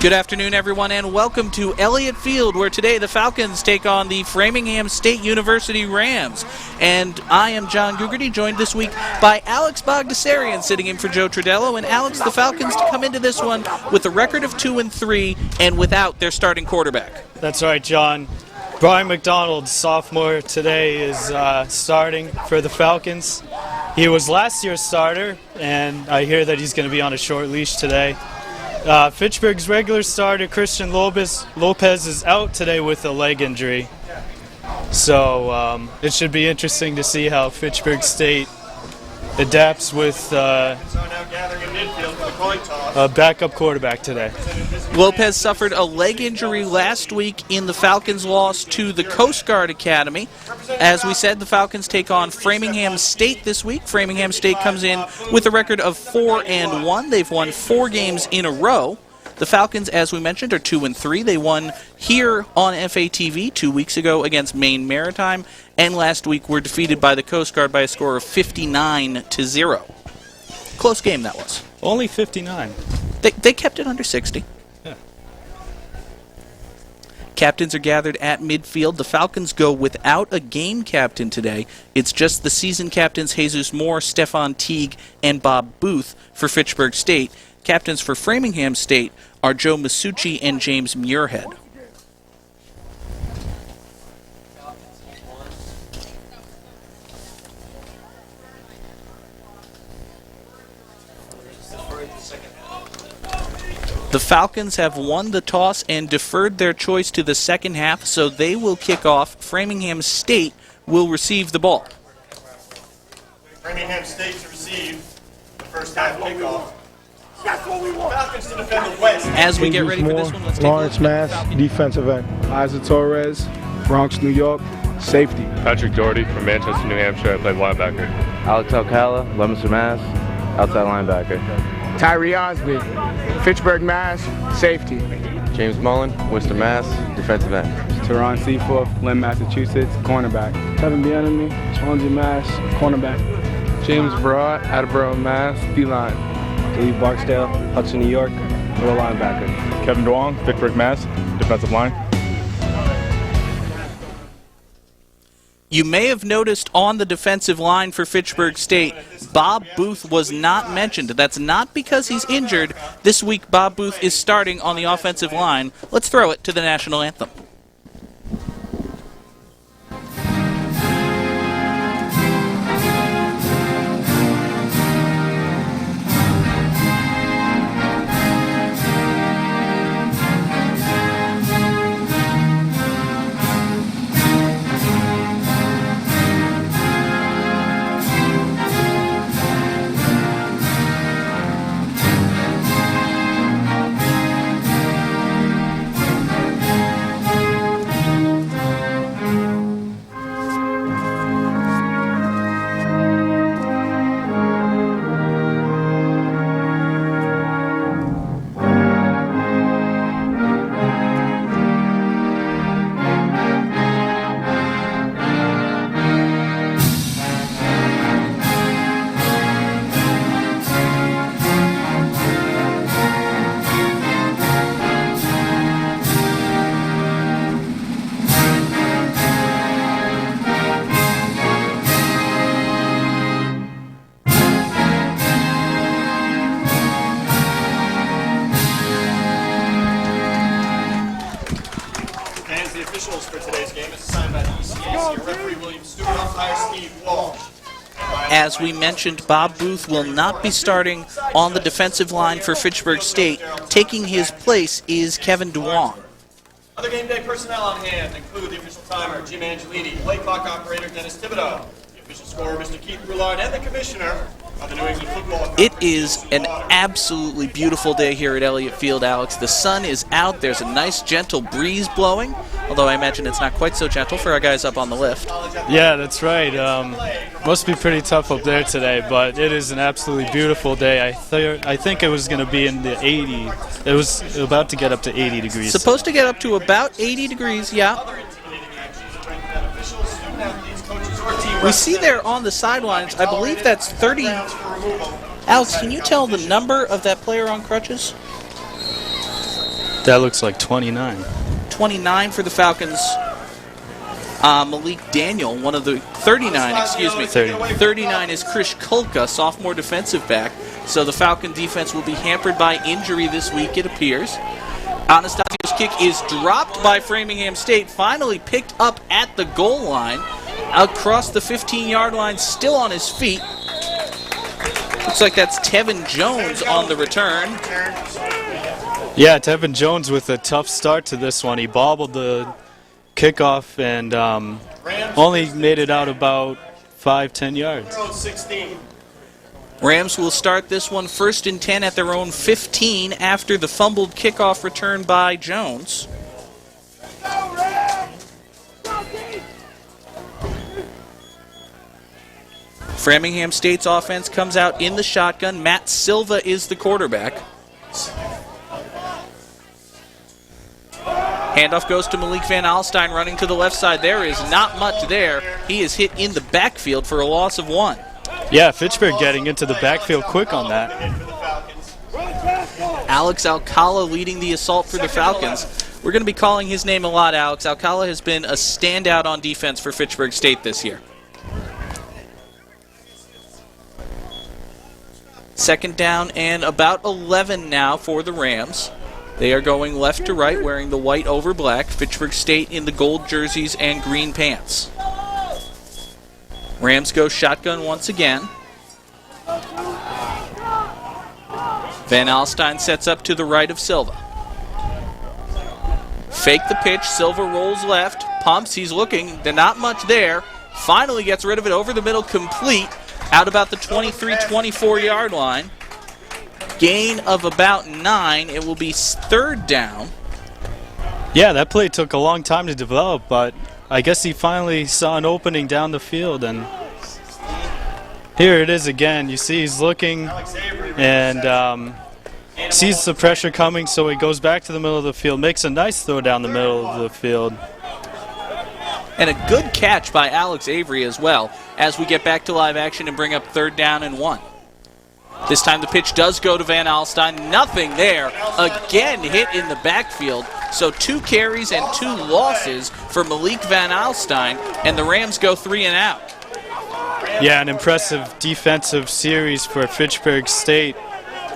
Good afternoon, everyone, and welcome to Elliott Field, where today the Falcons take on the Framingham State University Rams. And I am John Gugerty, joined this week by Alex Bogdasarian, sitting in for Joe Tridello. And Alex, the Falcons to come into this one with a record of 2-3 and without their starting quarterback. That's right, John. Brian McDonald, sophomore today, is starting for the Falcons. He was last year's starter, and I hear that he's going to be on a short leash today. Fitchburg's regular starter, Christian Lopez, is out today with a leg injury. So it should be interesting to see how Fitchburg State adapts with a backup quarterback today. Lopez suffered a leg injury last week in the Falcons' loss to the Coast Guard Academy. As we said, the Falcons take on Framingham State this week. Framingham State comes in with a record of 4-1. They've won 4 games in a row. The Falcons, as we mentioned, are 2-3. They won here on FATV 2 weeks ago against Maine Maritime, and last week were defeated by the Coast Guard by a score of 59-0. Close game that was. Only 59. They kept it under 60. Yeah. Captains are gathered at midfield. The Falcons go without a game captain today. It's just the season captains Jesus Moore, Stefan Teague, and Bob Booth for Fitchburg State. Captains for Framingham State are Joe Masucci and James Muirhead. The Falcons have won the toss and deferred their choice to the second half, so they will kick off. Framingham State will receive the ball. Framingham State to receive the first half kickoff. That's what we want. Falcons to defend the West. As we get ready for this one, let's take Lawrence, Mass, defensive end. Isaac Torres, Bronx, New York, safety. Patrick Doherty from Manchester, New Hampshire. I played linebacker. Alex Alcala, Leominster, Mass, outside linebacker. Tyree Osby, Fitchburg, Mass, safety. James Mullen, Worcester, Mass, defensive end. Teron Seaforth, Lynn, Massachusetts, cornerback. Kevin Bienemy, Swansea, Mass, cornerback. James Broad, Attleboro, Mass, D-line. Lee Barksdale, Hudson, New York, middle linebacker. Kevin Duong, Fitchburg, Mass, defensive line. You may have noticed on the defensive line for Fitchburg State, Bob Booth was not mentioned. That's not because he's injured. This week, Bob Booth is starting on the offensive line. Let's throw it to the national anthem. For today's game is assigned by the ECAC, referee William Stewart, umpire Steve Walsh. As we mentioned, Bob Booth will not be starting on the defensive line for Fitchburg State. Taking his place is Kevin Duong. Other game day personnel on hand include the official timer, Jim Angelini, play clock operator Dennis Thibodeau, the official scorer, Mr. Keith Roulard, and the commissioner of the New England Football Conference. It is an absolutely beautiful day here at Elliott Field, Alex. The sun is out. There's a nice, gentle breeze blowing, although I imagine it's not quite so gentle for our guys up on the lift. Yeah, that's right. Must be pretty tough up there today, but it is an absolutely beautiful day. I think it was going to be in the 80s. It was about to get up to 80 degrees. Supposed to get up to about 80 degrees, yeah. We see there on the sidelines, I believe that's 30. Alex, can you tell the number of that player on crutches? That looks like 29. 29 for the Falcons. Malik Daniel, one of the 39, excuse me. 39 is Krish Kulka, sophomore defensive back. So the Falcon defense will be hampered by injury this week, it appears. Anastasio's kick is dropped by Framingham State, finally picked up at the goal line. Across the 15-yard line, still on his feet. Looks like that's Tevin Jones on the return. Yeah, Tevin Jones with a tough start to this one. He bobbled the kickoff and only made it out about 5-10 yards. 16. Rams will start this one 1st and 10 at their own 15 after the fumbled kickoff return by Jones. Framingham State's offense comes out in the shotgun. Matt Silva is the quarterback. Handoff goes to Malik Van Alstyne running to the left side. There is not much there. He is hit in the backfield for a loss of 1. Yeah, Fitchburg getting into the backfield quick on that. Alex Alcala leading the assault for the Falcons. We're going to be calling his name a lot, Alex. Alcala has been a standout on defense for Fitchburg State this year. 2nd down and about 11 now for the Rams. They are going left to right, wearing the white over black. Fitchburg State in the gold jerseys and green pants. Rams go shotgun once again. Van Alstyne sets up to the right of Silva. Fake the pitch. Silva rolls left. Pumps. He's looking. There's not much there. Finally gets rid of it over the middle, complete. Out about the 23-24 yard line. Gain of about 9. It will be 3rd down. Yeah, that play took a long time to develop, but I guess he finally saw an opening down the field, and here it is again. You see he's looking and sees the pressure coming, so he goes back to the middle of the field, makes a nice throw down the middle of the field. And a good catch by Alex Avery as well as we get back to live action and bring up 3rd down and 1. This time the pitch does go to Van Alstyne. Nothing there. Again hit in the backfield. So 2 carries and 2 losses for Malik Van Alstyne, and the Rams go 3 and out. Yeah, an impressive defensive series for Fitchburg State.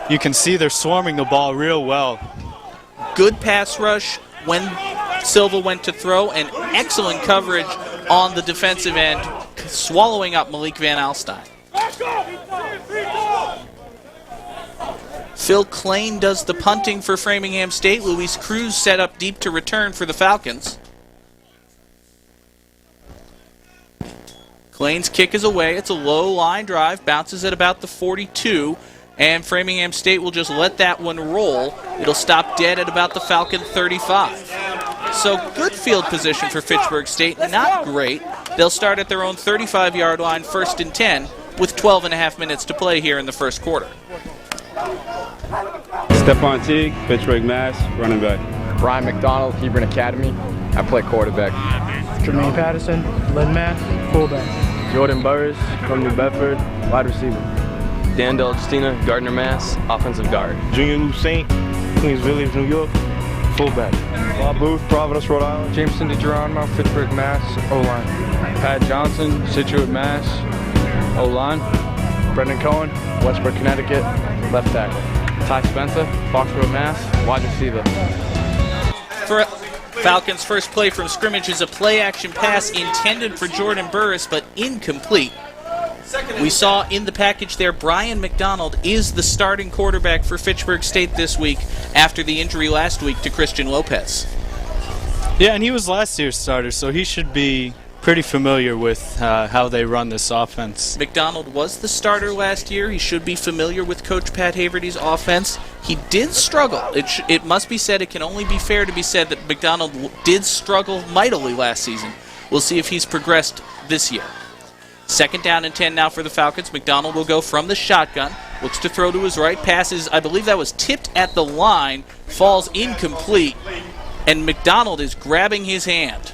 You can see they're swarming the ball real well. Good pass rush when Silva went to throw, and excellent coverage on the defensive end, swallowing up Malik Van Alstyne. Phil Klain does the punting for Framingham State. Luis Cruz set up deep to return for the Falcons. Klain's kick is away. It's a low line drive, bounces at about the 42, and Framingham State will just let that one roll. It'll stop dead at about the Falcon 35. So good field position for Fitchburg State, not great. They'll start at their own 35-yard line, 1st and 10, with 12 and a half minutes to play here in the first quarter. Stephon Teague, Fitchburg, Mass, running back. Brian McDonald, Hebron Academy. I play quarterback. Jermaine Patterson, Lynn Mass, fullback. Jordan Burris from New Bedford, wide receiver. Dan Delgestina, Gardner, Mass, offensive guard. Junior Lou Saint, Queens Village, New York, fullback. Bob Booth, Providence, Rhode Island. Jameson DeGeronimo, Fitchburg, Mass, O-line. Pat Johnson, Situate, Mass, O-line. Brendan Cohen, Westbrook, Connecticut, left tackle. Ty Spencer, Foxborough, Mass, wide receiver. For Falcons' first play from scrimmage is a play-action pass intended for Jordan Burris, but incomplete. We saw in the package there Brian McDonald is the starting quarterback for Fitchburg State this week after the injury last week to Christian Lopez. Yeah, and he was last year's starter, so he should be pretty familiar with how they run this offense. McDonald was the starter last year. He should be familiar with Coach Pat Haverty's offense. He did struggle. It must be said, it can only be fair to be said that McDonald did struggle mightily last season. We'll see if he's progressed this year. 2nd down and 10 now for the Falcons. McDonald will go from the shotgun. Looks to throw to his right. Passes, I believe that was tipped at the line. Falls incomplete. And McDonald is grabbing his hand.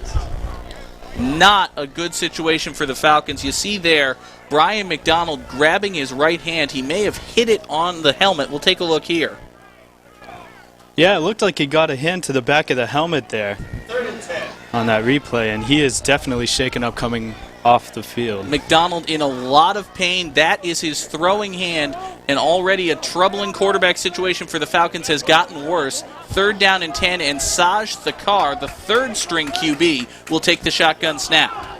Not a good situation for the Falcons. You see there, Brian McDonald grabbing his right hand. He may have hit it on the helmet. We'll take a look here. Yeah, it looked like he got a hand to the back of the helmet there on that replay, and he is definitely shaken up coming off the field. McDonald in a lot of pain. That is his throwing hand, and already a troubling quarterback situation for the Falcons has gotten worse. 3rd down and 10, and Saj Thakar, the 3rd-string QB, will take the shotgun snap.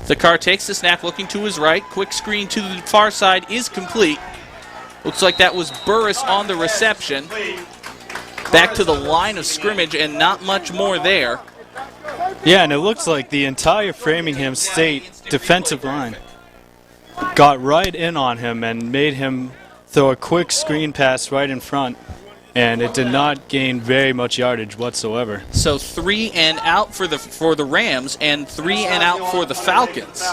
Thakar takes the snap, looking to his right. Quick screen to the far side is complete. Looks like that was Burris on the reception. Back to the line of scrimmage, and not much more there. Yeah, and it looks like the entire Framingham State defensive line got right in on him and made him throw a quick screen pass right in front, and it did not gain very much yardage whatsoever. So 3 and out for the Rams and 3 and out for the Falcons.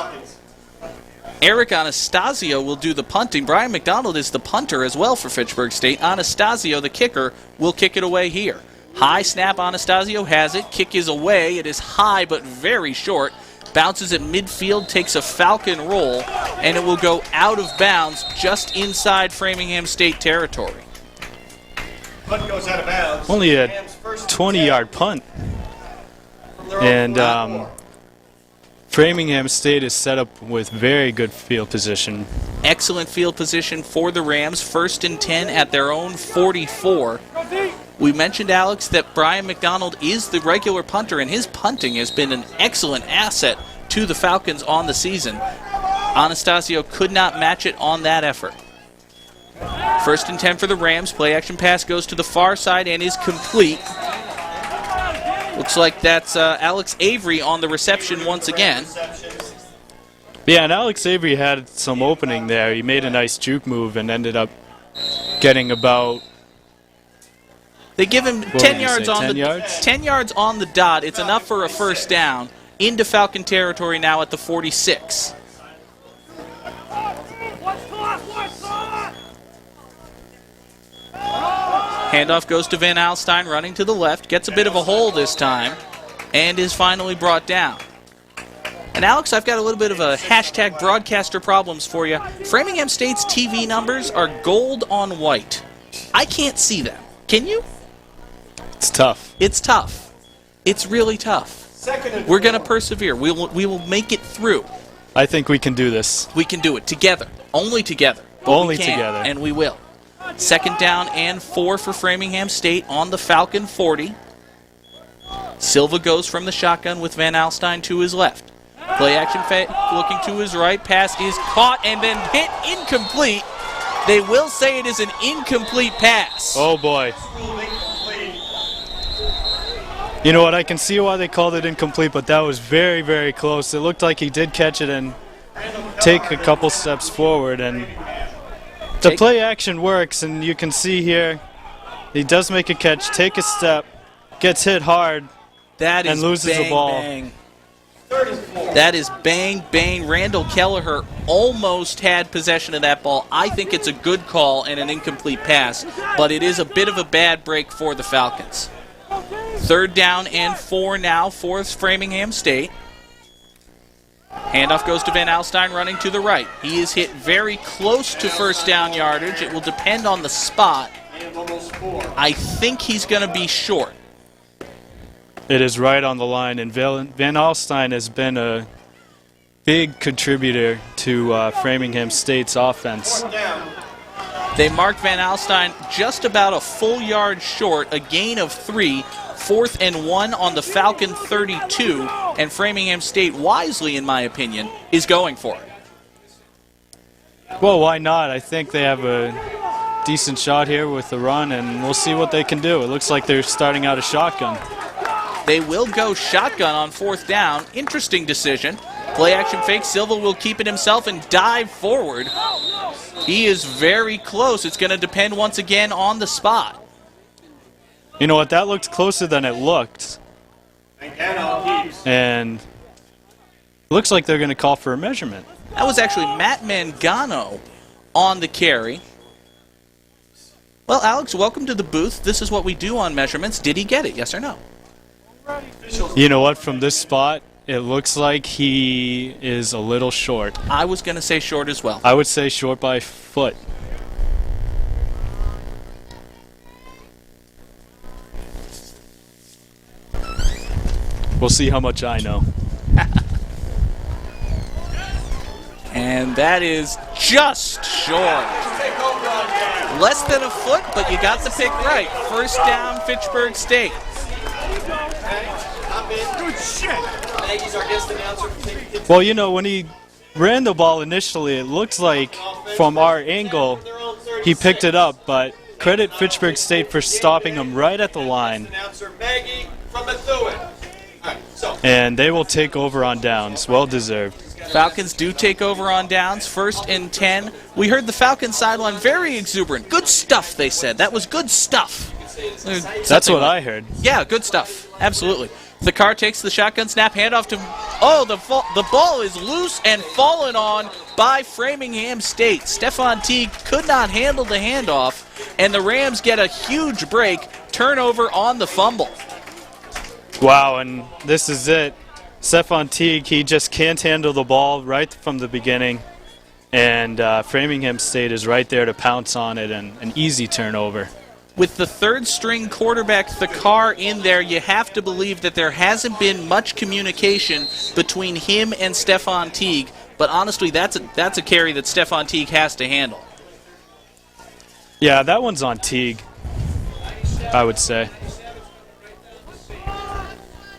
Eric Anastasio will do the punting. Brian McDonald is the punter as well for Fitchburg State. Anastasio, the kicker, will kick it away here. High snap, Anastasio has it. Kick is away. It is high but very short. Bounces at midfield, takes a Falcon roll, and it will go out of bounds just inside Framingham State territory. Punt goes out of bounds. Only a 20-yard punt. And Framingham State is set up with very good field position. Excellent field position for the Rams. 1st and 10 at their own 44. We mentioned, Alex, that Brian McDonald is the regular punter, and his punting has been an excellent asset to the Falcons on the season. Anastasio could not match it on that effort. 1st and 10 for the Rams. Play action pass goes to the far side and is complete. Looks like that's Alex Avery on the reception once again. Yeah, and Alex Avery had some opening there. He made a nice juke move and ended up getting about... They give him 10 yards on 10 yards? 10 yards on the dot. It's enough for a 1st down into Falcon territory now at the 46. Handoff goes to Van Alstyne, running to the left, gets a bit of a hole this time, and is finally brought down. And Alex, I've got a little bit of a hashtag broadcaster problems for you. Framingham State's TV numbers are gold on white. I can't see them. Can you? It's tough. It's tough. It's really tough. We're going to persevere. We will make it through. I think we can do this. We can do it together. Only together. Only together. And we will. 2nd down and 4 for Framingham State on the Falcon 40. Silva goes from the shotgun with Van Alstyne to his left. Play action looking to his right. Pass is caught and then hit incomplete. They will say it is an incomplete pass. Oh, boy. You know what? I can see why they called it incomplete, but that was very, very close. It looked like he did catch it and take a couple steps forward, and the play action works, and you can see here he does make a catch, take a step, gets hit hard, and loses the ball. Bang. That is bang, bang. Randall Kelleher almost had possession of that ball. I think it's a good call and an incomplete pass, but it is a bit of a bad break for the Falcons. 3rd down and 4 now for Framingham State. Handoff goes to Van Alstyne running to the right. He is hit very close to 1st down yardage. It will depend on the spot. I think he's going to be short. It is right on the line, and Van Alstyne has been a big contributor to Framingham State's offense. They marked Van Alstyne just about a full yard short, a gain of 3. 4th and 1 on the Falcon 32, and Framingham State, wisely in my opinion, is going for it. Well, why not? I think they have a decent shot here with the run, and we'll see what they can do. It looks like they're starting out a shotgun. They will go shotgun on 4th down. Interesting decision. Play action fake. Silva will keep it himself and dive forward. He is very close. It's going to depend once again on the spot. You know what? That looked closer than it looked. And looks like they're going to call for a measurement. That was actually Matt Mangano on the carry. Well, Alex, welcome to the booth. This is what we do on measurements. Did he get it, yes or no? You know what? From this spot, it looks like he is a little short. I was going to say short as well. I would say short by foot. We'll see how much I know. And that is just short. Less than a foot, but you got the pick right. First down, Fitchburg State. Good shit. Maggie's our guest announcer. Well, you know, when he ran the ball initially, it looked like from our angle he picked it up, but credit Fitchburg State for stopping him right at the line. Announcer Maggie from Methuen. And they will take over on downs. Well deserved. Falcons do take over on downs, 1st and 10. We heard the Falcons sideline very exuberant. Good stuff, they said. That was good stuff. That's what I heard. Yeah, good stuff. Absolutely. The car takes the shotgun snap, handoff to... Oh, the ball is loose and fallen on by Framingham State. Stephon Teague could not handle the handoff, and the Rams get a huge break, turnover on the fumble. Wow, and this is it. Stephon Teague, he just can't handle the ball right from the beginning, and Framingham State is right there to pounce on it, and an easy turnover. With the third-string quarterback, the car in there, you have to believe that there hasn't been much communication between him and Stephon Teague, but honestly, that's a carry that Stephon Teague has to handle. Yeah, that one's on Teague, I would say.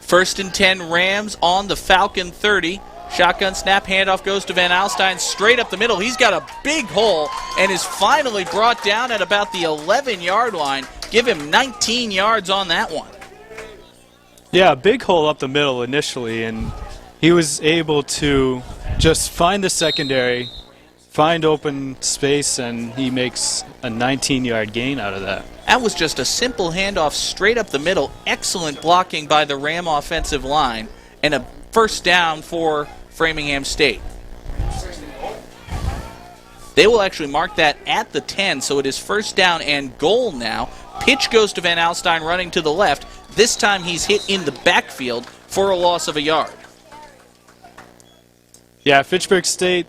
1st and 10 Rams on the Falcon 30. Shotgun snap, handoff goes to Van Alstyne straight up the middle. He's got a big hole and is finally brought down at about the 11-yard line. Give him 19 yards on that one. Yeah, a big hole up the middle initially, and he was able to just find the secondary, find open space, and he makes a 19-yard gain out of that. That was just a simple handoff straight up the middle. Excellent blocking by the Ram offensive line, and a first down for Framingham State. They will actually mark that at the 10, so it is first down and goal now. Pitch goes to Van Alstyne running to the left. This time he's hit in the backfield for a loss of a yard. Yeah, Fitchburg State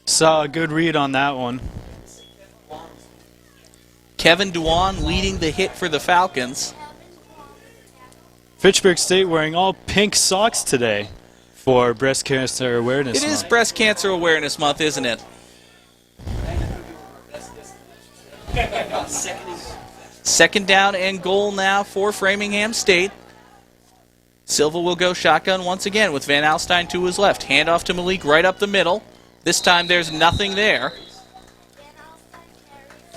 saw a good read on that one. Kevin Duan leading the hit for the Falcons. Fitchburg State wearing all pink socks today for Breast Cancer Awareness Month. It is Breast Cancer Awareness Month, isn't it? Second down and goal now for Framingham State. Silva will go shotgun once again with Van Alstyne to his left. Handoff to Malik right up the middle. This time there's nothing there.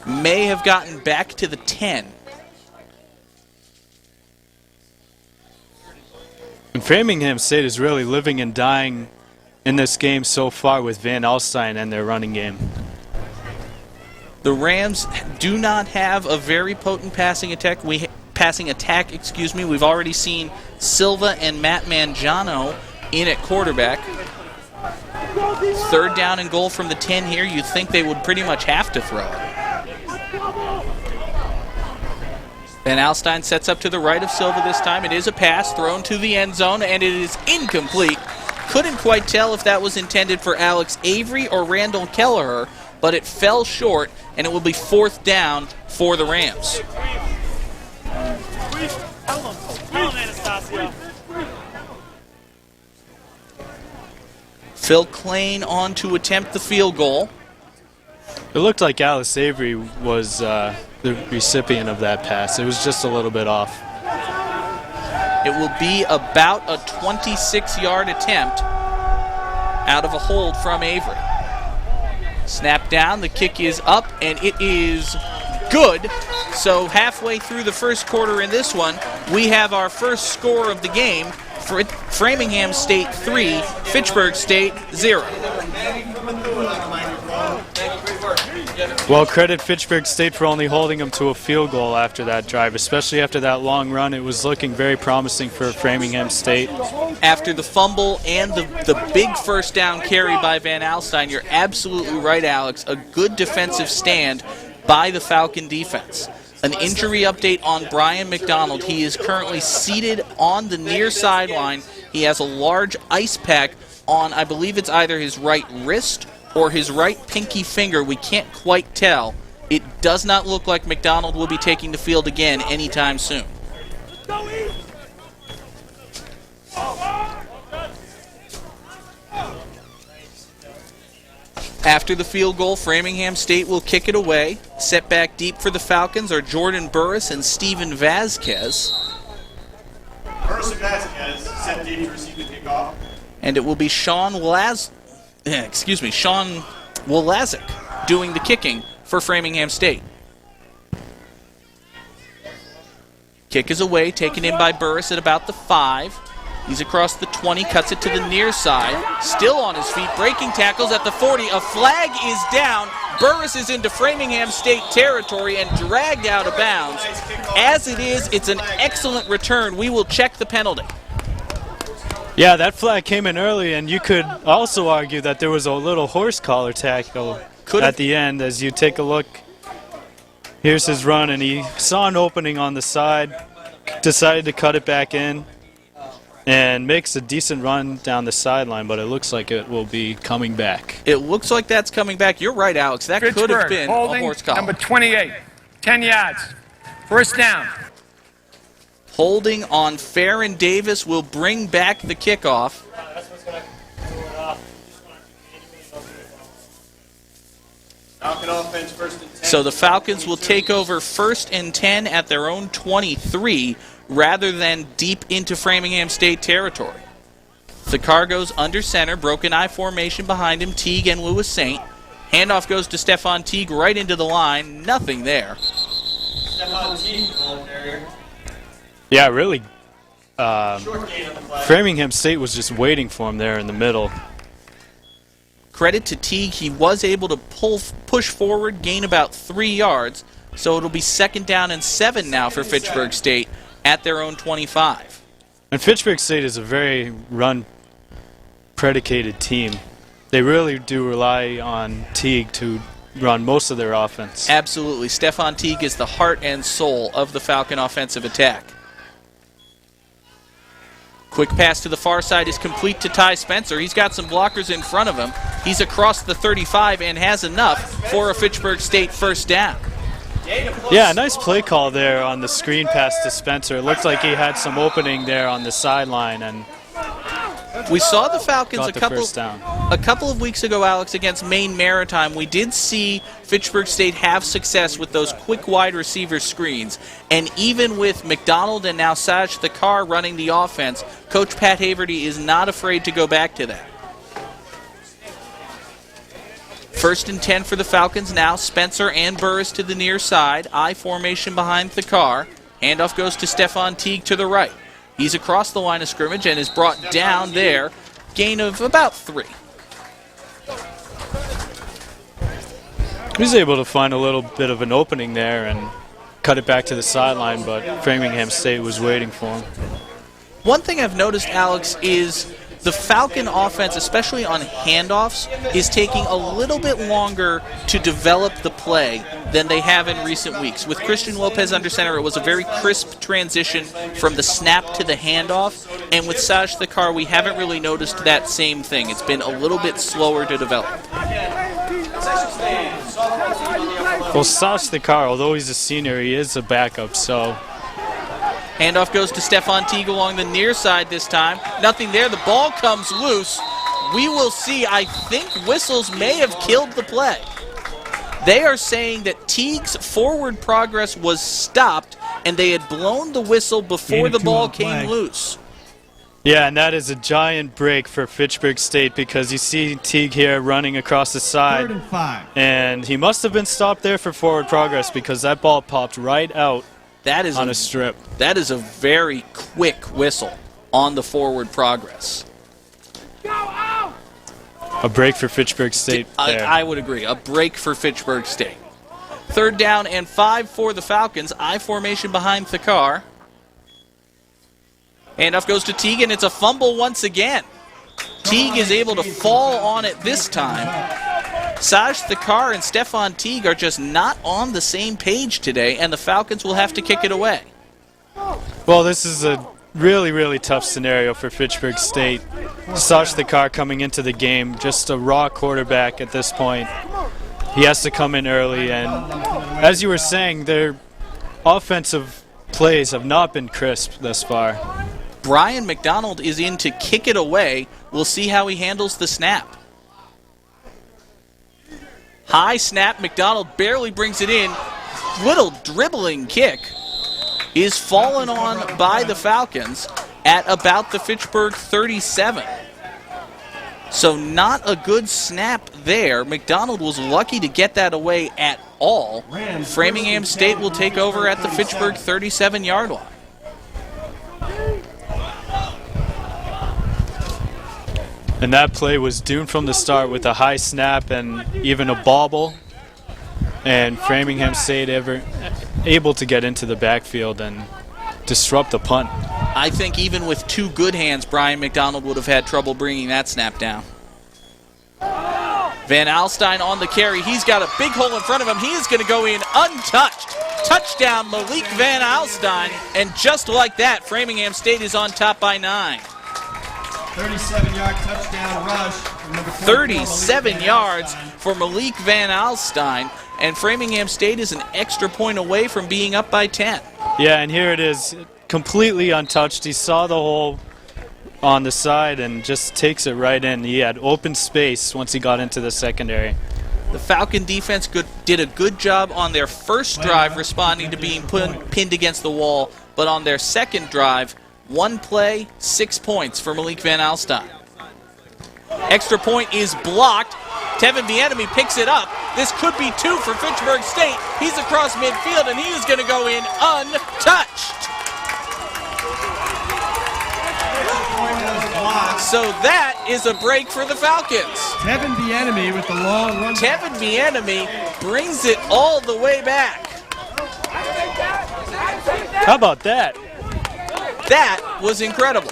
May have gotten back to the 10. And Framingham State is really living and dying in this game so far with Van Alstyne and their running game. The Rams do not have a very potent passing attack. We've already seen Silva and Matt Mangiano in at quarterback. Third down and goal from the 10 here. You'd think they would pretty much have to throw it. Van Alstyne sets up to the right of Silva this time. It is a pass thrown to the end zone, and it is incomplete. Couldn't quite tell if that was intended for Alex Avery or Randall Kelleher, but it fell short, and it will be fourth down for the Rams. Phil Klain on to attempt the field goal. It looked like Alex Avery was the recipient of that pass. It was just a little bit off. It will be about a 26-yard attempt out of a hold from Avery. Snap down, the kick is up, and it is good. So halfway through the first quarter in this one, we have our first score of the game. Framingham State 3, Fitchburg State 0. Well, credit Fitchburg State for only holding them to a field goal after that drive, especially after that long run. It was looking very promising for Framingham State. After the fumble and the big first down carry by Van Alstyne, you're absolutely right, Alex. A good defensive stand by the Falcon defense. An injury update on Brian McDonald. He is currently seated on the near sideline. He has a large ice pack on, I believe it's either his right wrist or his right pinky finger. We can't quite tell. It does not look like McDonald will be taking the field again anytime soon. After the field goal, Framingham State will kick it away. Set back deep for the Falcons are Jordan Burris and Steven Vasquez. Burris and Vasquez set deep to receive the kickoff. And it will be Sean Wolazic doing the kicking for Framingham State. Kick is away, taken in by Burris at about the 5. He's across the 20, cuts it to the near side. Still on his feet, breaking tackles at the 40. A flag is down. Burris is into Framingham State territory and dragged out of bounds. As it is, it's an excellent return. We will check the penalty. Yeah, that flag came in early, and you could also argue that there was a little horse collar tackle at the end. As you take a look, here's his run, and he saw an opening on the side, decided to cut it back in, and makes a decent run down the sideline, but it looks like it will be coming back. It looks like that's coming back. You're right, Alex. That could have been a horse collar. Number 28, 10 yards. First down. Holding on Farron Davis will bring back the kickoff. Falcon offense, 1st and 10. So the Falcons will take over 1st and 10 at their own 23 rather than deep into Framingham State territory. The car goes under center, broken I formation behind him, Teague and Lewis Saint. Handoff goes to Stephon Teague right into the line. Nothing there. Stephon Teague, ball carrier. Yeah, really. Framingham State was just waiting for him there in the middle. Credit to Teague, he was able to push forward, gain about 3 yards, so it'll be 2nd down and 7 now for Fitchburg State at their own 25. And Fitchburg State is a very run-predicated team. They really do rely on Teague to run most of their offense. Absolutely. Stephon Teague is the heart and soul of the Falcon offensive attack. Quick pass to the far side is complete to Ty Spencer. He's got some blockers in front of him. He's across the 35 and has enough for a Fitchburg State 1st down. Yeah, nice play call there on the screen pass to Spencer. It looked like he had some opening there on the sideline, and we saw the Falcons a couple of weeks ago, Alex, against Maine Maritime. We did see Fitchburg State have success with those quick wide receiver screens. And even with McDonald and now Saj Thakar running the offense, Coach Pat Haverty is not afraid to go back to that. 1st and 10 for the Falcons now. Spencer and Burris to the near side. I formation behind Thakar. Handoff goes to Stephon Teague to the right. He's across the line of scrimmage and is brought down there. Gain of about 3. He was able to find a little bit of an opening there and cut it back to the sideline, but Framingham State was waiting for him. One thing I've noticed, Alex, is the Falcon offense, especially on handoffs, is taking a little bit longer to develop the play than they have in recent weeks. With Christian Lopez under center, it was a very crisp transition from the snap to the handoff. And with Saj Thakar, we haven't really noticed that same thing. It's been a little bit slower to develop. Well, Saj Thakar, although he's a senior, he is a backup, so... Handoff goes to Stephon Teague along the near side this time. Nothing there. The ball comes loose. We will see. I think whistles may have killed the play. They are saying that Teague's forward progress was stopped, and they had blown the whistle before the ball came loose. Yeah, and that is a giant break for Fitchburg State because you see Teague here running across the side. 3rd and 5. And he must have been stopped there for forward progress because that ball popped right out. That is on a strip. That is a very quick whistle on the forward progress. A break for Fitchburg State there. I would agree. A break for Fitchburg State. 3rd down and 5 for the Falcons. I formation behind Thakar. Handoff goes to Teague, and it's a fumble once again. Teague is able to fall on it this time. Saj Thakar and Stephon Teague are just not on the same page today, and the Falcons will have to kick it away. Well, this is a really, really tough scenario for Fitchburg State. Saj Thakar coming into the game, just a raw quarterback at this point. He has to come in early, and as you were saying, their offensive plays have not been crisp thus far. Brian McDonald is in to kick it away. We'll see how he handles the snap. High snap. McDonald barely brings it in. Little dribbling kick is fallen on by the Falcons at about the Fitchburg 37. So not a good snap there. McDonald was lucky to get that away at all. Framingham State will take over at the Fitchburg 37-yard line. And that play was doomed from the start with a high snap and even a bobble. And Framingham State able to get into the backfield and disrupt the punt. I think even with two good hands, Brian McDonald would have had trouble bringing that snap down. Van Alstyne on the carry. He's got a big hole in front of him. He is going to go in untouched. Touchdown, Malik Van Alstyne. And just like that, Framingham State is on top by 9. 37-yard touchdown rush. 37 yards for Malik Van Alstyne. And Framingham State is an extra point away from being up by 10. Yeah, and here it is, completely untouched. He saw the hole on the side and just takes it right in. He had open space once he got into the secondary. The Falcon defense did a good job on their first drive responding to being pinned against the wall, but on their second drive, one play, 6 points for Malik Van Alstyne. Extra point is blocked. Tevin Bienemy picks it up. This could be 2 for Fitchburg State. He's across midfield, and he is going to go in untouched. So that is a break for the Falcons. Tevin Bienemy with the long run. Tevin Bienemy brings it all the way back. How about that? That was incredible.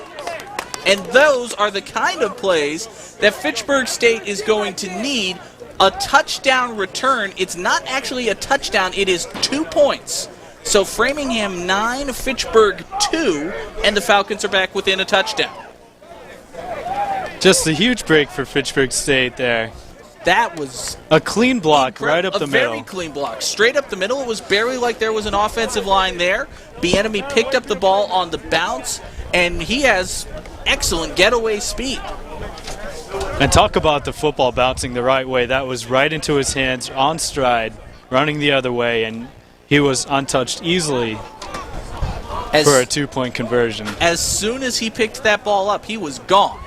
And those are the kind of plays that Fitchburg State is going to need. A touchdown return. It's not actually a touchdown. It is 2 points. So Framingham 9, Fitchburg 2, and the Falcons are back within a touchdown. Just a huge break for Fitchburg State there. That was a clean block right up the middle. A very clean block. Straight up the middle. It was barely like there was an offensive line there. Bienemy picked up the ball on the bounce, and he has excellent getaway speed. And talk about the football bouncing the right way. That was right into his hands, on stride, running the other way, and he was untouched easily for a 2-point conversion. As soon as he picked that ball up, he was gone.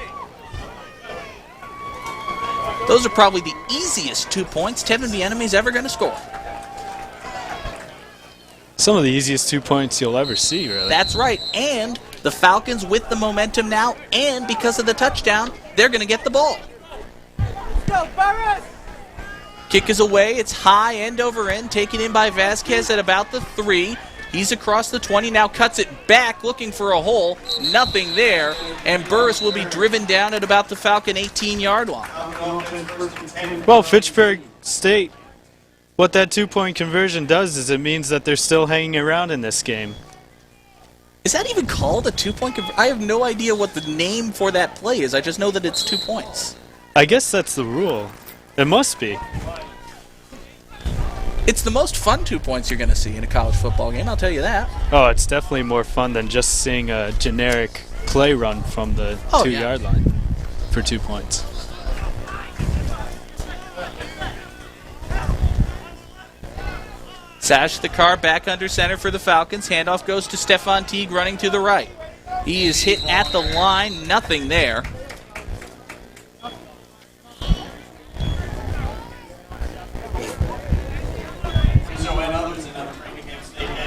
Those are probably the easiest 2 points Tevin Bienemy's ever going to score. Some of the easiest 2 points you'll ever see, really. That's right. And the Falcons with the momentum now, and because of the touchdown, they're going to get the ball. Kick is away. It's high, end over end, taken in by Vasquez at about the 3. He's across the 20, now cuts it back, looking for a hole. Nothing there, and Burris will be driven down at about the Falcon 18-yard line. Well, Fitchburg State, what that 2-point conversion does is it means that they're still hanging around in this game. Is that even called a 2-point conversion? I have no idea what the name for that play is. I just know that it's 2 points. I guess that's the rule. It must be. It's the most fun 2 points you're going to see in a college football game, I'll tell you that. Oh, it's definitely more fun than just seeing a generic play run from the 2-yard line for 2 points. Sash the car back under center for the Falcons. Handoff goes to Stefan Teague running to the right. He is hit at the line. Nothing there.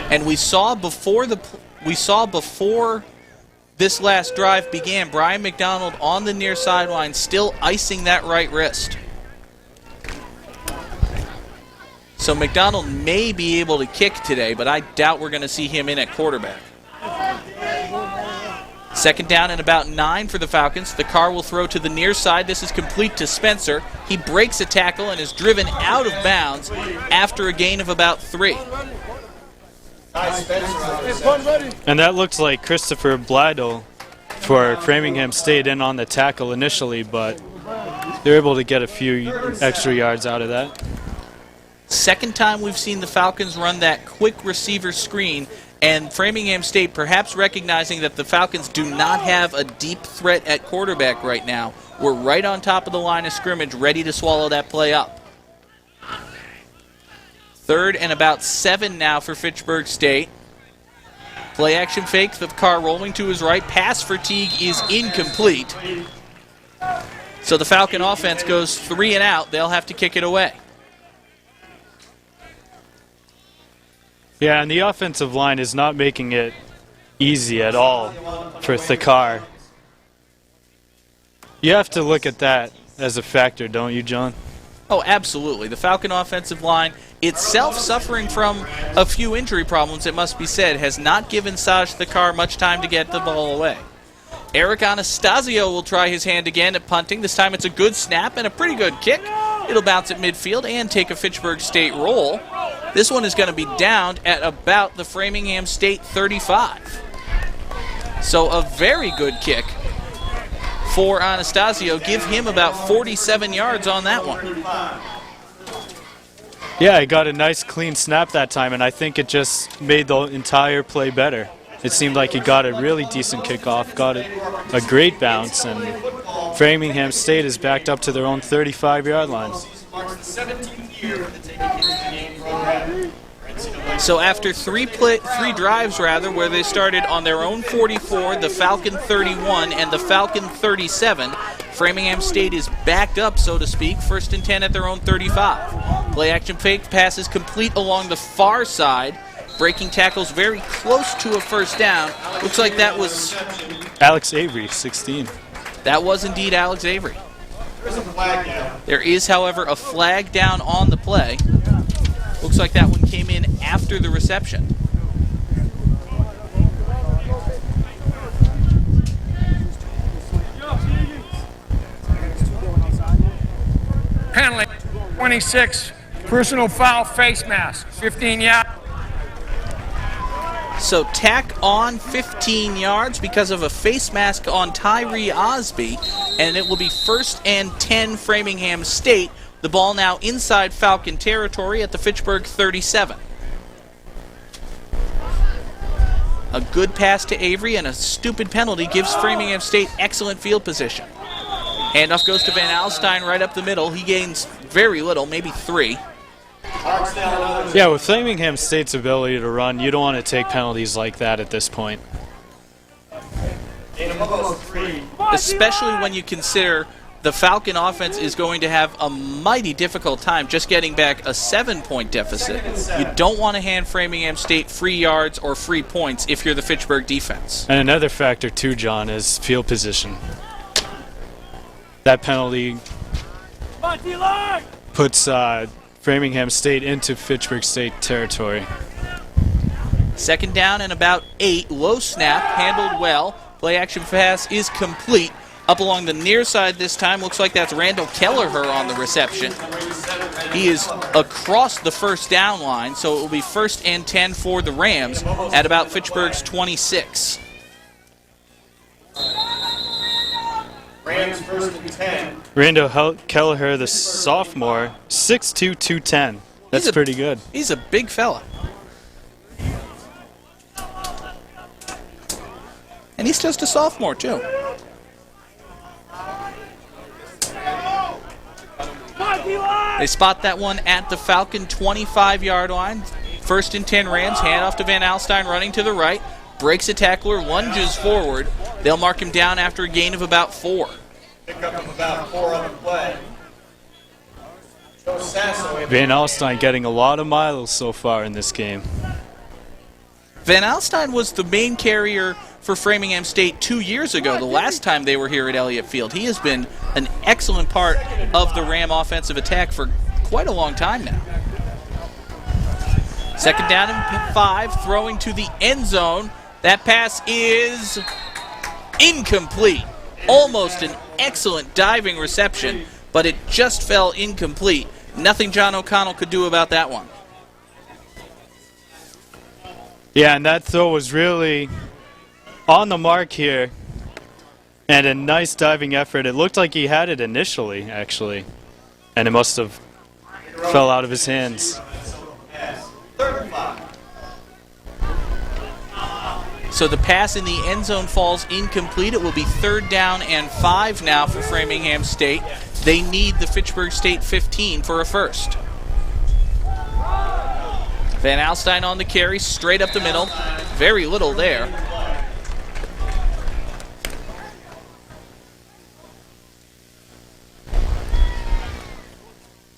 And we saw before this last drive began, Brian McDonald on the near sideline still icing that right wrist. So McDonald may be able to kick today, but I doubt we're going to see him in at quarterback. Second down and about 9 for the Falcons. The car will throw to the near side. This is complete to Spencer. He breaks a tackle and is driven out of bounds after a gain of about 3. And that looks like Christopher Bladel for Framingham State in on the tackle initially, but they're able to get a few extra yards out of that. Second time we've seen the Falcons run that quick receiver screen, and Framingham State perhaps recognizing that the Falcons do not have a deep threat at quarterback right now. We're right on top of the line of scrimmage, ready to swallow that play up. 3rd and about 7 now for Fitchburg State. Play action fake, the car rolling to his right. Pass for Teague is incomplete. So the Falcon offense goes 3 and out. They'll have to kick it away. Yeah, and the offensive line is not making it easy at all for the car. You have to look at that as a factor, don't you, John? Oh, absolutely. The Falcon offensive line itself, suffering from a few injury problems, it must be said, has not given Saj Thakar much time to get the ball away. Eric Anastasio will try his hand again at punting. This time it's a good snap and a pretty good kick. It'll bounce at midfield and take a Fitchburg State roll. This one is going to be downed at about the Framingham State 35. So a very good kick for Anastasio. Give him about 47 yards on that one. Yeah, he got a nice clean snap that time, and I think it just made the entire play better. It seemed like he got a really decent kickoff, got a great bounce, and Framingham State is backed up to their own 35-yard line. So after three drives, where they started on their own 44, the Falcon 31, and the Falcon 37, Framingham State is backed up, so to speak, 1st and 10 at their own 35. Play action fake, pass is complete along the far side. Breaking tackles very close to a 1st down. Looks like that was Alex Avery, 16. That was indeed Alex Avery. There is, however, a flag down on the play. Looks like that one came in after the reception. Penalty, 26, personal foul, face mask, 15 yards. So tack on 15 yards because of a face mask on Tyree Osby, and it will be 1st and 10 Framingham State. The ball now inside Falcon territory at the Fitchburg 37. A good pass to Avery and a stupid penalty gives Framingham State excellent field position. Handoff goes to Van Alstyne right up the middle. He gains very little, maybe 3. Yeah, with Framingham State's ability to run, you don't want to take penalties like that at this point. Especially when you consider the Falcon offense is going to have a mighty difficult time just getting back a 7-point deficit. You don't want to hand Framingham State free yards or free points if you're the Fitchburg defense. And another factor too, John, is field position. That penalty puts Framingham State into Fitchburg State territory. 2nd down and about 8. Low snap, handled well. Play action pass is complete. Up along the near side this time. Looks like that's Randall Kelleher on the reception. He is across the 1st down line, so it will be 1st and 10 for the Rams at about Fitchburg's 26. Rams 1st and 10. Randall Kelleher, the sophomore, 6'2", 210. That's pretty good. He's a big fella. And he's just a sophomore, too. They spot that one at the Falcon 25-yard line. 1st and 10 Rams. Handoff to Van Alstyne running to the right. Breaks a tackler, lunges forward. They'll mark him down after a gain of about 4. Pick up of about 4 on the play. Van Alstyne getting a lot of miles so far in this game. Van Alstyne was the main carrier for Framingham State 2 years ago, the last time they were here at Elliott Field. He has been an excellent part of the Ram offensive attack for quite a long time now. 2nd down and 5, throwing to the end zone. That pass is incomplete. Almost an excellent diving reception, but it just fell incomplete. Nothing John O'Connell could do about that one. Yeah, and that throw was really on the mark here, and a nice diving effort. It looked like he had it initially, actually, and it must have fell out of his hands. So the pass in the end zone falls incomplete. It will be 3rd down and 5 now for Framingham State. They need the Fitchburg State 15 for a first. Van Alstyne on the carry, straight up the middle. Very little there.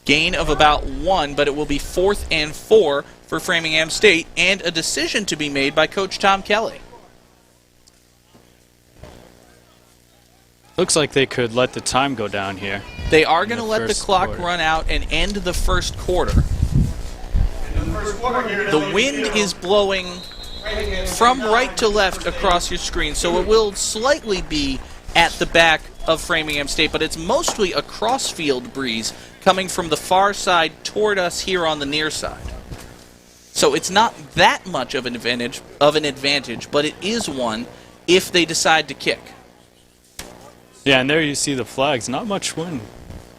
Gain of about 1, but it will be 4th and 4 for Framingham State, and a decision to be made by Coach Tom Kelly. Looks like they could let the time go down here. They are going to let the clock quarter. run out and end the first quarter. The wind is blowing from right to left across your screen, so it will slightly be at the back of Framingham State, but it's mostly a crossfield breeze coming from the far side toward us here on the near side. So it's not that much of an advantage, but it is one if they decide to kick. Yeah, and there you see the flags. Not much wind,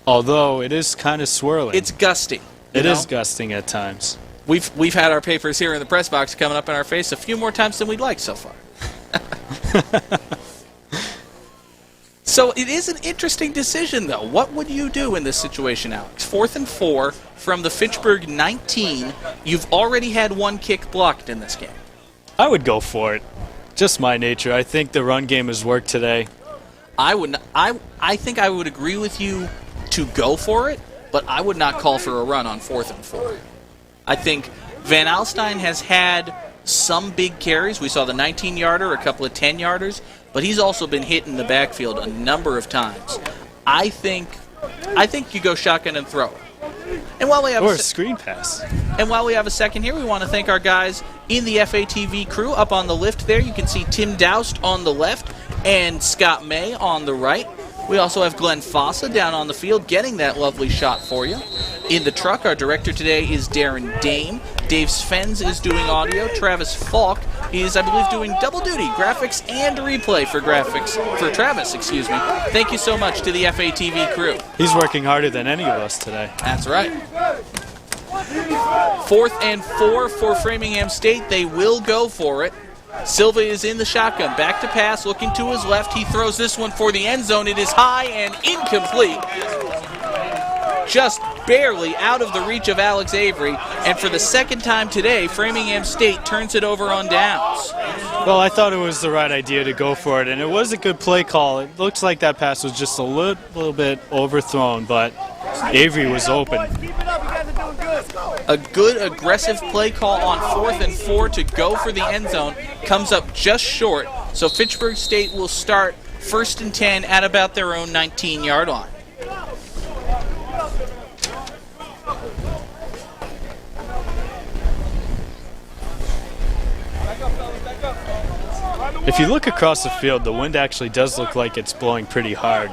although it is kind of swirling. It's gusty. It is gusting at times. We've had our papers here in the press box coming up in our face a few more times than we'd like so far. So it is an interesting decision, though. What would you do in this situation, Alex? 4th and 4 from the Fitchburg 19. You've already had 1 kick blocked in this game. I would go for it. Just my nature. I think the run game has worked today. I think I would agree with you to go for it, but I would not call for a run on 4th and 4. I think Van Alstyne has had some big carries. We saw the 19-yarder, a couple of 10-yarders, but he's also been hit in the backfield a number of times. I think you go shotgun and throw. And while we have a screen pass. And while we have a second here, we want to thank our guys in the FATV crew. Up on the lift there, you can see Tim Doust on the left and Scott May on the right. We also have Glenn Fossa down on the field getting that lovely shot for you. In the truck, our director today is Darren Dame. Dave Svens is doing audio. Travis Falk is, I believe, doing double duty, graphics and replay for Travis, excuse me. Thank you so much to the FATV crew. He's working harder than any of us today. That's right. 4th and 4 for Framingham State. They will go for it. Silva is in the shotgun. Back to pass, looking to his left. He throws this one for the end zone. It is high and incomplete. Just barely out of the reach of Alex Avery. And for the second time today, Framingham State turns it over on downs. Well, I thought it was the right idea to go for it, and it was a good play call. It looks like that pass was just a little bit overthrown, but Avery was open. A good aggressive play call on 4th and 4 to go for the end zone comes up just short. So Fitchburg State will start 1st and 10 at about their own 19-yard line. If you look across the field, the wind actually does look like it's blowing pretty hard.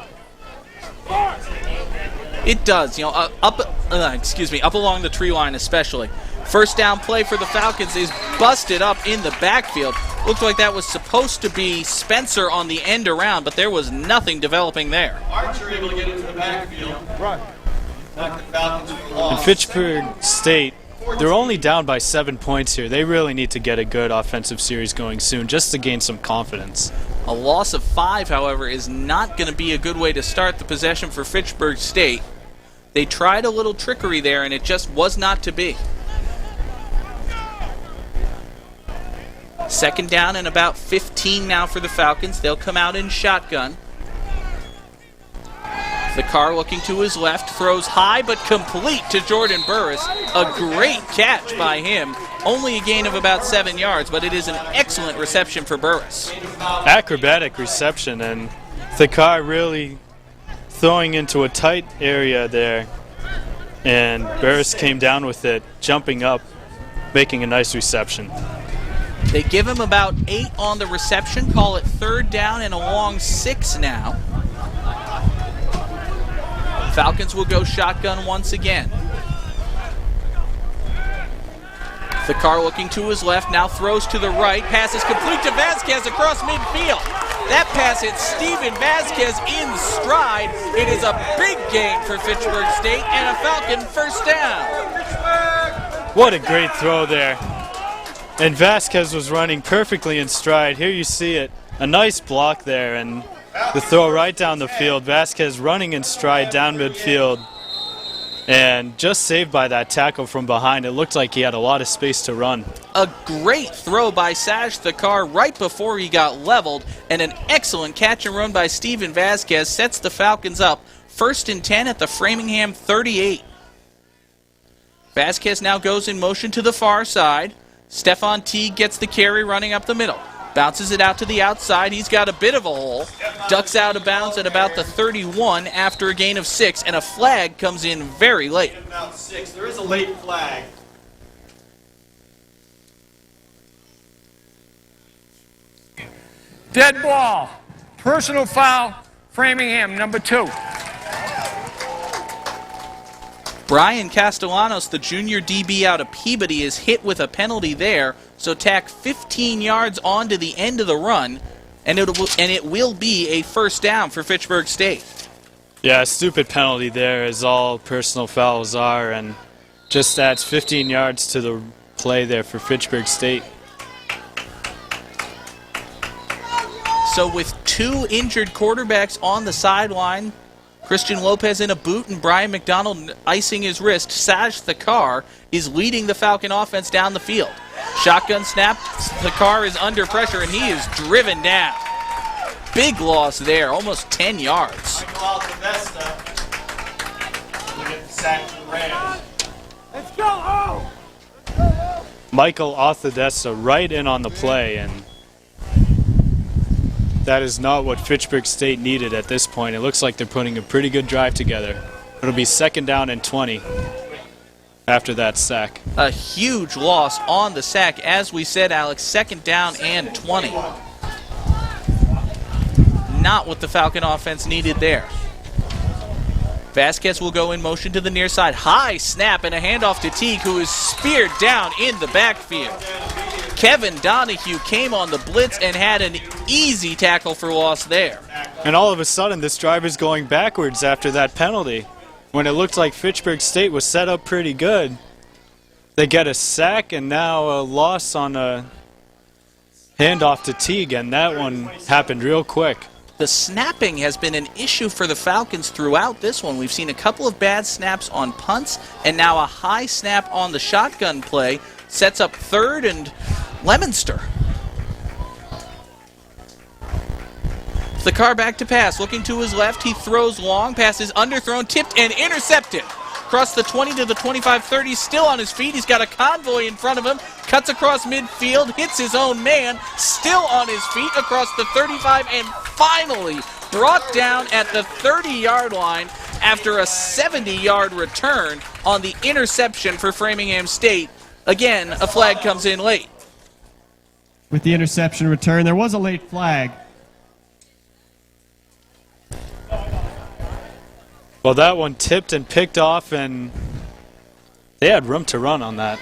It does, up along the tree line especially. First down play for the Falcons is busted up in the backfield. Looked like that was supposed to be Spencer on the end around, but there was nothing developing there. Archer able to get into the backfield. Right. And Fitchburg State, they're only down by 7 points here. They really need to get a good offensive series going soon just to gain some confidence. A loss of 5, however, is not going to be a good way to start the possession for Fitchburg State. They tried a little trickery there, and it just was not to be. Second down and about 15 now for the Falcons. They'll come out in shotgun. The car looking to his left, throws high but complete to Jordan Burris. A great catch by him. Only a gain of about 7 yards, but it is an excellent reception for Burris. Acrobatic reception, and the car really throwing into a tight area there. And Burris came down with it, jumping up, making a nice reception. They give him about 8 on the reception, call it 3rd down and a long 6 now. Falcons will go shotgun once again. The car looking to his left, now throws to the right. Pass is complete to Vasquez across midfield. That pass hits Steven Vasquez in stride. It is a big gain for Fitchburg State and a Falcon first down. What a great throw there. And Vasquez was running perfectly in stride. Here you see it. A nice block there, and the throw right down the field. Vasquez running in stride down midfield. and just saved by that tackle from behind. It looked like he had a lot of space to run. A great throw by Saj Thakar right before he got leveled, and an excellent catch and run by Steven Vasquez sets the Falcons up 1st and 10 at the Framingham 38. Vasquez now goes in motion to the far side. Stefan Teague gets the carry running up the middle. Bounces it out to the outside. He's got a bit of a hole. Ducks out of bounds at about the 31 after a gain of 6, and a flag comes in very late. About 6. There is a late flag. Dead ball. Personal foul, Framingham, number 2. Brian Castellanos, the junior DB out of Peabody, is hit with a penalty there, so tack 15 yards onto the end of the run, and it will be a first down for Fitchburg State. Yeah, a stupid penalty there, as all personal fouls are, and just adds 15 yards to the play there for Fitchburg State. So with 2 injured quarterbacks on the sideline, Christian Lopez in a boot and Brian McDonald icing his wrist, Saj Thakar is leading the Falcon offense down the field. Shotgun snap, Thakar is under pressure and he is driven down. Big loss there, almost 10 yards. Let's go home! Michael Othadessa right in on the play, and that is not what Fitchburg State needed at this point. It looks like they're putting a pretty good drive together. It'll be 2nd down and 20 after that sack. A huge loss on the sack. As we said, Alex, 2nd down and 20. Not what the Falcon offense needed there. Vasquez will go in motion to the near side. High snap and a handoff to Teague, who is speared down in the backfield. Kevin Donahue came on the blitz and had an easy tackle for loss there. And all of a sudden, this drive is going backwards after that penalty. When it looked like Fitchburg State was set up pretty good, they get a sack and now a loss on a handoff to Teague, and that one happened real quick. The snapping has been an issue for the Falcons throughout this one. We've seen a couple of bad snaps on punts, and now a high snap on the shotgun play sets up 3rd and Lemonster. The car back to pass, looking to his left. He throws long, pass is underthrown, tipped, and intercepted. Across the 20 to the 25-30, still on his feet. He's got a convoy in front of him, cuts across midfield, hits his own man, still on his feet across the 35, and finally brought down at the 30-yard line after a 70-yard return on the interception for Framingham State. Again, a flag comes in late. With the interception return, there was a late flag. Well, that one tipped and picked off, and they had room to run on that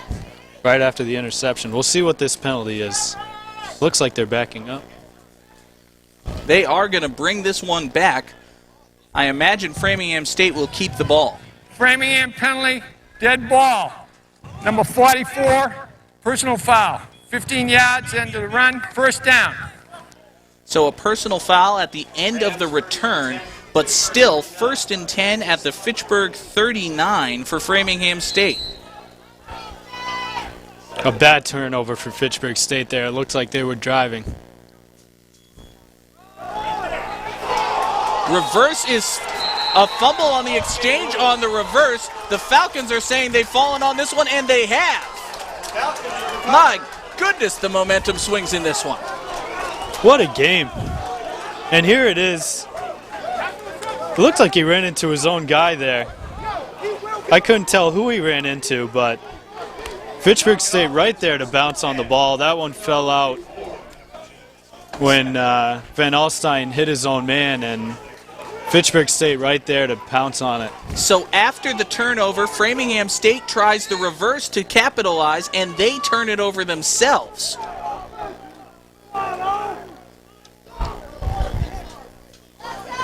right after the interception. We'll see what this penalty is. Looks like they're backing up. They are going to bring this one back. I imagine Framingham State will keep the ball. Framingham penalty, dead ball. Number 44, personal foul. 15 yards into the run, first down. So a personal foul at the end of the return, but still 1st and 10 at the Fitchburg 39 for Framingham State. A bad turnover for Fitchburg State there. It looked like they were driving. Reverse is a fumble on the exchange on the reverse. The Falcons are saying they've fallen on this one, and they have. My goodness, the momentum swings in this one. What a game. And here it is. It looked like he ran into his own guy there. I couldn't tell who he ran into, but Fitchburg State right there to bounce on the ball. That one fell out when Van Alstyne hit his own man, and Fitchburg State right there to pounce on it. So after the turnover, Framingham State tries the reverse to capitalize, and they turn it over themselves.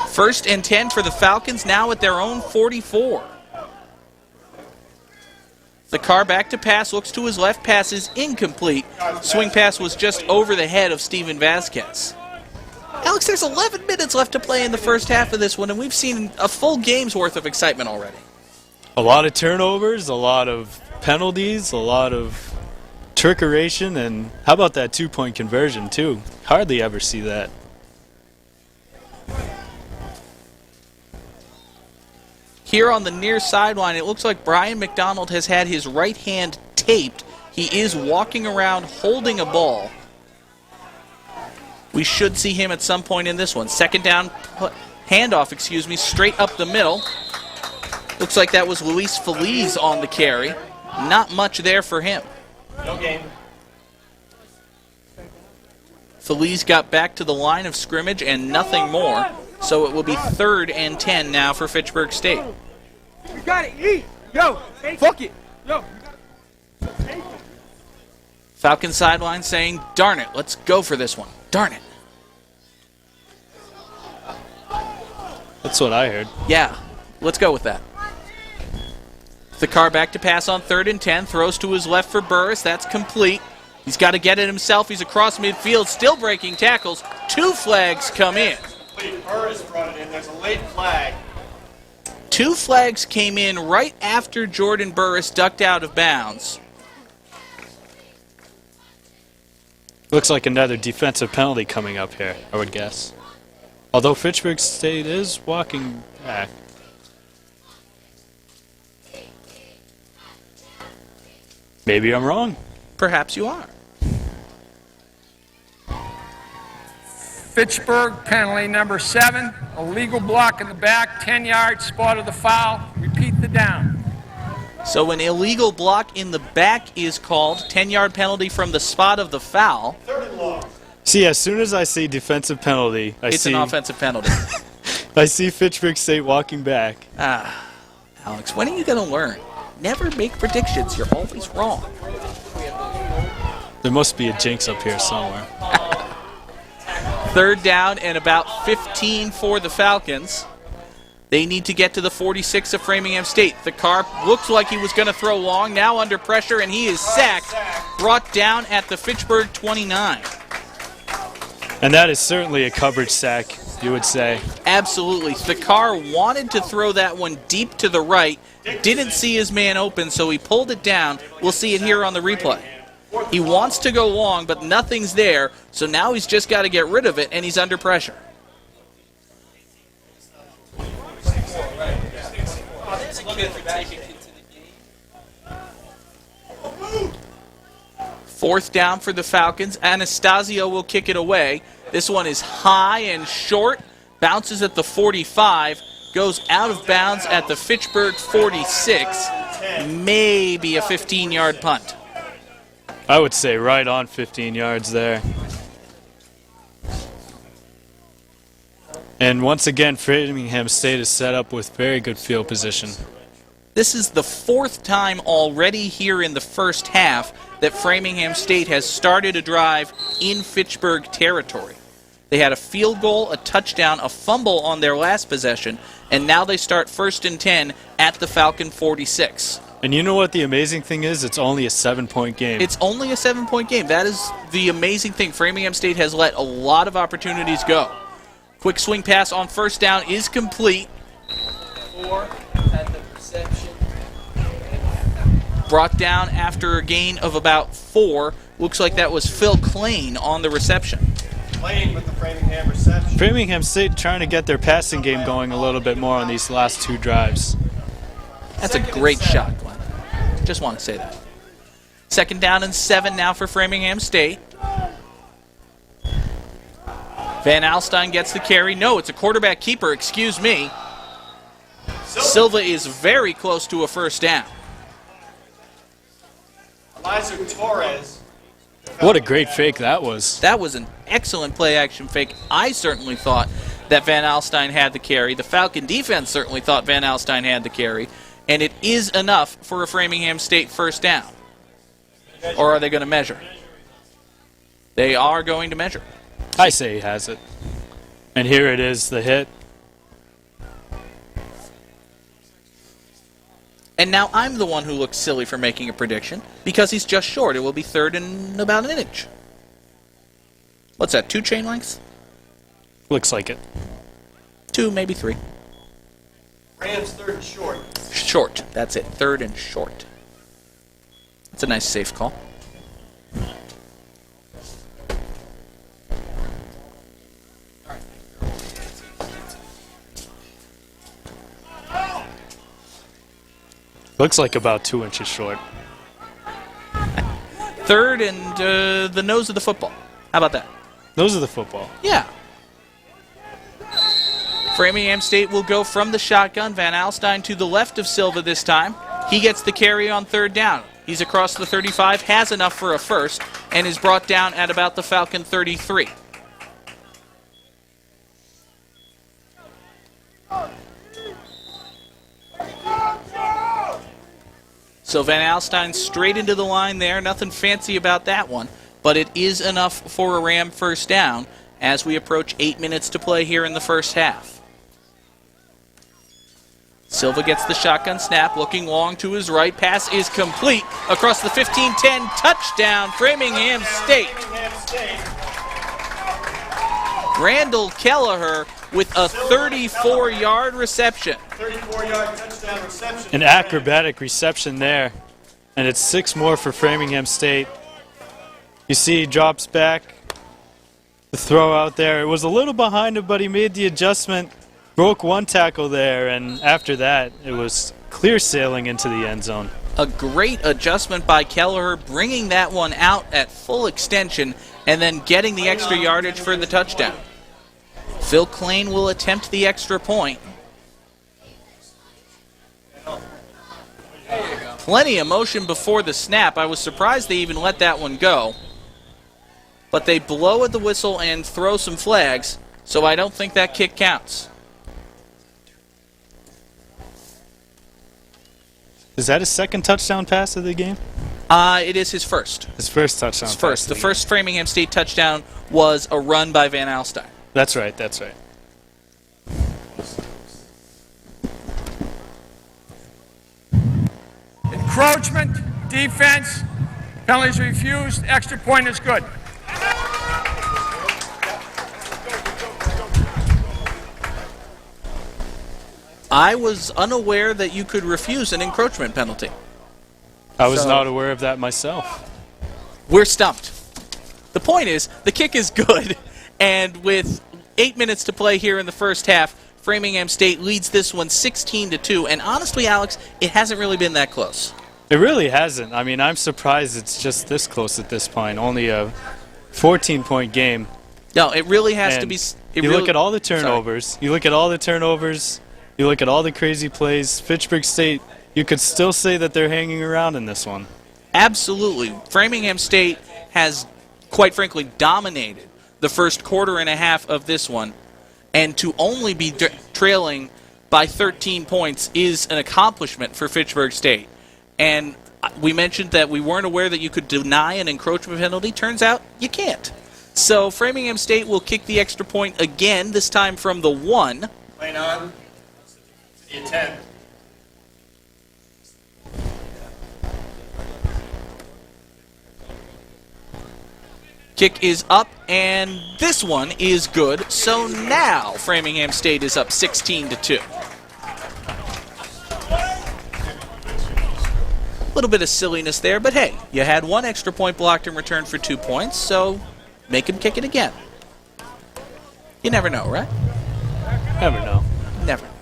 First and 10 for the Falcons, now at their own 44. The car back to pass, looks to his left, pass is incomplete. Swing pass was just over the head of Steven Vasquez. Alex, there's 11 minutes left to play in the first half of this one, and we've seen a full game's worth of excitement already. A lot of turnovers, a lot of penalties, a lot of trickeration, and how about that 2-point conversion too? Hardly ever see that. Here on the near sideline, it looks like Brian McDonald has had his right hand taped. He is walking around holding a ball. We should see him at some point in this one. Second down, handoff, straight up the middle. Looks like that was Luis Feliz on the carry. Not much there for him. No game. Feliz got back to the line of scrimmage and nothing more. So it will be 3rd and 10 now for Fitchburg State. We got it. E. Yo, fuck it. Yo. Falcon sideline saying, darn it, let's go for this one. Darn it. That's what I heard. Yeah, let's go with that. The car back to pass on 3rd and 10. Throws to his left for Burris. That's complete. He's got to get it himself. He's across midfield, still breaking tackles. 2 flags come in. Burris brought it in. There's a late flag. 2 flags came in right after Jordan Burris ducked out of bounds. Looks like another defensive penalty coming up here, I would guess. Although Fitchburg State is walking back. Maybe I'm wrong. Perhaps you are. Fitchburg, penalty number 7, illegal block in the back, 10 yards, spot of the foul. Repeat the down. So an illegal block in the back is called. 10-yard penalty from the spot of the foul. See, as soon as I see defensive penalty, It's an offensive penalty. I see Fitchburg State walking back. Alex, when are you going to learn? Never make predictions. You're always wrong. There must be a jinx up here somewhere. 3rd down and about 15 for the Falcons. They need to get to the 46 of Framingham State. The car looks like he was going to throw long, now under pressure, and he is sacked, brought down at the Fitchburg 29. And that is certainly a coverage sack, you would say. Absolutely. The car wanted to throw that one deep to the right, didn't see his man open, so he pulled it down. We'll see it here on the replay. He wants to go long, but nothing's there, so now he's just got to get rid of it, and he's under pressure. Fourth down for the Falcons. Anastasio will kick it away. This one is high and short, bounces at the 45, goes out of bounds at the Fitchburg 46, maybe a 15-yard punt. I would say right on 15 yards there. And once again, Framingham State is set up with very good field position. This is the 4th time already here in the first half that Framingham State has started a drive in Fitchburg territory. They had a field goal, a touchdown, a fumble on their last possession, and now they start 1st and 10 at the Falcon 46. And you know what the amazing thing is? It's only a 7-point game. It's only a 7-point game. That is the amazing thing. Framingham State has let a lot of opportunities go. Quick swing pass on 1st down is complete. 4 at the reception. Brought down after a gain of about 4. Looks like that was Phil Klain on the reception. Klain with the Framingham reception. Framingham State trying to get their passing game going a little bit more on these last 2 drives. That's a great shot, Glenn. Just want to say that. 2nd down and 7 now for Framingham State. Van Alstyne gets the carry. No, it's a quarterback keeper, excuse me. Silva is very close to a 1st down. Eliza Torres. What a great fake that was. That was an excellent play-action fake. I certainly thought that Van Alstyne had the carry. The Falcon defense certainly thought Van Alstyne had the carry. And it is enough for a Framingham State 1st down. Or are they going to measure? They are going to measure. I say he has it. And here it is, the hit. And now I'm the one who looks silly for making a prediction because he's just short. It will be 3rd and about an inch. What's that, 2 chain lengths? Looks like it. 2, maybe 3. Rams 3rd and short. Short. That's it. 3rd and short. That's a nice safe call. Looks like about 2 inches short. 3rd and the nose of the football. How about that? Nose of the football. Yeah. Framingham State will go from the shotgun. Van Alstyne to the left of Silva this time. He gets the carry on 3rd down. He's across the 35, has enough for a first, and is brought down at about the Falcon 33. So Van Alstyne straight into the line there. Nothing fancy about that one, but it is enough for a Ram first down as we approach 8 minutes to play here in the first half. Silva gets the shotgun snap, looking long to his right. Pass is complete across the 15-10. Touchdown, Framingham State. Randall Kelleher with a 34-yard reception. 34-yard touchdown reception. An acrobatic reception there. And it's 6 more for Framingham State. You see he drops back. The throw out there. It was a little behind him, but he made the adjustment. Broke one tackle there, and after that, it was clear sailing into the end zone. A great adjustment by Kelleher, bringing that one out at full extension and then getting the extra yardage for the touchdown. Phil Klain will attempt the extra point. Plenty of motion before the snap. I was surprised they even let that one go. But they blow at the whistle and throw some flags, so I don't think that kick counts. Is that his second touchdown pass of the game? It is his first. His first touchdown His first. The first Framingham State touchdown was a run by Van Alstyne. That's right, that's right. Encroachment, defense, penalties refused, extra point is good. I was unaware that you could refuse an encroachment penalty. I was not aware of that myself. We're stumped. The point is, the kick is good, and with 8 minutes to play here in the first half, Framingham State leads this one 16-2, and honestly, Alex, it hasn't really been that close. It really hasn't. I mean, I'm surprised it's just this close at this point. Only a 14-point game. No, it really has to be. You look at all the turnovers. You look at all the turnovers. You look at all the crazy plays. Fitchburg State, you could still say that they're hanging around in this one. Absolutely. Framingham State has, quite frankly, dominated the first quarter and a half of this one. And to only be trailing by 13 points is an accomplishment for Fitchburg State. And we mentioned that we weren't aware that you could deny an encroachment penalty. Turns out you can't. So Framingham State will kick the extra point again, this time from the 1. Playing on. The attempt. Kick is up, and this one is good. So now Framingham State is up 16-2. A little bit of silliness there, but hey, you had one extra point blocked in return for 2 points, so make him kick it again. You never know, right? Never know. Never know.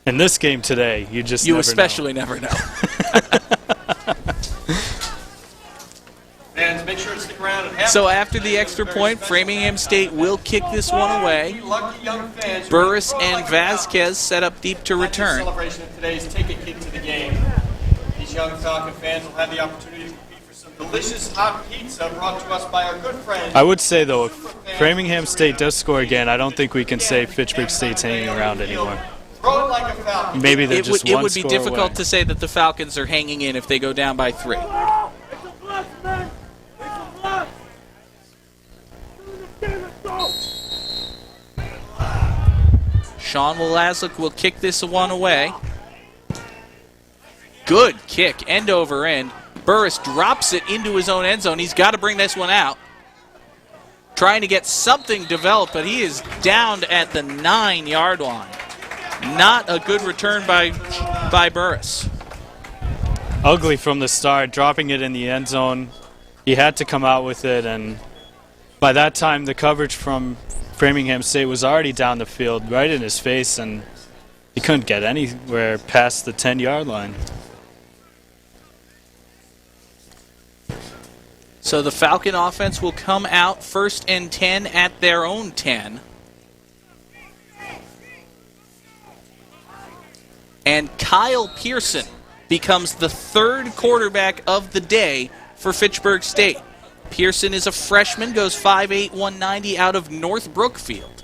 In this game today, you just never especially know. never know. Fans, make sure to stick around and have So after the extra point, Framingham State will kick this one away. Burris and Vasquez set up deep to return. Celebration of today's Take a Kid to the Game. These young Falcon fans will have the opportunity to compete for some delicious hot pizza brought to us by our good friends. I would say, though, if Framingham State does score again, I don't think we can say Fitchburg State's hanging around anymore. Throw it like a Falcon. Maybe they're just one It would be score difficult away. to say that the Falcons are hanging in if they go down by 3. Sean Wolazlik will kick this one away. Good kick, end over end. Burris drops it into his own end zone. He's got to bring this one out. Trying to get something developed, but he is down at the 9-yard line. Not a good return by Burris. Ugly from the start, dropping it in the end zone. He had to come out with it, and by that time the coverage from Framingham State was already down the field, right in his face, and he couldn't get anywhere past the 10-yard line. So the Falcon offense will come out 1st and 10 at their own 10. And Kyle Pearson becomes the 3rd quarterback of the day for Fitchburg State. Pearson is a freshman, goes 5'8", 190 out of North Brookfield.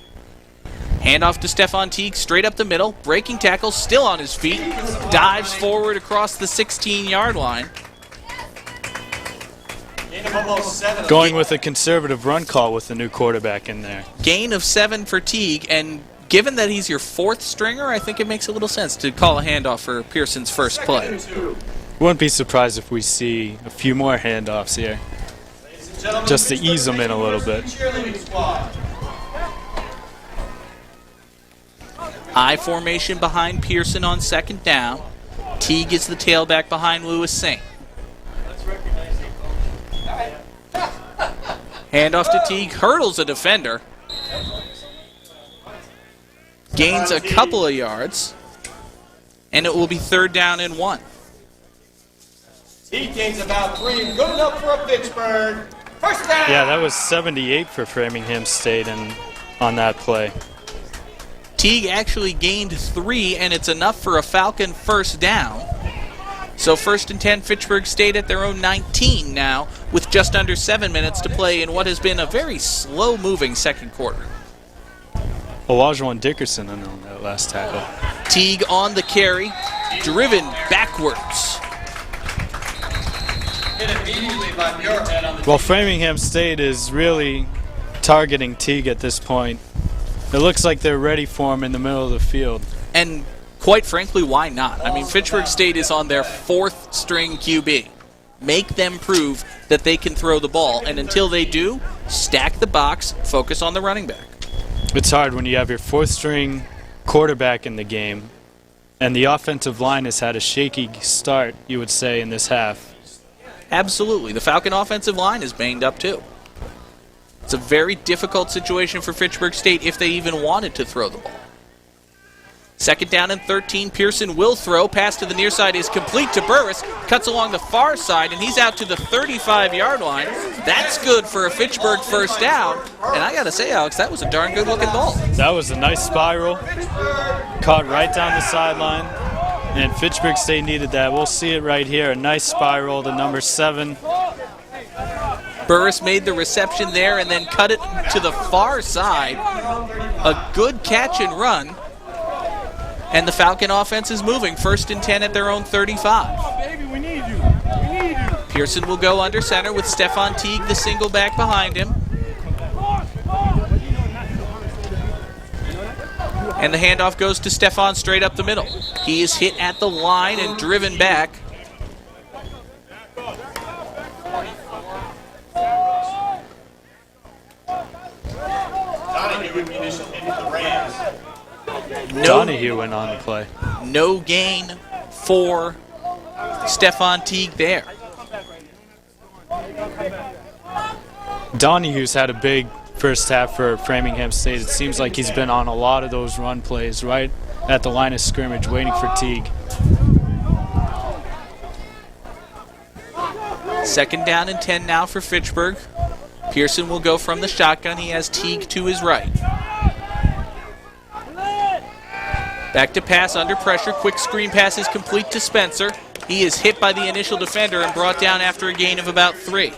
Handoff to Stefan Teague, straight up the middle, breaking tackle, still on his feet, dives forward across the 16-yard line. Going with a conservative run call with the new quarterback in there. Gain of 7 for Teague, and given that he's your 4th stringer, I think it makes a little sense to call a handoff for Pearson's first play. Wouldn't be surprised if we see a few more handoffs here, just to ease them in a little bit. I formation behind Pearson on 2nd down. Teague is the tailback behind Lewis Saint. Handoff to Teague, hurdles a defender. Gains a couple of yards, and it will be 3rd down and 1. Teague gains about 3, good enough for a Fitchburg. First down. Yeah, that was 78 for Framingham State and on that play. Teague actually gained 3, and it's enough for a Falcon first down. So 1st and 10, Fitchburg State at their own 19 now, with just under 7 minutes to play in what has been a very slow-moving second quarter. Olajuwon Dickerson on that last tackle. Teague on the carry, driven backwards. Well, Framingham State is really targeting Teague at this point. It looks like they're ready for him in the middle of the field. And quite frankly, why not? I mean, Fitchburg State is on their 4th string QB. Make them prove that they can throw the ball, and until they do, stack the box, focus on the running back. It's hard when you have your 4th string quarterback in the game, and the offensive line has had a shaky start, you would say, in this half. Absolutely. The Falcon offensive line is banged up too. It's a very difficult situation for Fitchburg State if they even wanted to throw the ball. 2nd down and 13. Pearson will throw. Pass to the near side is complete to Burris. Cuts along the far side, and he's out to the 35-yard line. That's good for a Fitchburg first down. And I got to say, Alex, that was a darn good-looking ball. That was a nice spiral. Caught right down the sideline. And Fitchburg State needed that. We'll see it right here. A nice spiral to number 7. Burris made the reception there and then cut it to the far side. A good catch and run. And the Falcon offense is moving. 1st and 10 at their own 35. Pearson will go under center with Stefan Teague, the single back behind him. And the handoff goes to Stefan straight up the middle. He is hit at the line and driven back. Donahue went on the play. No gain for Stefan Teague there. Donahue's had a big first half for Framingham State. It seems like he's been on a lot of those run plays right at the line of scrimmage waiting for Teague. 2nd down and 10 now for Fitchburg. Pearson will go from the shotgun. He has Teague to his right. Back to pass under pressure. Quick screen pass is complete to Spencer. He is hit by the initial defender and brought down after a gain of about 3.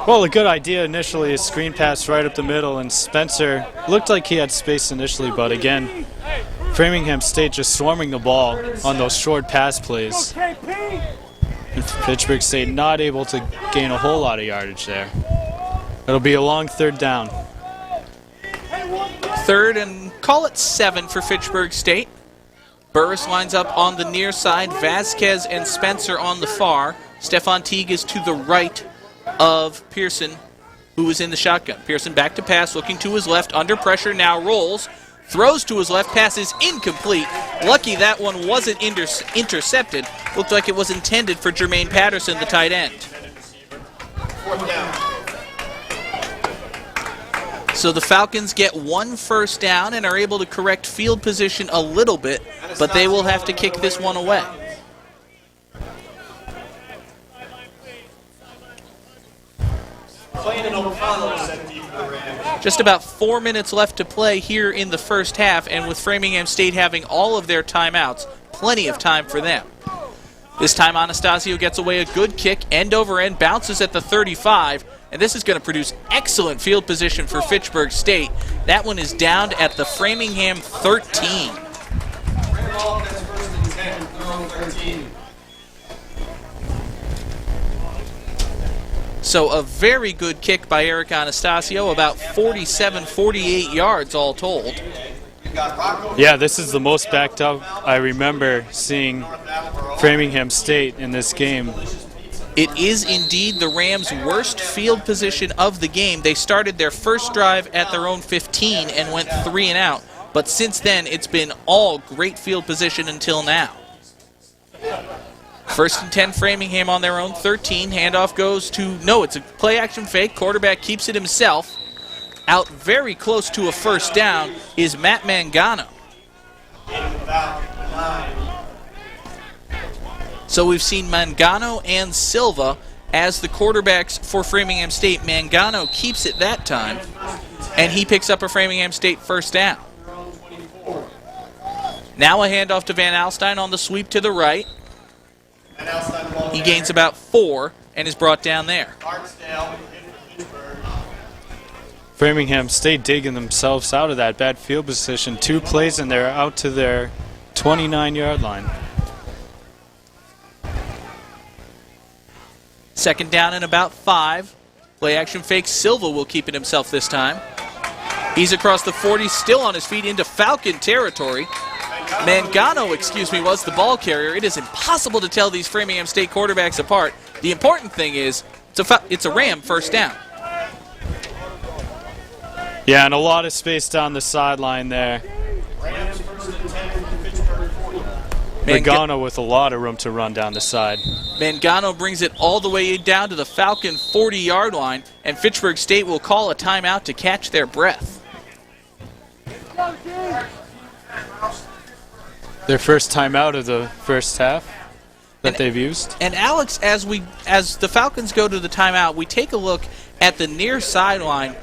Well, a good idea initially is screen pass right up the middle, and Spencer looked like he had space initially, but again, Framingham State just swarming the ball on those short pass plays. And Fitchburg State not able to gain a whole lot of yardage there. It'll be a long 3rd down. 3rd and call it 7 for Fitchburg State. Burris lines up on the near side. Vasquez and Spencer on the far. Stefan Teague is to the right of Pearson, who is in the shotgun. Pearson back to pass, looking to his left, under pressure, now rolls, throws to his left, pass is incomplete. Lucky that one wasn't intercepted. Looked like it was intended for Jermaine Patterson, the tight end. Fourth down. So the Falcons get 1 first down and are able to correct field position a little bit, but they will have to kick this one away. Just about 4 minutes left to play here in the first half, and with Framingham State having all of their timeouts, plenty of time for them. This time Anastasio gets away a good kick, end over end, bounces at the 35, and this is going to produce excellent field position for Fitchburg State. That one is downed at the Framingham 13. So a very good kick by Eric Anastasio, about 47, 48 yards all told. Yeah, this is the most backed up I remember seeing Framingham State in this game. It is indeed the Rams' worst field position of the game. They started their first drive at their own 15 and went 3 and out, but since then it's been all great field position until now. First and 10, Framingham on their own 13. Handoff goes to, no, it's a play action fake. Quarterback keeps it himself. Out very close to a first down is Matt Mangano. So we've seen Mangano and Silva as the quarterbacks for Framingham State. Mangano keeps it that time, and he picks up a Framingham State first down. Now a handoff to Van Alstyne on the sweep to the right. He gains about 4 and is brought down there. Framingham State digging themselves out of that bad field position. 2 plays and they're out to their 29-yard line. Second down and about 5. Play action fake. Silva will keep it himself this time. He's across the 40, still on his feet into Falcon territory. Mangano, was the ball carrier. It is impossible to tell these Framingham State quarterbacks apart. The important thing is it's a Ram first down. Yeah, and a lot of space down the sideline there. Mangano with a lot of room to run down the side. Mangano brings it all the way down to the Falcon 40-yard line, and Fitchburg State will call a timeout to catch their breath. Their first timeout of the first half that they've used. And Alex, as the Falcons go to the timeout, we take a look at the near sideline.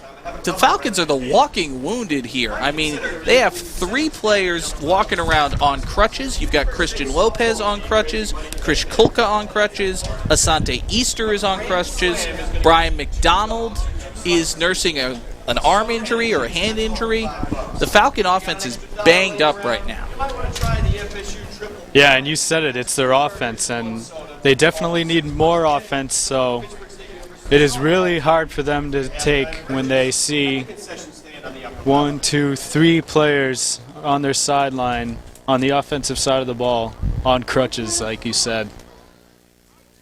The Falcons are the walking wounded here. I mean, they have 3 players walking around on crutches. You've got Christian Lopez on crutches, Krish Kulka on crutches, Asante Easter is on crutches, Brian McDonald is nursing an arm injury or a hand injury. The Falcon offense is banged up right now. Yeah, and you said it, it's their offense, and they definitely need more offense, so it is really hard for them to take when they see 1, 2, 3 players on their sideline on the offensive side of the ball on crutches, like you said.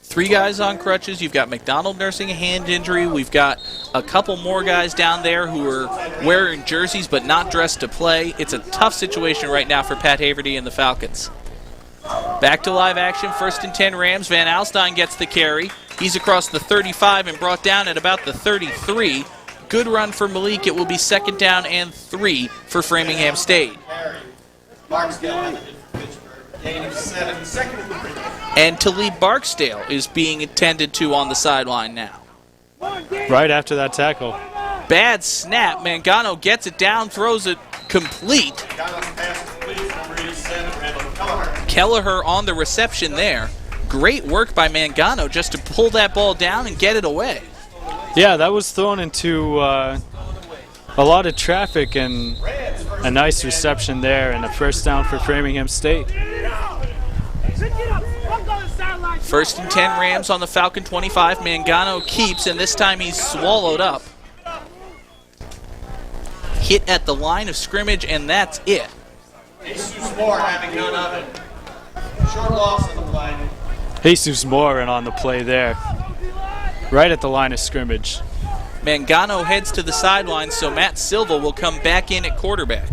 3 guys on crutches. You've got McDonald nursing a hand injury. We've got a couple more guys down there who are wearing jerseys but not dressed to play. It's a tough situation right now for Pat Haverty and the Falcons. Back to live action, first and 10 Rams. Van Alstyne gets the carry. He's across the 35 and brought down at about the 33. Good run for Malik. It will be second down and 3 for Framingham State. And Talib Barksdale is being attended to on the sideline now. Right after that tackle. Bad snap. Mangano gets it down, throws it complete. Kelleher on the reception there. Great work by Mangano just to pull that ball down and get it away. Yeah, that was thrown into a lot of traffic and a nice reception there and a first down for Framingham State. First and 10 Rams on the Falcon 25. Mangano keeps, and this time he's swallowed up. Hit at the line of scrimmage, and that's it. Jesus Moore having none of it. Short loss on the play. Jesus Moore and on the play there. Right at the line of scrimmage. Mangano heads to the sideline, so Matt Silva will come back in at quarterback.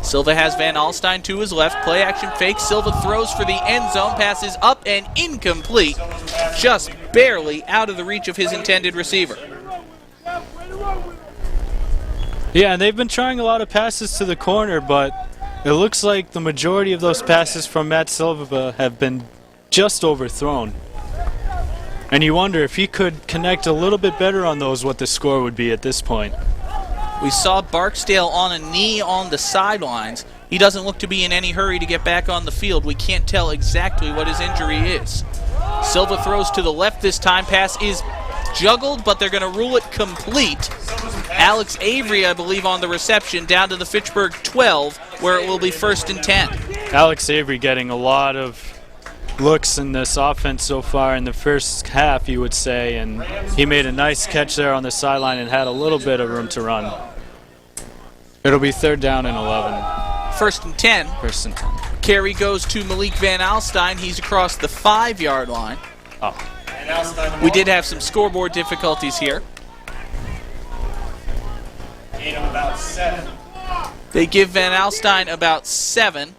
Silva has Van Alstyne to his left. Play action fake. Silva throws for the end zone. Passes up and incomplete. Just barely out of the reach of his intended receiver. Yeah, and they've been trying a lot of passes to the corner, but it looks like the majority of those passes from Matt Silva have been just overthrown. And you wonder if he could connect a little bit better on those, what the score would be at this point. We saw Barksdale on a knee on the sidelines. He doesn't look to be in any hurry to get back on the field. We can't tell exactly what his injury is. Silva throws to the left this time. Pass is juggled, but they're going to rule it complete. Alex Avery, I believe, on the reception, down to the Fitchburg 12, where it will be 1st and 10. Alex Avery getting a lot of looks in this offense so far in the first half, you would say, and he made a nice catch there on the sideline and had a little bit of room to run. It'll be 3rd down and 11. 1st and 10. 1st and 10. Carry goes to Malik Van Alstyne. He's across the 5-yard line. Oh. We did have some scoreboard difficulties here. Gain of about 7. They give Van Alstyne about 7,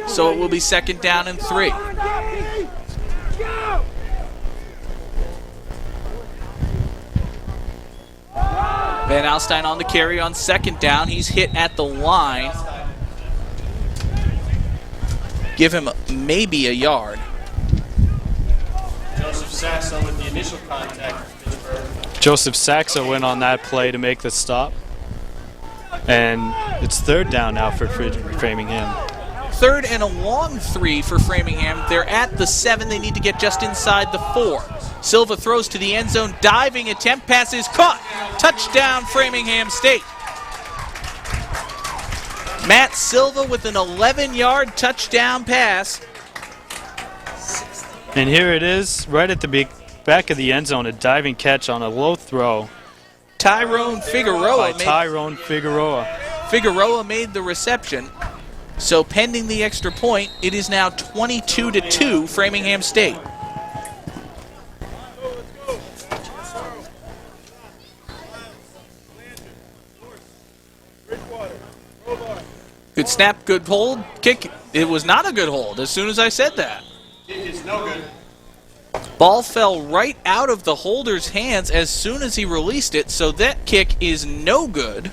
so it will be 2nd down and 3. Van Alstyne on the carry on 2nd down. He's hit at the line. Give him maybe a yard. Joseph Sasso with the initial contact for Fitchburg. Joseph Saxo went on that play to make the stop. And it's 3rd down now for Framingham. 3rd and a long 3 for Framingham. They're at the 7. They need to get just inside the 4. Silva throws to the end zone. Diving attempt. Pass is caught. Touchdown, Framingham State. Matt Silva with an 11-yard touchdown pass. And here it is, right at the back of the end zone, a diving catch on a low throw. Tyrone Figueroa. Figueroa made the reception. So pending the extra point, it is now 22-2 Framingham State. Good snap, good hold, kick. It was not a good hold as soon as I said that. Kick is no good. Ball fell right out of the holder's hands as soon as he released it, so that kick is no good.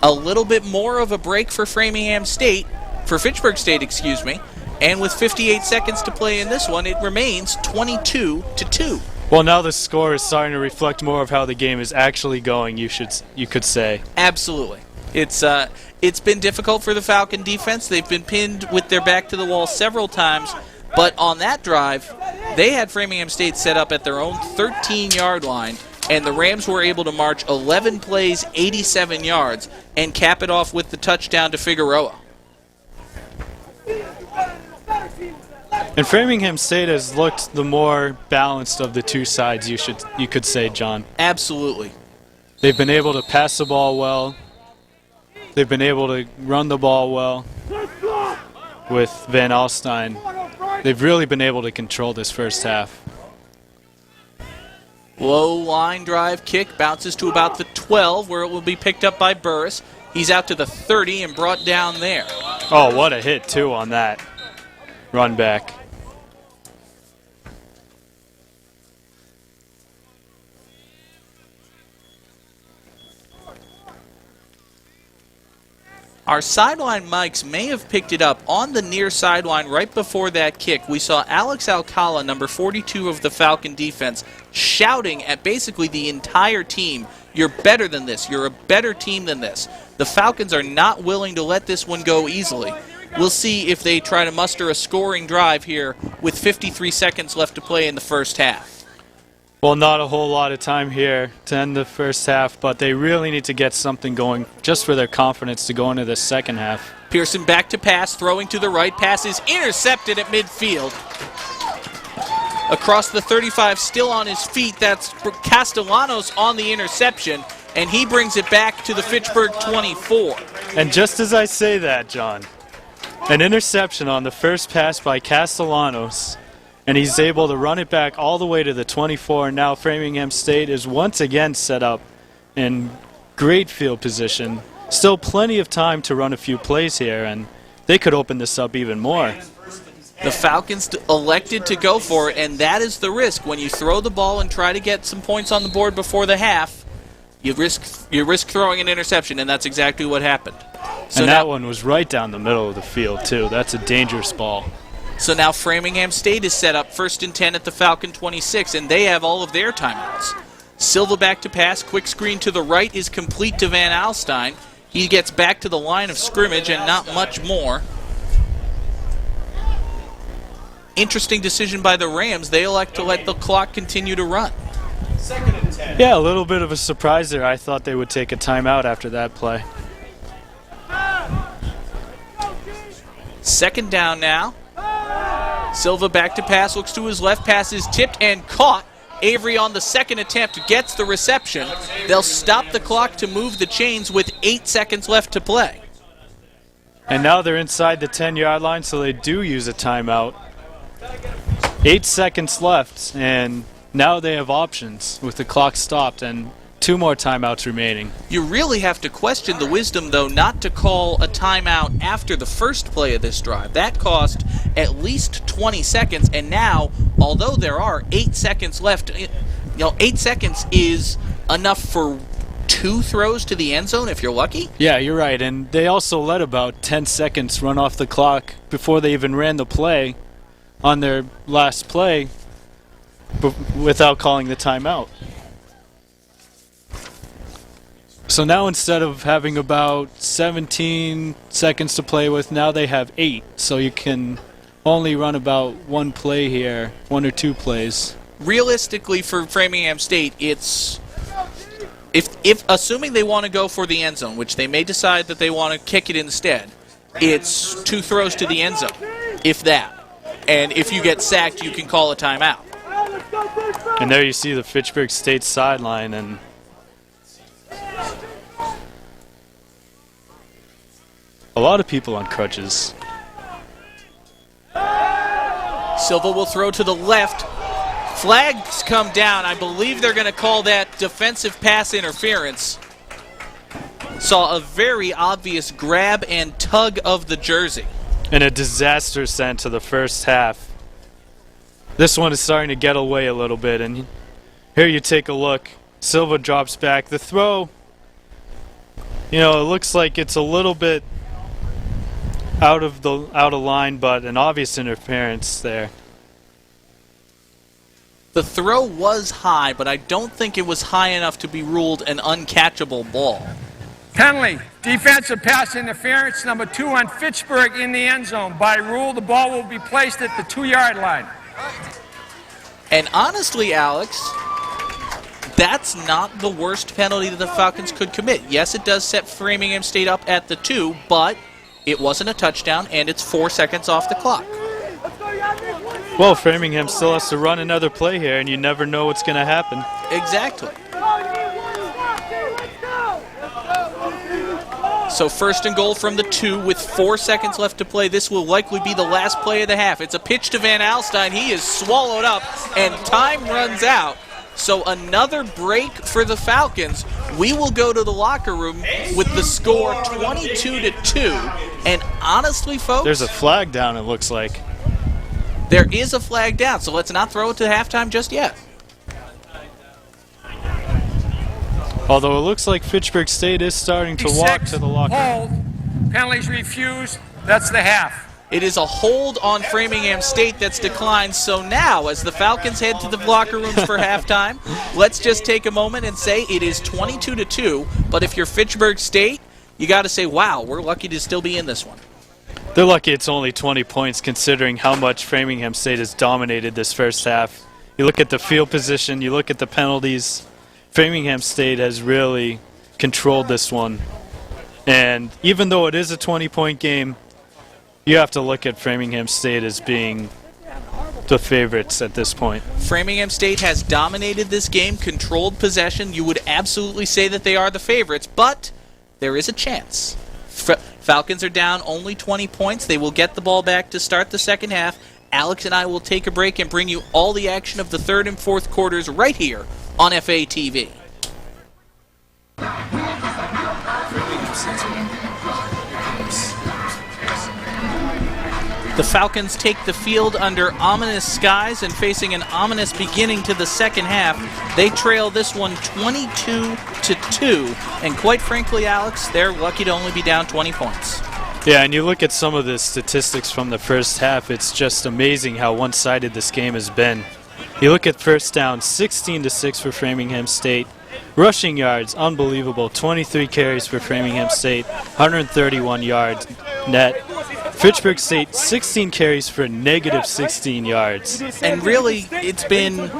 A little bit more of a break for Fitchburg State, excuse me. And with 58 seconds to play in this one, it remains 22-2. Well, now the score is starting to reflect more of how the game is actually going, you could say. Absolutely. It's been difficult for the Falcon defense. They've been pinned with their back to the wall several times, but on that drive, they had Framingham State set up at their own 13-yard line, and the Rams were able to march 11 plays, 87 yards, and cap it off with the touchdown to Figueroa. And Framingham State has looked the more balanced of the two sides, you could say, John. Absolutely. They've been able to pass the ball well. They've been able to run the ball well with Van Alstyne. They've really been able to control this first half. Low line drive kick bounces to about the 12, where it will be picked up by Burris. He's out to the 30 and brought down there. Oh, what a hit, too, on that run back. Our sideline mics may have picked it up on the near sideline right before that kick. We saw Alex Alcala, number 42 of the Falcon defense, shouting at basically the entire team, "You're better than this. You're a better team than this." The Falcons are not willing to let this one go easily. We'll see if they try to muster a scoring drive here with 53 seconds left to play in the first half. Well, not a whole lot of time here to end the first half, but they really need to get something going just for their confidence to go into the second half. Pearson back to pass, throwing to the right. Pass is intercepted at midfield. Across the 35, still on his feet. That's Castellanos on the interception, and he brings it back to the Fitchburg 24. And just as I say that, John, an interception on the first pass by Castellanos, and he's able to run it back all the way to the 24. Now Framingham State is once again set up in great field position still plenty of time to run a few plays here, and they could open this up even more. The Falcons elected to go for it, and that is the risk. When you throw the ball and try to get some points on the board before the half, you risk throwing an interception, and that's exactly what happened. So and that one was right down the middle of the field, too. That's a dangerous ball. So now Framingham State is set up 1st and 10 at the Falcon 26, and they have all of their timeouts. Silva back to pass. Quick screen to the right is complete to Van Alstyne. He gets back to the line of scrimmage and not much more. Interesting decision by the Rams. They elect to let the clock continue to run. 2nd and 10. Yeah, a little bit of a surprise there. I thought they would take a timeout after that play. 2nd down now. Silva back to pass, looks to his left, pass is tipped and caught. Avery on the 2nd attempt gets the reception. They'll stop the clock to move the chains with 8 seconds left to play. And now they're inside the 10-yard line, so they do use a timeout. 8 seconds left, and now they have options with the clock stopped and 2 more timeouts remaining. You really have to question the wisdom, though, not to call a timeout after the first play of this drive. That cost at least 20 seconds, and now, although there are 8 seconds left, 8 seconds is enough for 2 throws to the end zone if you're lucky. Yeah, you're right, and they also let about 10 seconds run off the clock before they even ran the play on their last play without calling the timeout. So now instead of having about 17 seconds to play with, now they have 8. So you can only run about 1 play here, 1 or 2 plays. Realistically, for Framingham State, it's if assuming they want to go for the end zone, which they may decide that they want to kick it instead, it's 2 throws to the end zone, if that. And if you get sacked, you can call a timeout. And there you see the Fitchburg State sideline, and a lot of people on crutches. Silva will throw to the left. Flags come down. I believe they're going to call that defensive pass interference. Saw a very obvious grab and tug of the jersey. And a disastrous end to the first half. This one is starting to get away a little bit, and here you take a look. Silva drops back. The throw, it looks like it's a little bit out of line, but an obvious interference there. The throw was high, but I don't think it was high enough to be ruled an uncatchable ball. Penalty, defensive pass interference, number 2 on Fitchburg in the end zone. By rule, the ball will be placed at the 2-yard line. And honestly, Alex, that's not the worst penalty that the Falcons could commit. Yes, it does set Framingham State up at the 2, but it wasn't a touchdown, and it's 4 seconds off the clock. Well, Framingham still has to run another play here, and you never know what's going to happen. Exactly. So 1st and goal from the 2 with 4 seconds left to play. This will likely be the last play of the half. It's a pitch to Van Alstyne. He is swallowed up, and time runs out. So another break for the Falcons. We will go to the locker room with the score 22-2. And honestly, folks, there's a flag down, it looks like. There is a flag down, so let's not throw it to halftime just yet. Although it looks like Fitchburg State is starting to walk to the locker room. Hold. Penalties refused. That's the half. It is a hold on Framingham State that's declined. So now, as the Falcons head to the locker rooms for halftime, let's just take a moment and say it is 22-2. But if you're Fitchburg State, you got to say, wow, we're lucky to still be in this one. They're lucky it's only 20 points considering how much Framingham State has dominated this first half. You look at the field position, you look at the penalties. Framingham State has really controlled this one. And even though it is a 20-point game, you have to look at Framingham State as being the favorites at this point. Framingham State has dominated this game, controlled possession. You would absolutely say that they are the favorites, but there is a chance. Falcons are down only 20 points. They will get the ball back to start the second half. Alex and I will take a break and bring you all the action of the third and fourth quarters right here on FA TV. Framingham State's The Falcons take the field under ominous skies and facing an ominous beginning to the second half. They trail this one 22-2, and quite frankly, Alex, they're lucky to only be down 20 points. Yeah, and you look at some of the statistics from the first half, it's just amazing how one-sided this game has been. You look at first down, 16-6 for Framingham State. Rushing yards, unbelievable, 23 carries for Framingham State, 131 yards net. Fitchburg State, 16 carries for negative 16 yards. And really, it's been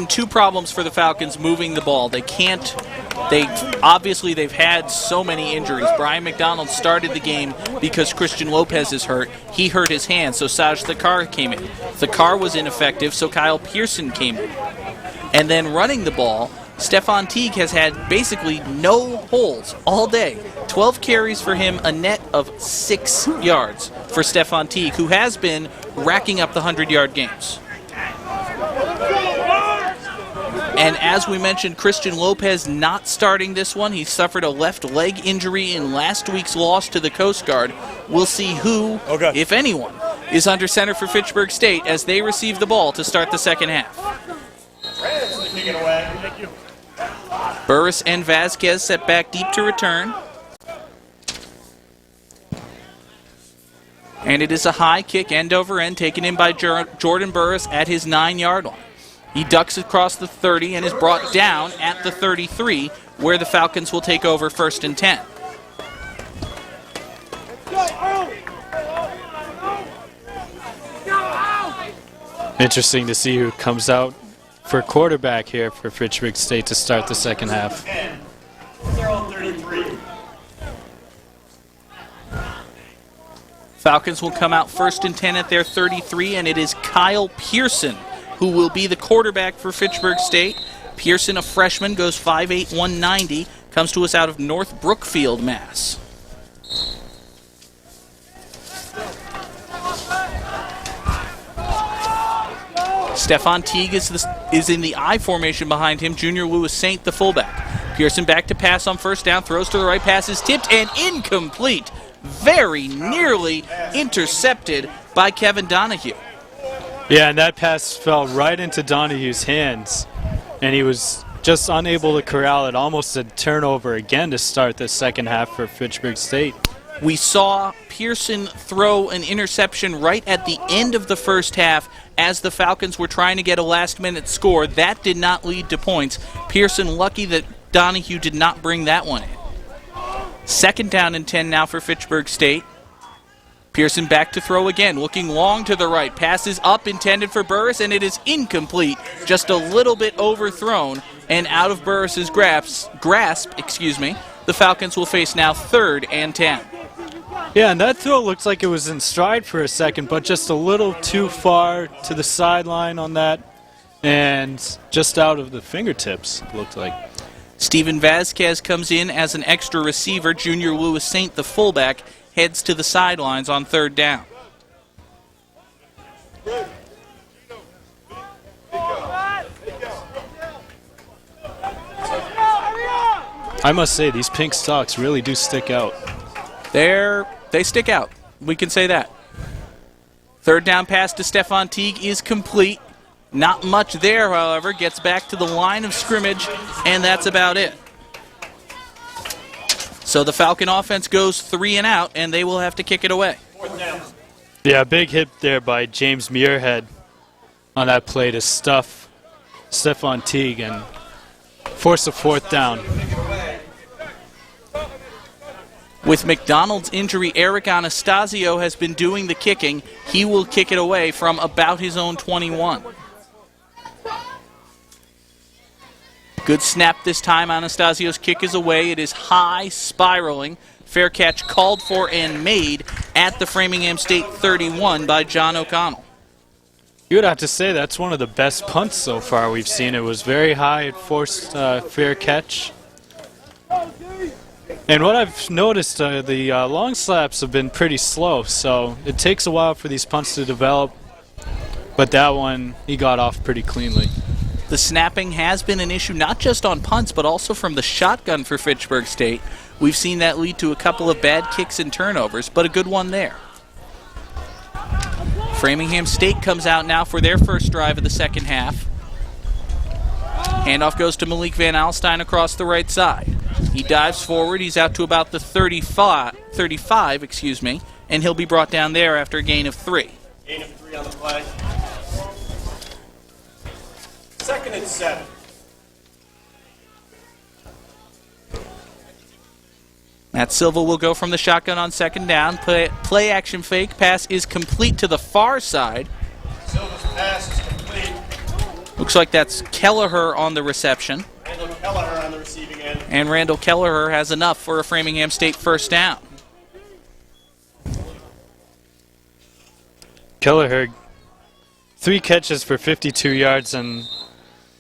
two problems for the Falcons moving the ball. They've had so many injuries. Brian McDonald started the game because Christian Lopez is hurt. He hurt his hand, so Saj Thakar came in. Thakar was ineffective, so Kyle Pearson came in. And then running the ball, Stefan Teague has had basically no holes all day. 12 carries for him, a net of 6 yards for Stefan Teague, who has been racking up the 100-yard games. And as we mentioned, Christian Lopez not starting this one. He suffered a left leg injury in last week's loss to the Coast Guard. We'll see who, if anyone, is under center for Fitchburg State as they receive the ball to start the second half. Burris and Vasquez set back deep to return. And it is a high kick, end over end, taken in by Jordan Burris at his 9-yard line. He ducks across the 30 and is brought down at the 33, where the Falcons will take over 1st and 10. Interesting to see who comes out for quarterback here for Fitchburg State to start the second half. Falcons will come out 1st and 10 at their 33, and it is Kyle Pearson who will be the quarterback for Fitchburg State. Pearson, a freshman, goes 5'8", 190, comes to us out of North Brookfield, Mass. Stefan Teague is in the I formation behind him. Junior Lewis Saint, the fullback. Pearson back to pass on 1st down, throws to the right, pass is tipped and incomplete. Very nearly intercepted by Kevin Donahue. Yeah, and that pass fell right into Donahue's hands, and he was just unable to corral it. Almost a turnover again to start the second half for Fitchburg State. We saw Pearson throw an interception right at the end of the first half as the Falcons were trying to get a last-minute score. That did not lead to points. Pearson lucky that Donahue did not bring that one in. 2nd down and 10 now for Fitchburg State. Pearson back to throw again, looking long to the right. Pass is up, intended for Burris, and it is incomplete. Just a little bit overthrown and out of Burris's grasp. The Falcons will face now 3rd and 10. Yeah, and that throw looked like it was in stride for a second, but just a little too far to the sideline on that, and just out of the fingertips, it looked like. Steven Vasquez comes in as an extra receiver. Junior Lewis Saint, the fullback, heads to the sidelines on 3rd down. I must say, these pink socks really do stick out. They stick out. We can say that. 3rd down pass to Stefan Teague is complete. Not much there, however. Gets back to the line of scrimmage, and that's about it. So the Falcon offense goes 3 and out, and they will have to kick it away. Yeah, big hit there by James Muirhead on that play to stuff Stefan Teague and force a 4th down. With McDonald's injury, Eric Anastasio has been doing the kicking. He will kick it away from about his own 21. Good snap this time. Anastasio's kick is away. It is high, spiraling. Fair catch called for and made at the Framingham State 31 by John O'Connell. You would have to say that's one of the best punts so far we've seen. It was very high. It forced fair catch. And what I've noticed, the long slaps have been pretty slow, so it takes a while for these punts to develop. But that one, he got off pretty cleanly. The snapping has been an issue not just on punts, but also from the shotgun for Fitchburg State. We've seen that lead to a couple of bad kicks and turnovers, but a good one there. Framingham State comes out now for their first drive of the second half. Handoff goes to Malik Van Alstyne across the right side. He dives forward. He's out to about the 35, and he'll be brought down there after a gain of 3. Gain of 3 on the play. 2nd and 7. Matt Silva will go from the shotgun on 2nd down. Play action fake. Pass is complete to the far side. Silva's pass is complete. Looks like that's Kelleher on the reception. Randall Kelleher on the receiving end. And Randall Kelleher has enough for a Framingham State first down. Kelleher, 3 catches for 52 yards, and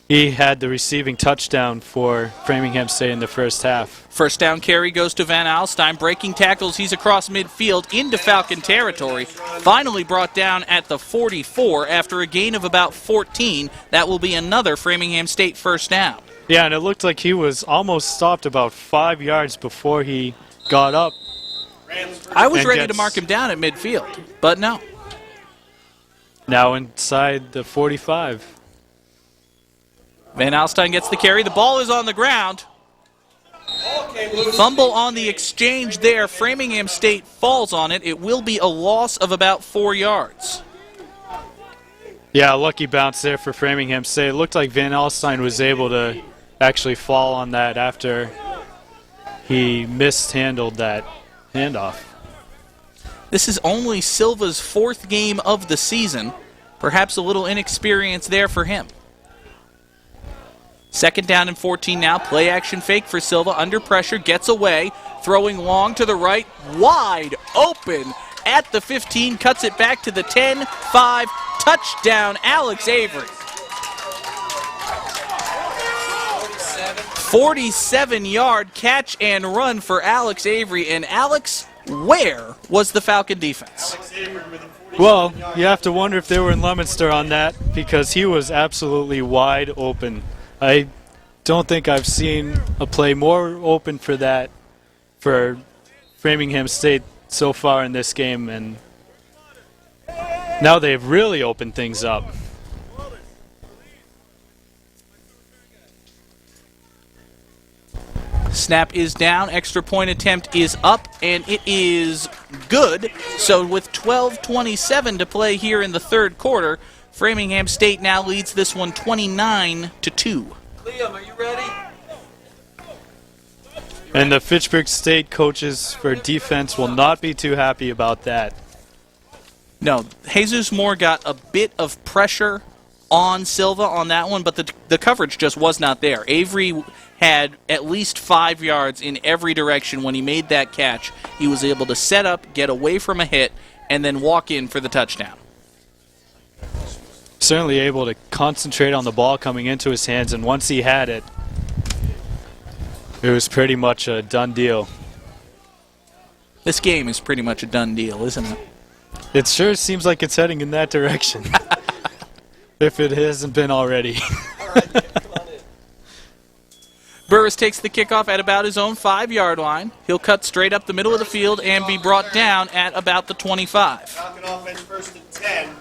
he had the receiving touchdown for Framingham State in the first half. First down carry goes to Van Alstyne. Breaking tackles, he's across midfield into Falcon territory. Finally brought down at the 44 after a gain of about 14. That will be another Framingham State first down. Yeah, and it looked like he was almost stopped about 5 yards before he got up. I was ready to mark him down at midfield, but no. Now inside the 45. Van Alstyne gets the carry. The ball is on the ground. Fumble on the exchange there. Framingham State falls on it. It will be a loss of about 4 yards. Yeah, a lucky bounce there for Framingham State. It looked like Van Alstyne was able to actually fall on that after he mishandled that handoff. This is only Silva's 4th game of the season. Perhaps a little inexperience there for him. 2nd down and 14 now. Play action fake for Silva. Under pressure. Gets away. Throwing long to the right. Wide open at the 15. Cuts it back to the 10. 5. Touchdown, Alex Avery. 47-yard catch and run for Alex Avery. And Alex, where was the Falcon defense? Well, you have to wonder if they were in Leominster on that, because he was absolutely wide open. I don't think I've seen a play more open for that for Framingham State so far in this game, and now they've really opened things up. Snap is down, extra point attempt is up, and it is good. So with 12:27 to play here in the 3rd quarter, Framingham State now leads this one 29-2. Liam, are you ready? And the Fitchburg State coaches for defense will not be too happy about that. No, Jesus Moore got a bit of pressure on Silva on that one, but the coverage just was not there. Avery had at least 5 yards in every direction when he made that catch. He was able to set up, get away from a hit, and then walk in for the touchdown. Certainly able to concentrate on the ball coming into his hands, and once he had it, it was pretty much a done deal. This game is pretty much a done deal, isn't it? It sure seems like it's heading in that direction. If it hasn't been already. Burris takes the kickoff at about his own 5-yard line. He'll cut straight up the middle of the field and be brought down at about the 25. Falcon offense 1st and 10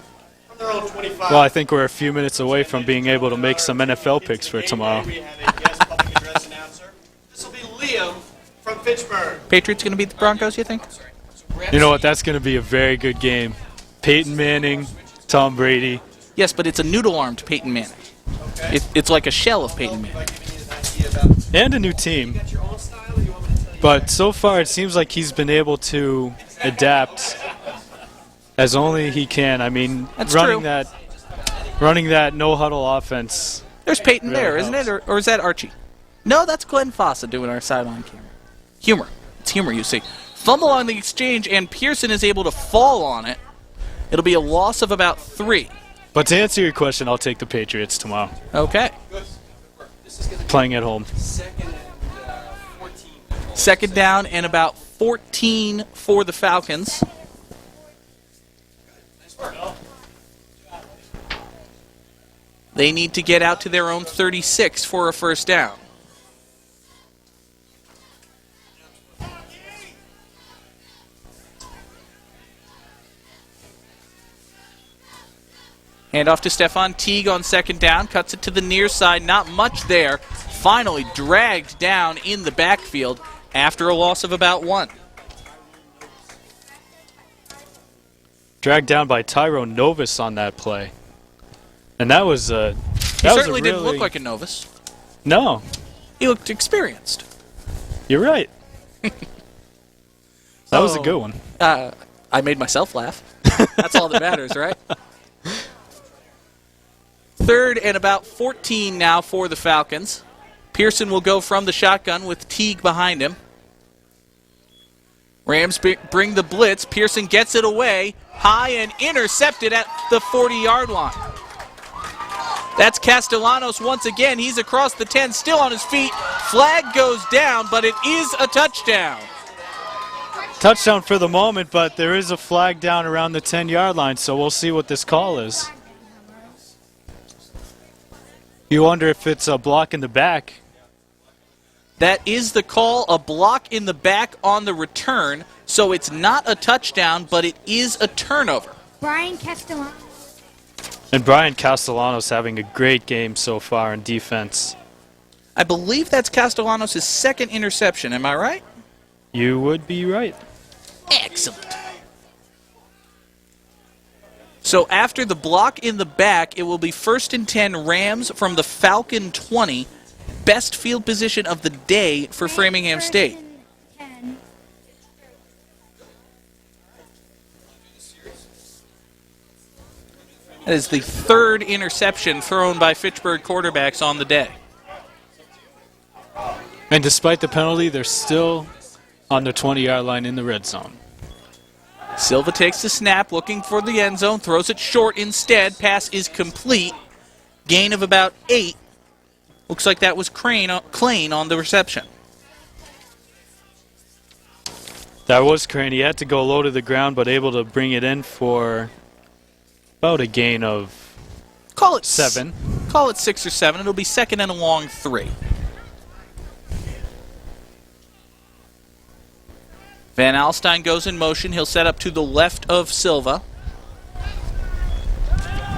from their own 25. Well, I think we're a few minutes away from being able to make some NFL picks for tomorrow. We have a guest public address announcer. This will be Liam from Fitchburg. Patriots going to beat the Broncos, you think? You know what? That's going to be a very good game. Peyton Manning, Tom Brady. Yes, but it's a noodle-armed Peyton Manning. It's like a shell of Peyton Manning. And a new team. But so far it seems like he's been able to adapt as only he can. I mean, running that no-huddle offense. There's Peyton really there, helps. isn't it? Or is that Archie? No, that's Glenn Fossa doing our sideline camera. Humor. It's humor, you see. Fumble on the exchange, and Pearson is able to fall on it. It'll be a loss of about 3. But to answer your question, I'll take the Patriots tomorrow. Okay. Playing at home. 2nd down and about 14 for the Falcons. They need to get out to their own 36 for a first down. Handoff to Stefan Teague on second down. Cuts it to the near side. Not much there. Finally dragged down in the backfield after a loss of about 1. Dragged down by Tyrone Novus on that play. And that was He certainly didn't look like a novice. No. He looked experienced. You're right. That was a good one. I made myself laugh. That's all that matters, right? 3rd and about 14 now for the Falcons. Pearson will go from the shotgun with Teague behind him. Rams bring the blitz. Pearson gets it away high and intercepted at the 40-yard line. That's Castellanos once again. He's across the 10, still on his feet. Flag goes down, but it is a touchdown. Touchdown for the moment, but there is a flag down around the 10-yard line, so we'll see what this call is. You wonder if it's a block in the back. That is the call, a block in the back on the return, so it's not a touchdown, but it is a turnover. Brian Castellanos. And Brian Castellanos having a great game so far in defense. I believe that's Castellanos' 2nd interception, am I right? You would be right. Excellent. So after the block in the back, it will be 1st and 10 Rams from the Falcon 20. Best field position of the day for Framingham State. That is the 3rd interception thrown by Fitchburg quarterbacks on the day. And despite the penalty, they're still on the 20-yard line in the red zone. Silva takes the snap, looking for the end zone, throws it short instead. Pass is complete. Gain of about 8. Looks like that was Klain on the reception. That was Crane. He had to go low to the ground, but able to bring it in for about a gain of Call it 7. Call it 6 or 7. It'll be 2nd and a long 3. Van Alstyne goes in motion. He'll set up to the left of Silva.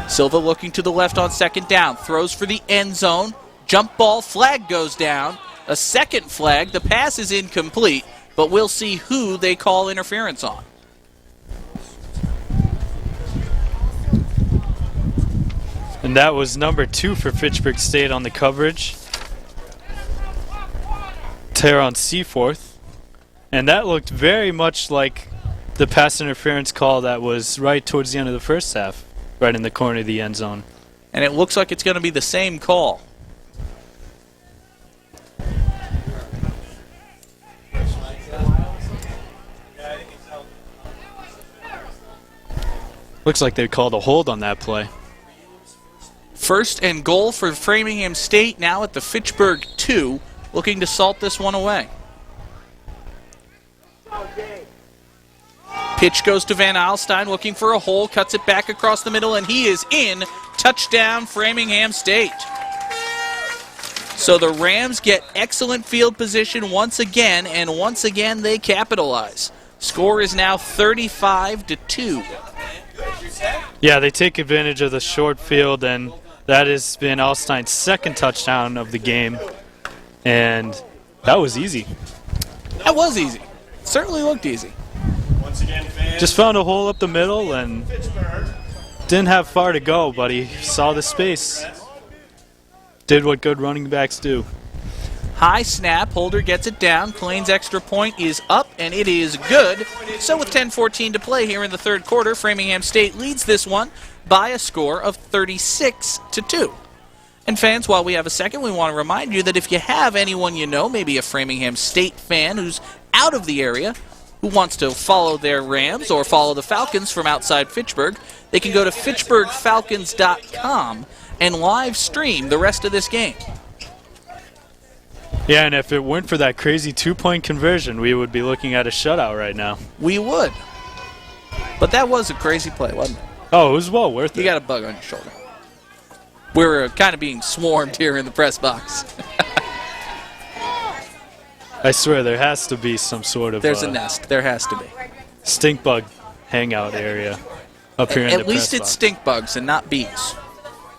Silva looking to the left on 2nd down. Throws for the end zone. Jump ball, flag goes down. A 2nd flag. The pass is incomplete, but we'll see who they call interference on. And that was number 2 for Fitchburg State on the coverage. Teron Seaforth. And that looked very much like the pass interference call that was right towards the end of the first half, right in the corner of the end zone. And it looks like it's going to be the same call. Looks like they called a hold on that play. 1st and goal for Framingham State, now at the Fitchburg 2, looking to salt this one away. Pitch goes to Van Alstyne, looking for a hole, cuts it back across the middle, and he is in. Touchdown, Framingham State. So the Rams get excellent field position once again, and once again they capitalize. Score is now 35-2. Yeah, they take advantage of the short field, and that has been Alstein's 2nd touchdown of the game. And that was easy. That was easy. Certainly looked easy. Once again, fans, just found a hole up the middle and didn't have far to go, but he saw the space. Did what good running backs do. High snap, Holder gets it down. Klain's extra point is up, and it is good. So with 10:14 to play here in the 3rd quarter, Framingham State leads this one by a score of 36-2. And fans, while we have a second, we want to remind you that if you have anyone you know, maybe a Framingham State fan who's out of the area, who wants to follow their Rams or follow the Falcons from outside Fitchburg, they can go to FitchburgFalcons.com and live stream the rest of this game. Yeah, and if it weren't for that crazy 2-point conversion, we would be looking at a shutout right now. We would. But that was a crazy play, wasn't it? Oh, it was well worth it. You got a bug on your shoulder. We're kind of being swarmed here in the press box. I swear there has to be some sort of... There's a nest. There has to be. Stink bug hangout area. up here in the At least press it's box. stink bugs and not bees.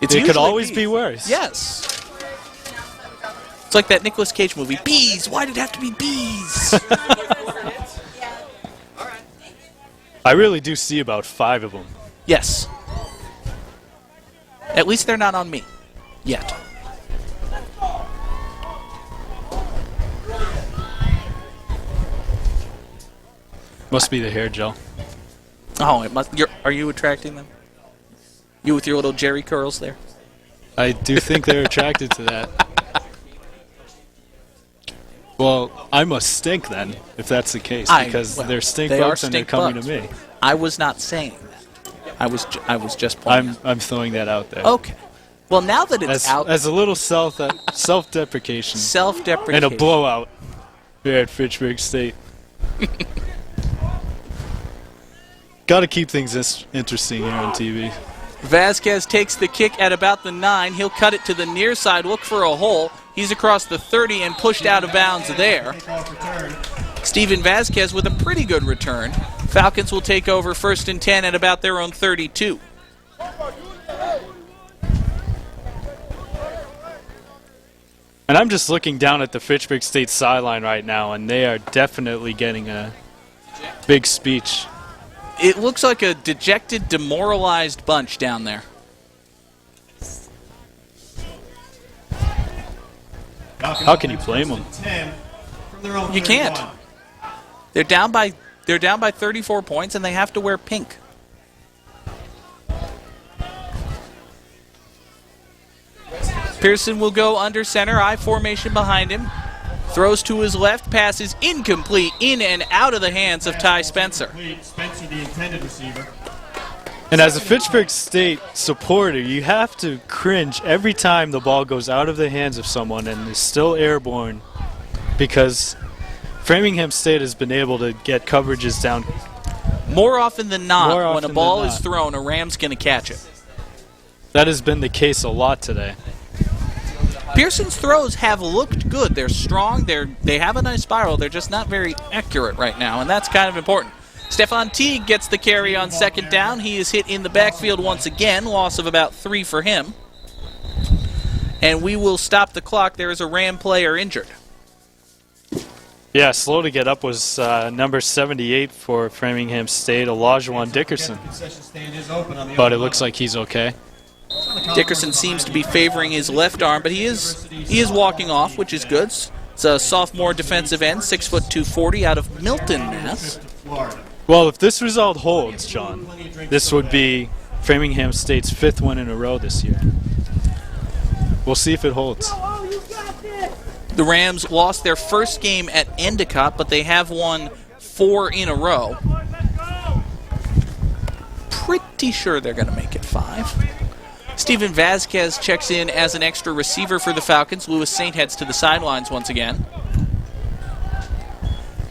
It's It could usually always bees. be worse. Yes. It's like that Nicolas Cage movie, Bees. Why did it have to be bees? I really do see about 5 of them. Yes. At least they're not on me. Yet. Must be the hair gel. Oh, it must. Are you attracting them? You with your little Jerry curls there? I do think they're attracted to that. Well, I must stink then, if that's the case, because they're stink bugs and they're coming to me. I was not saying that. I was just pointing. I'm throwing that out there. Okay. Well, now that it's out, as a little self-deprecation, self-deprecation, and a blowout here at Fitchburg State. Got to keep things interesting here on TV. Vasquez takes the kick at about the 9. He'll cut it to the near side, look for a hole. He's across the 30 and pushed out of bounds there. Steven Vasquez with a pretty good return. Falcons will take over 1st and 10 at about their own 32. And I'm just looking down at the Fitchburg State sideline right now, and they are definitely getting a big speech. It looks like a dejected, demoralized bunch down there. How can you blame them? You can't. They're down by 34 points, and they have to wear pink. Pearson will go under center, I formation behind him. Throws to his left, pass is incomplete, in and out of the hands of Ty Spencer. Spencer, the intended receiver. And as a Fitchburg State supporter, you have to cringe every time the ball goes out of the hands of someone and is still airborne, because Framingham State has been able to get coverages down. More often than not, when a ball is thrown, a Ram's going to catch it. That has been the case a lot today. Pearson's throws have looked good. They're strong. They have a nice spiral. They're just not very accurate right now, and that's kind of important. Stefan Teague gets the carry on 2nd down. He is hit in the backfield once again. Loss of about 3 for him. And we will stop the clock. There is a Ram player injured. Yeah, slow to get up was number 78 for Framingham State, Olajuwon Dickerson. But it looks like he's okay. Dickerson seems to be favoring his left arm, but he is walking off, which is good. It's a sophomore defensive end, 6'2", 240 out of Milton, Mass. Well, if this result holds, John, this would be Framingham State's 5th win in a row this year. We'll see if it holds. The Rams lost their first game at Endicott, but they have won 4 in a row. Pretty sure they're going to make it 5. Steven Vasquez checks in as an extra receiver for the Falcons. Lewis Saint heads to the sidelines once again.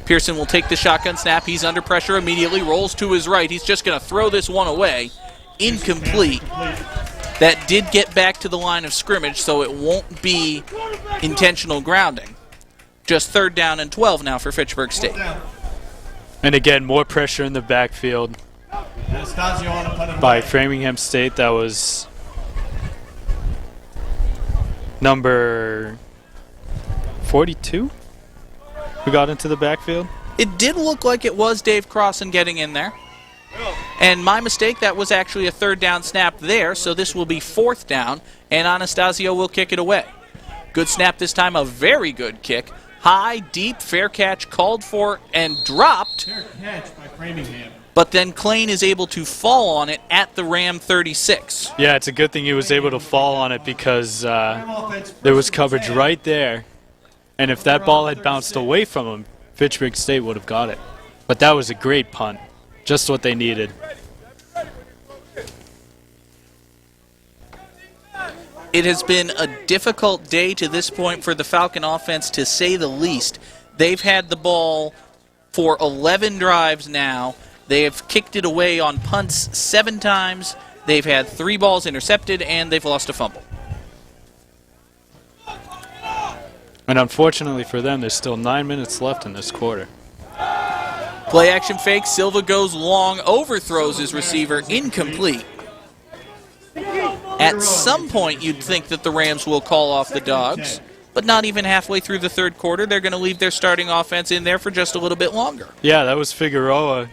Pearson will take the shotgun snap. He's under pressure immediately, rolls to his right. He's just going to throw this one away. Incomplete. That did get back to the line of scrimmage, so it won't be intentional grounding. Just 3rd down and 12 now for Fitchburg State. And again, more pressure in the backfield by Framingham State. That was number 42 who got into the backfield. It did look like it was Dave Crossan getting in there. And my mistake, that was actually a 3rd down snap there, so this will be 4th down, and Anastasio will kick it away. Good snap this time, a very good kick. High, deep, fair catch, called for and dropped. Fair catch by Framingham. But then Klain is able to fall on it at the Ram 36. Yeah, it's a good thing he was able to fall on it, because there was coverage right there. And if that ball had bounced away from him, Fitchburg State would have got it. But that was a great punt. Just what they needed. It has been a difficult day to this point for the Falcon offense, to say the least. They've had the ball for 11 drives now. They have kicked it away on punts 7 times. They've had 3 balls intercepted, and they've lost a fumble. And unfortunately for them, there's still 9 minutes left in this quarter. Play action fake. Silva goes long, overthrows his receiver, incomplete. At some point, you'd think that the Rams will call off the Dogs, but not even halfway through the third quarter. They're going to leave their starting offense in there for just a little bit longer. Yeah, that was Figueroa,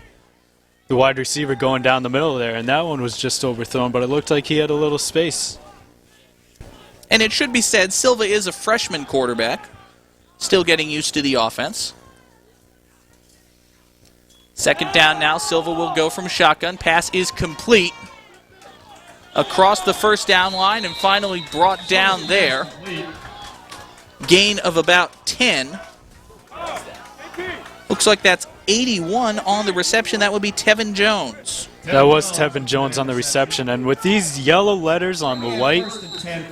the wide receiver, going down the middle there, and that one was just overthrown, but it looked like he had a little space. And it should be said, Silva is a freshman quarterback, still getting used to the offense. Second down now, Silva will go from shotgun. Pass is complete across the first down line and finally brought down there. Gain of about 10. Looks like that's 81 on the reception. That would be Tevin Jones. That was Tevin Jones on the reception, and with these yellow letters on the white,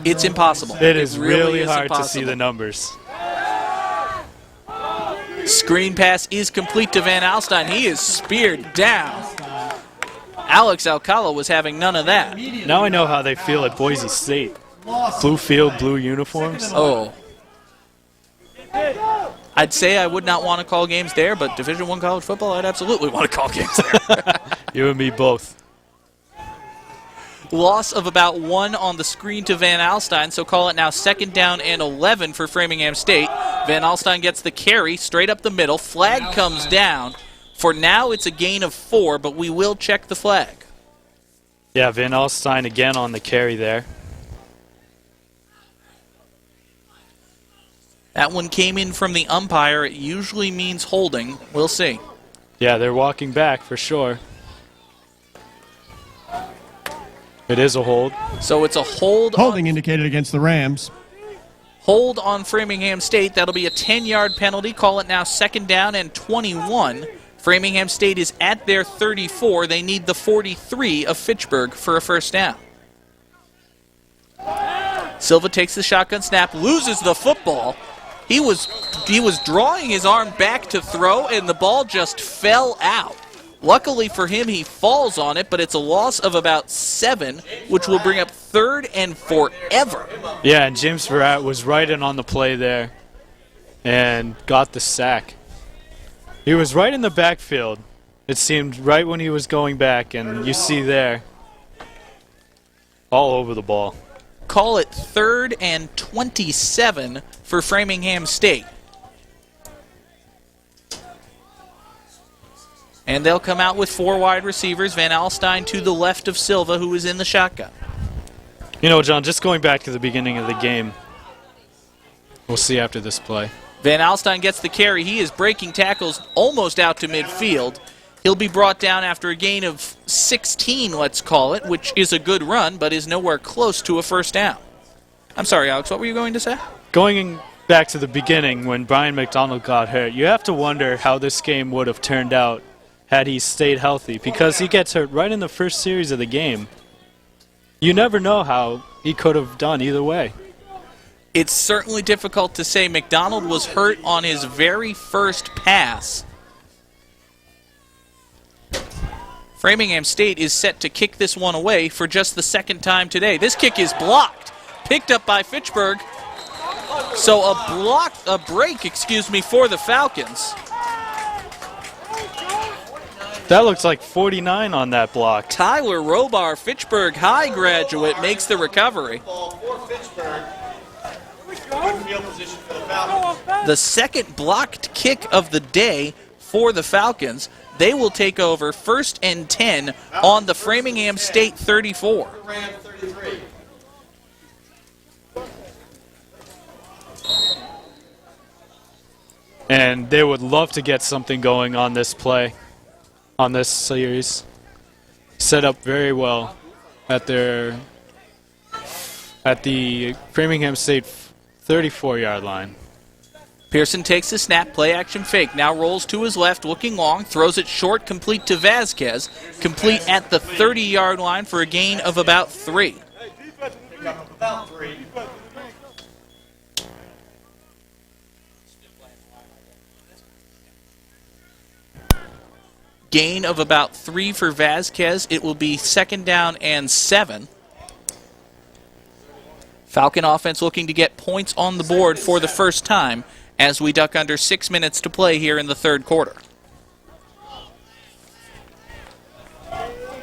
it's impossible. It is really hard impossible to see the numbers. Screen pass is complete to Van Alstyne. He is speared down. Alex Alcala was having none of that. Now I know how they feel at Boise State. Blue field, blue uniforms. Oh. I'd say I would not want to call games there, but Division I college football, I'd absolutely want to call games there. You and me both. Loss of about 1 on the screen to Van Alstyne, so call it now second down and 11 for Framingham State. Van Alstyne gets the carry straight up the middle. Flag comes down. For now, it's a gain of 4, but we will check the flag. Yeah, Van Alstyne again on the carry there. That one came in from the umpire. It usually means holding. We'll see. Yeah, they're walking back for sure. It is a hold. So it's a hold. Holding indicated against the Rams. Hold on Framingham State. That'll be a 10-yard penalty. Call it now second down and 21. Framingham State is at their 34. They need the 43 of Fitchburg for a first down. Silva takes the shotgun snap, loses the football. He was drawing his arm back to throw, and the ball just fell out. Luckily for him, he falls on it, but it's a loss of about 7, which will bring up third and forever. Yeah, and James Verrat was right in on the play there and got the sack. He was right in the backfield, it seemed, right when he was going back, and you see there, all over the ball. Call it third and 27 for Framingham State. And they'll come out with 4 wide receivers. Van Alstyne to the left of Silva, who is in the shotgun. You know, John, just going back to the beginning of the game, we'll see after this play. Van Alstyne gets the carry. He is breaking tackles almost out to midfield. He'll be brought down after a gain of 16, let's call it, which is a good run, but is nowhere close to a first down. I'm sorry, Alex, what were you going to say? Going back to the beginning when Brian McDonald got hurt, you have to wonder how this game would have turned out had he stayed healthy, because he gets hurt right in the first series of the game. You never know how he could have done either way. It's certainly difficult to say. McDonald was hurt on his very first pass. Framingham State is set to kick this one away for just the second time today. This kick is blocked, picked up by Fitchburg. So a break for the Falcons. That looks like 49 on that block. Tyler Robar, Fitchburg High graduate, makes the recovery. The second blocked kick of the day for the Falcons. They will take over first and 10 on the Framingham State 34. And they would love to get something going on this play, on this series. Set up very well at the Framingham State 34-yard line. Pearson takes the snap, play action fake, now rolls to his left, looking long, throws it short, complete to Vasquez, complete at the 30-yard line for a gain of about 3. Gain of about 3 for Vasquez. It will be second down and 7. Falcon offense looking to get points on the board for the first time as we duck under 6 minutes to play here in the third quarter.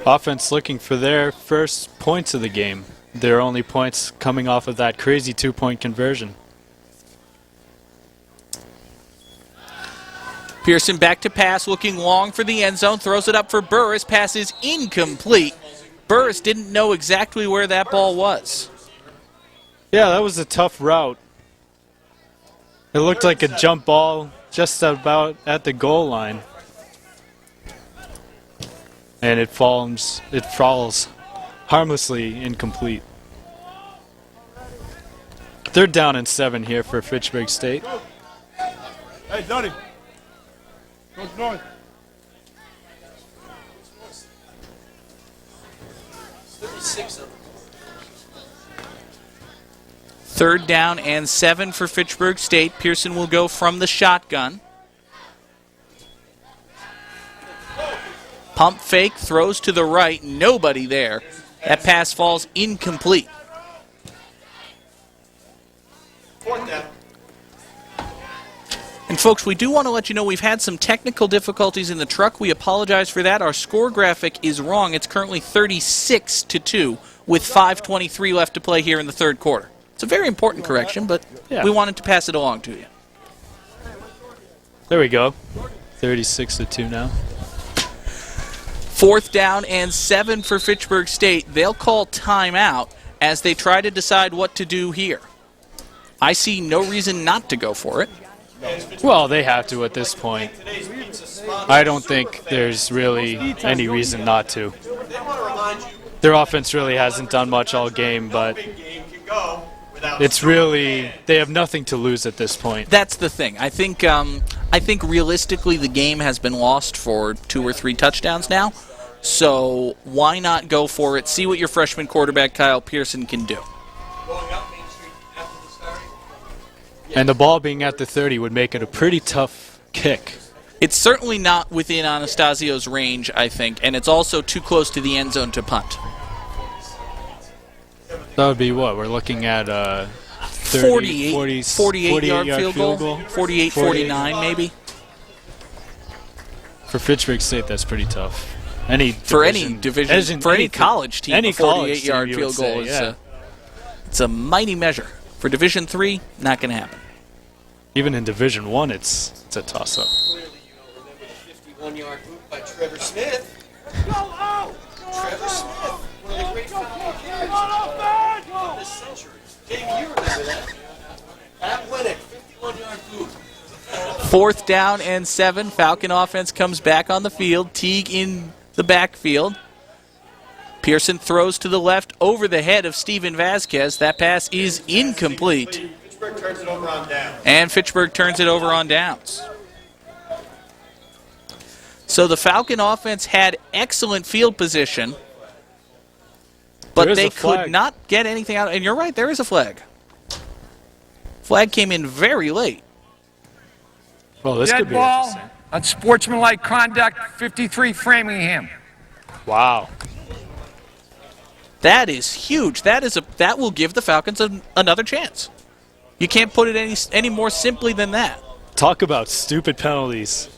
Offense looking for their first points of the game. Their only points coming off of that crazy 2-point conversion. Pearson back to pass, looking long for the end zone, throws it up for Burris, pass is incomplete. Burris didn't know exactly where that ball was. Yeah, that was a tough route. It looked like a jump ball just about at the goal line. And it falls harmlessly incomplete. 3rd down and 7 here for Fitchburg State. Hey, Johnny. Coach North. Third down and 7 for Fitchburg State. Pearson will go from the shotgun. Pump fake, throws to the right, nobody there. That pass falls incomplete. 4th down. And folks, we do want to let you know we've had some technical difficulties in the truck. We apologize for that. Our score graphic is wrong. It's currently 36-2 with 5:23 left to play here in the 3rd quarter. It's a very important correction, but we wanted to pass it along to you. There we go. 36-2 now. 4th down and 7 for Fitchburg State. They'll call timeout as they try to decide what to do here. I see no reason not to go for it. Well, they have to at this point. I don't think there's really any reason not to. Their offense really hasn't done much all game, but it's really, they have nothing to lose at this point. That's the thing. I think realistically the game has been lost for 2 or 3 touchdowns now. So why not go for it? See what your freshman quarterback Kyle Pearson can do. And the ball being at the 30 would make it a pretty tough kick. It's certainly not within Anastasio's range, I think, and it's also too close to the end zone to punt. That would be what? We're looking at 48-yard field goal. 48-49 maybe. For Fitchburg State, that's pretty tough. For any college team, a 48-yard field goal is it's a mighty measure. For Division III, not going to happen. Even in Division I, it's a toss-up. Clearly, you don't remember the 51-yard move by Trevor Smith. Trevor Smith, one of the great football players of this century. Jamie, you remember that? At Winnick, 51-yard move. 4th down and 7. Falcon offense comes back on the field. Teague in the backfield. Pearson throws to the left over the head of Steven Vasquez. That pass is incomplete. Fitchburg turns it over on downs. And Fitchburg turns it over on downs. So the Falcon offense had excellent field position, but they could not get anything out. And you're right, there is a flag. Flag came in very late. Well, this could be ball interesting. Unsportsmanlike conduct, 53 Framingham. Wow. That is huge. That will give the Falcons another chance. You can't put it any more simply than that. Talk about stupid penalties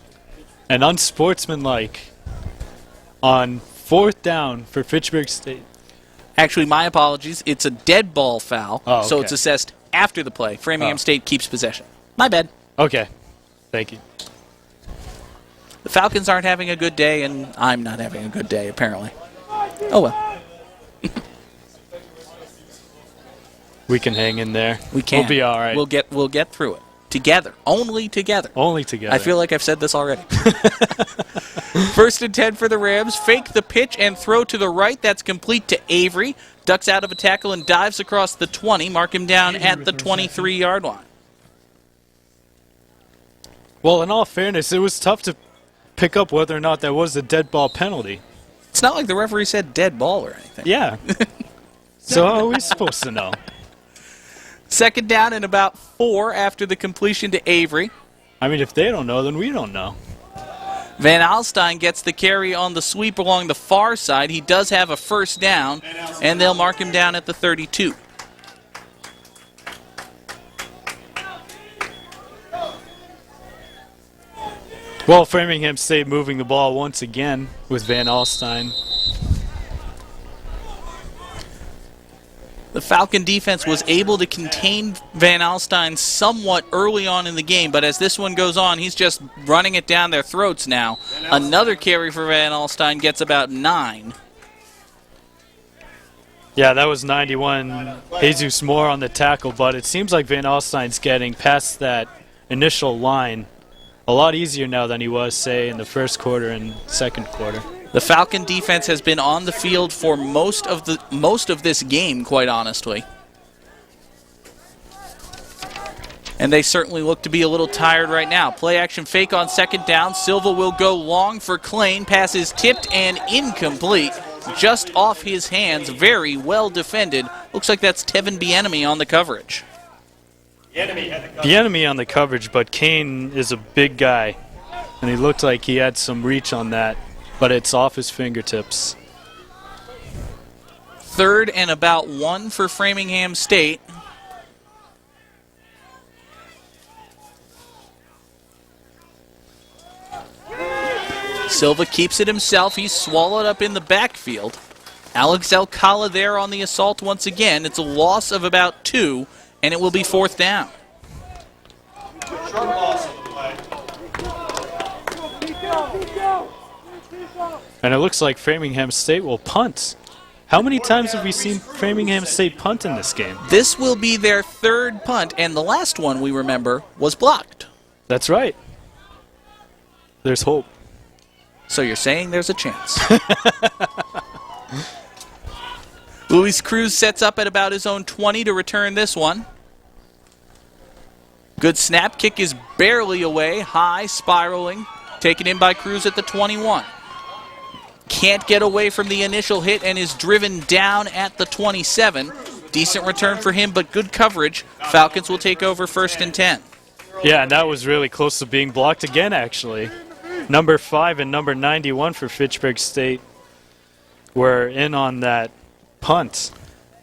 and unsportsmanlike on 4th down for Fitchburg State. Actually, my apologies. It's a dead ball foul, okay. So it's assessed after the play. Framingham State keeps possession. My bad. Okay. Thank you. The Falcons aren't having a good day, and I'm not having a good day, apparently. Oh, well. We can hang in there. We can. We'll be all right. We'll get through it. Together. Only together. Only together. I feel like I've said this already. 1st and 10 for the Rams. Fake the pitch and throw to the right. That's complete to Avery. Ducks out of a tackle and dives across the 20. Mark him down at the 23-yard line. Well, in all fairness, it was tough to pick up whether or not that was a dead ball penalty. It's not like the referee said dead ball or anything. Yeah. So how are we supposed to know? 2nd down and about 4 after the completion to Avery. I mean, if they don't know, then we don't know. Van Alstyne gets the carry on the sweep along the far side. He does have a 1st down, and they'll mark him down at the 32. Well, Framingham State moving the ball once again with Van Alstyne. The Falcon defense was able to contain Van Alstyne somewhat early on in the game, but as this one goes on, he's just running it down their throats now. Another carry for Van Alstyne gets about 9. Yeah, that was 91. Jesus Moore on the tackle, but it seems like Van Alstyne's getting past that initial line a lot easier now than he was, say, in the first quarter and second quarter. The Falcon defense has been on the field for most of this game, quite honestly. And they certainly look to be a little tired right now. Play action fake on second down. Silva will go long for Klain. Pass is tipped and incomplete. Just off his hands. Very well defended. Looks like that's Tevin Bienemy on the coverage. Bienemy on the coverage, but Kane is a big guy. And he looked like he had some reach on that, but it's off his fingertips. 3rd and about 1 for Framingham State. Silva keeps it himself. He's swallowed up in the backfield. Alex Alcala there on the assault once again. It's a loss of about 2, and it will be 4th down. And it looks like Framingham State will punt. How many times have we seen Framingham State punt in this game? This will be their 3rd punt, and the last one, we remember, was blocked. That's right. There's hope. So you're saying there's a chance. Luis Cruz sets up at about his own 20 to return this one. Good snap. Kick is barely away. High, spiraling. Taken in by Cruz at the 21. Can't get away from the initial hit and is driven down at the 27. Decent return for him, but good coverage. Falcons will take over 1st and 10. Yeah, and that was really close to being blocked again, actually. Number 5 and number 91 for Fitchburg State were in on that punt.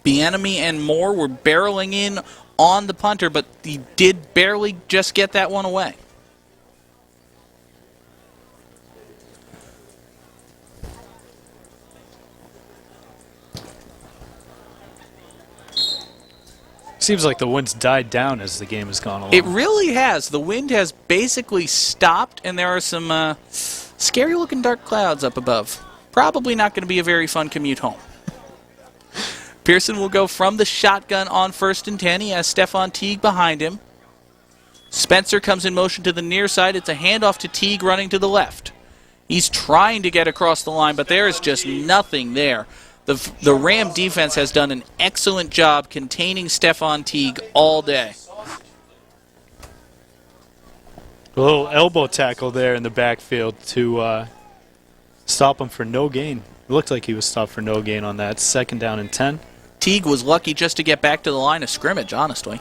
Bienemy and Moore were barreling in on the punter, but he did barely just get that one away. Seems like the wind's died down as the game has gone along. It really has. The wind has basically stopped, and there are some scary-looking dark clouds up above. Probably not going to be a very fun commute home. Pearson will go from the shotgun on 1st and 10. He has Stefan Teague behind him. Spencer comes in motion to the near side. It's a handoff to Teague running to the left. He's trying to get across the line, but there is just nothing there. The Ram defense has done an excellent job containing Stefan Teague all day. A little elbow tackle there in the backfield to stop him for no gain. It looked like he was stopped for no gain on that. 2nd down and 10. Teague was lucky just to get back to the line of scrimmage, honestly.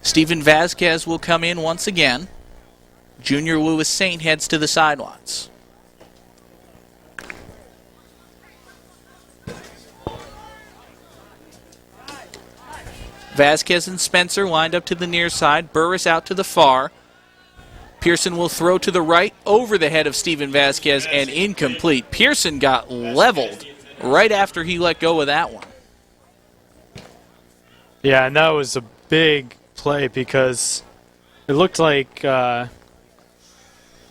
Steven Vasquez will come in once again. Junior Lewis Saint heads to the sidelines. Vasquez and Spencer lined up to the near side. Burris out to the far. Pearson will throw to the right over the head of Steven Vasquez and incomplete. Pearson got leveled right after he let go of that one. Yeah, and that was a big play because it looked like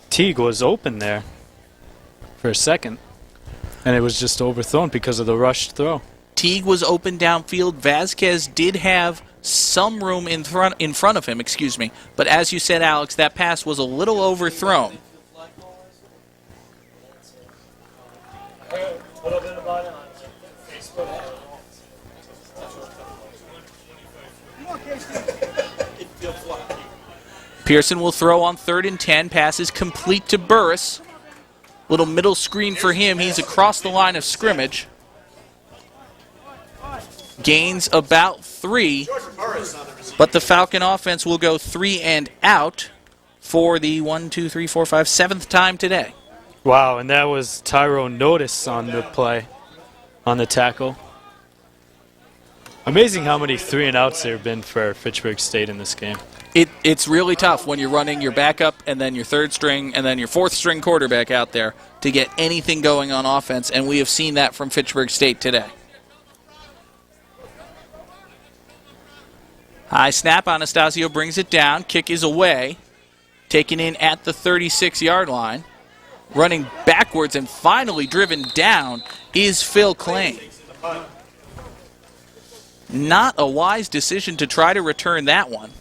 Teague was open there for a second, and it was just overthrown because of the rushed throw. Teague was open downfield. Vasquez did have some room in front of him, but as you said, Alex, that pass was a little overthrown. Pearson will throw on 3rd and 10. Pass is complete to Burris. Little middle screen for him. He's across the line of scrimmage. Gains about 3, but the Falcon offense will go 3 and out for the 7th time today. Wow, and that was Tyrone Notice on the play, on the tackle. Amazing how many 3 and outs there have been for Fitchburg State in this game. It's really tough when you're running your backup and then your third string and then your fourth string quarterback out there to get anything going on offense, and we have seen that from Fitchburg State today. High snap, Anastasio brings it down. Kick is away. Taken in at the 36-yard line. Running backwards and finally driven down is Phil Klain. Not a wise decision to try to return that one.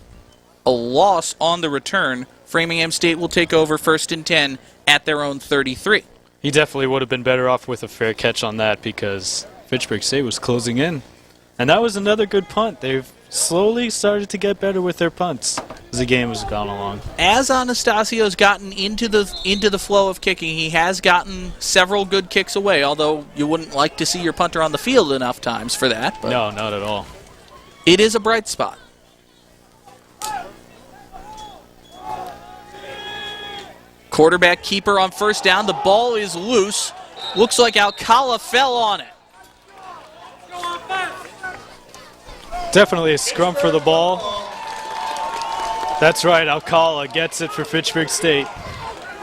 A loss on the return. Framingham State will take over 1st and 10 at their own 33. He definitely would have been better off with a fair catch on that because Fitchburg State was closing in. And that was another good punt. They've slowly started to get better with their punts as the game has gone along. As Anastasio's gotten into the flow of kicking, he has gotten several good kicks away, although you wouldn't like to see your punter on the field enough times for that. But no, not at all. It is a bright spot. Quarterback keeper on 1st down. The ball is loose. Looks like Alcala fell on it. Definitely a scrum for the ball. That's right, Alcala gets it for Fitchburg State.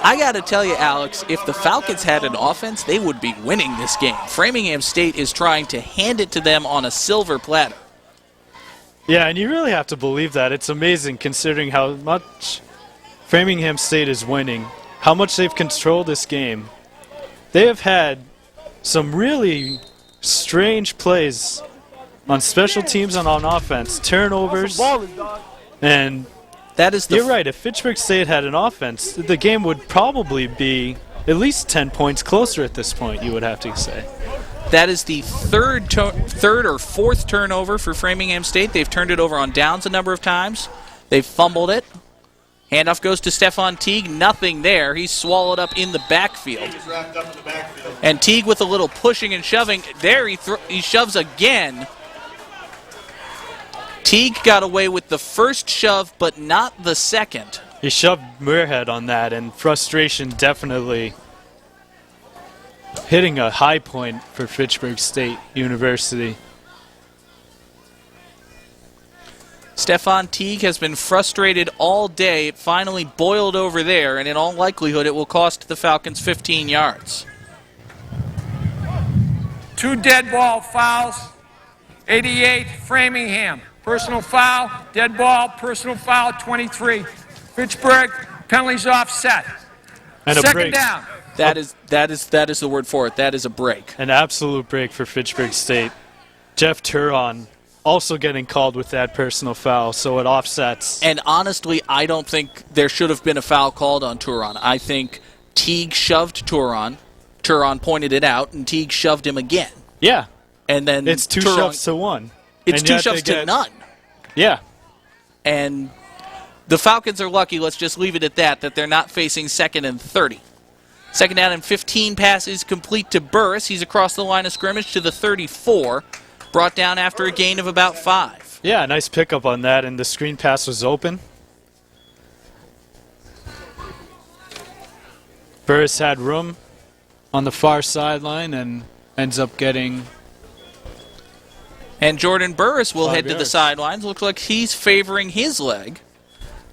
I got to tell you, Alex, if the Falcons had an offense, they would be winning this game. Framingham State is trying to hand it to them on a silver platter. Yeah, and you really have to believe that. It's amazing considering how much Framingham State is winning, how much they've controlled this game. They have had some really strange plays on special teams and on offense, turnovers, and that is you're right. If Fitchburg State had an offense, the game would probably be at least 10 points closer at this point, you would have to say. That is the third or fourth turnover for Framingham State. They've turned it over on downs a number of times. They've fumbled it. Handoff goes to Stefan Teague. Nothing there. He's swallowed up in the backfield. And Teague with a little pushing and shoving. There he shoves again. Teague got away with the first shove, but not the second. He shoved Muirhead on that, and frustration definitely hitting a high point for Fitchburg State University. Stefan Teague has been frustrated all day. It finally boiled over there, and in all likelihood it will cost the Falcons 15 yards. 2 dead ball fouls. 88, Framingham. Personal foul, dead ball, personal foul, 23. Fitchburg, penalties offset. And a Second break. down. That is the word for it. That is a break. An absolute break for Fitchburg State. Jeff Turon also getting called with that personal foul, so it offsets. And honestly, I don't think there should have been a foul called on Turon. I think Teague shoved Turon. Turon pointed it out, and Teague shoved him again. Yeah. And then it's 2 shoves to 1. It's 2 shoves to none. Yeah. And the Falcons are lucky, let's just leave it at that they're not facing 2nd and 30. 2nd down and 15, pass is complete to Burris. He's across the line of scrimmage to the 34. Brought down after a gain of about 5. Yeah, nice pickup on that, and the screen pass was open. Burris had room on the far sideline and ends up getting... And Jordan Burris will head to the yards. sidelines. Looks like he's favoring his leg.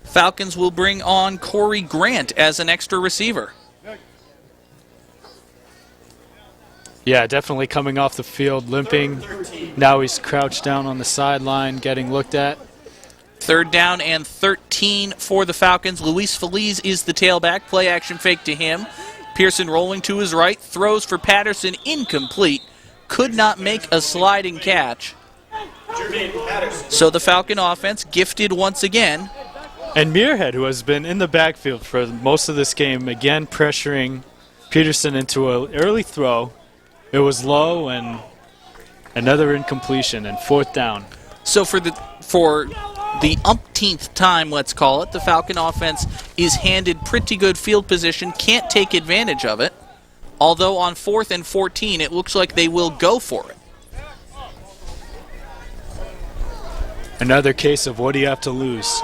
Falcons will bring on Corey Grant as an extra receiver. Yeah, definitely coming off the field, limping. Now he's crouched down on the sideline, getting looked at. 3rd down and 13 for the Falcons. Luis Feliz is the tailback. Play action fake to him. Pearson rolling to his right. Throws for Patterson. Incomplete. Could not make a sliding catch. So the Falcon offense gifted once again. And Muirhead, who has been in the backfield for most of this game, again pressuring Peterson into an early throw. It was low and another incompletion and 4th down. So for the umpteenth time, let's call it, the Falcon offense is handed pretty good field position, can't take advantage of it. Although on 4th and 14, it looks like they will go for it. Another case of what do you have to lose?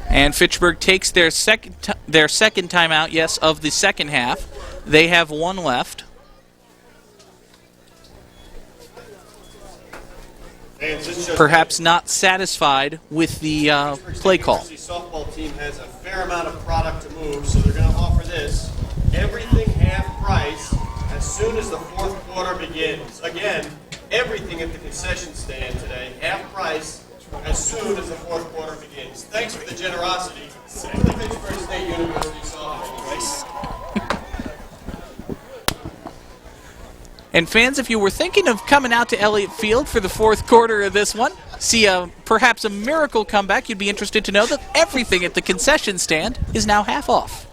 And Fitchburg takes their second timeout, yes, of the second half. They have 1 left. perhaps not satisfied with the play call. The softball team has a fair amount of product to move, so they're going to offer this. Everything half price as soon as the fourth quarter begins. Again, everything at the concession stand today, half price as soon as the fourth quarter begins. Thanks for the generosity to the Fitchburg State University softball. And fans, if you were thinking of coming out to Elliott Field for the fourth quarter of this one, see perhaps a miracle comeback, you'd be interested to know that everything at the concession stand is now half off.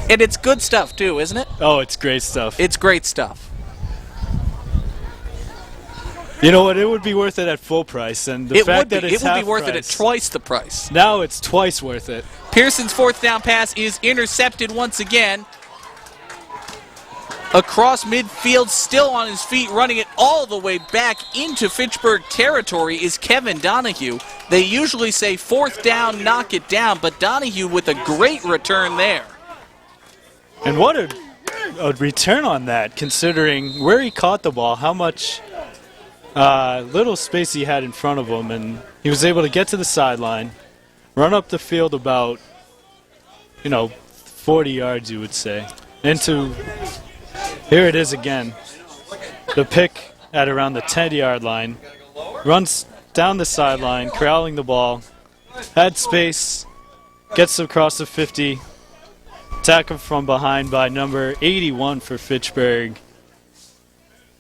And it's good stuff, too, isn't it? Oh, it's great stuff. It's great stuff. You know what? It would be worth it at full price, and the fact that it's it would half be worth it at price, twice the price. Now it's twice worth it. Pearson's fourth down pass is intercepted once again. Across midfield, still on his feet, running it all the way back into Fitchburg territory is Kevin Donahue. They usually say fourth down, knock it down, but Donahue with a great return there. And what a return on that, considering where he caught the ball, how much little space he had in front of him, and he was able to get to the sideline, run up the field about, 40 yards, you would say, into... Here it is again. The pick at around the 10-yard line. Runs down the sideline, corralling the ball. Had space. Gets across the 50. Tackled from behind by number 81 for Fitchburg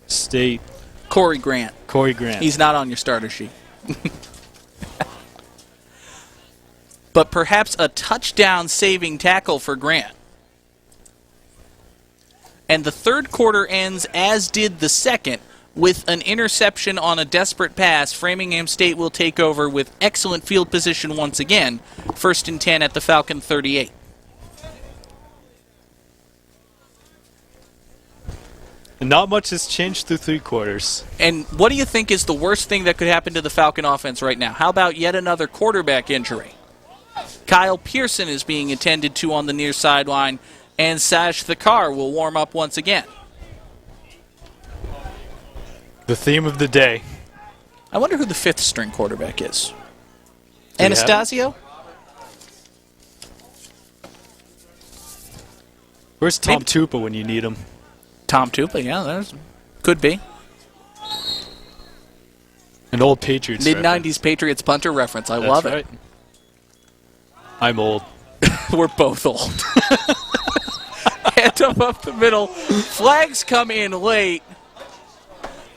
State. Corey Grant. Corey Grant. He's not on your starter sheet. But perhaps a touchdown-saving tackle for Grant. And the third quarter ends, as did the second, with an interception on a desperate pass. Framingham State will take over with excellent field position once again. 1st and 10 at the Falcon 38. And not much has changed through three quarters. And what do you think is the worst thing that could happen to the Falcon offense right now? How about yet another quarterback injury? Kyle Pearson is being attended to on the near sideline, and Sash Thakar will warm up once again. The theme of the day. I wonder who the 5th string quarterback is. Anastasio? Where's Tom Tupa when you need him? Tom Tupa, yeah, could be. An old Patriots Mid-90s Patriots punter reference. I love it. I'm old. We're both old. Hand up the middle. Flags come in late.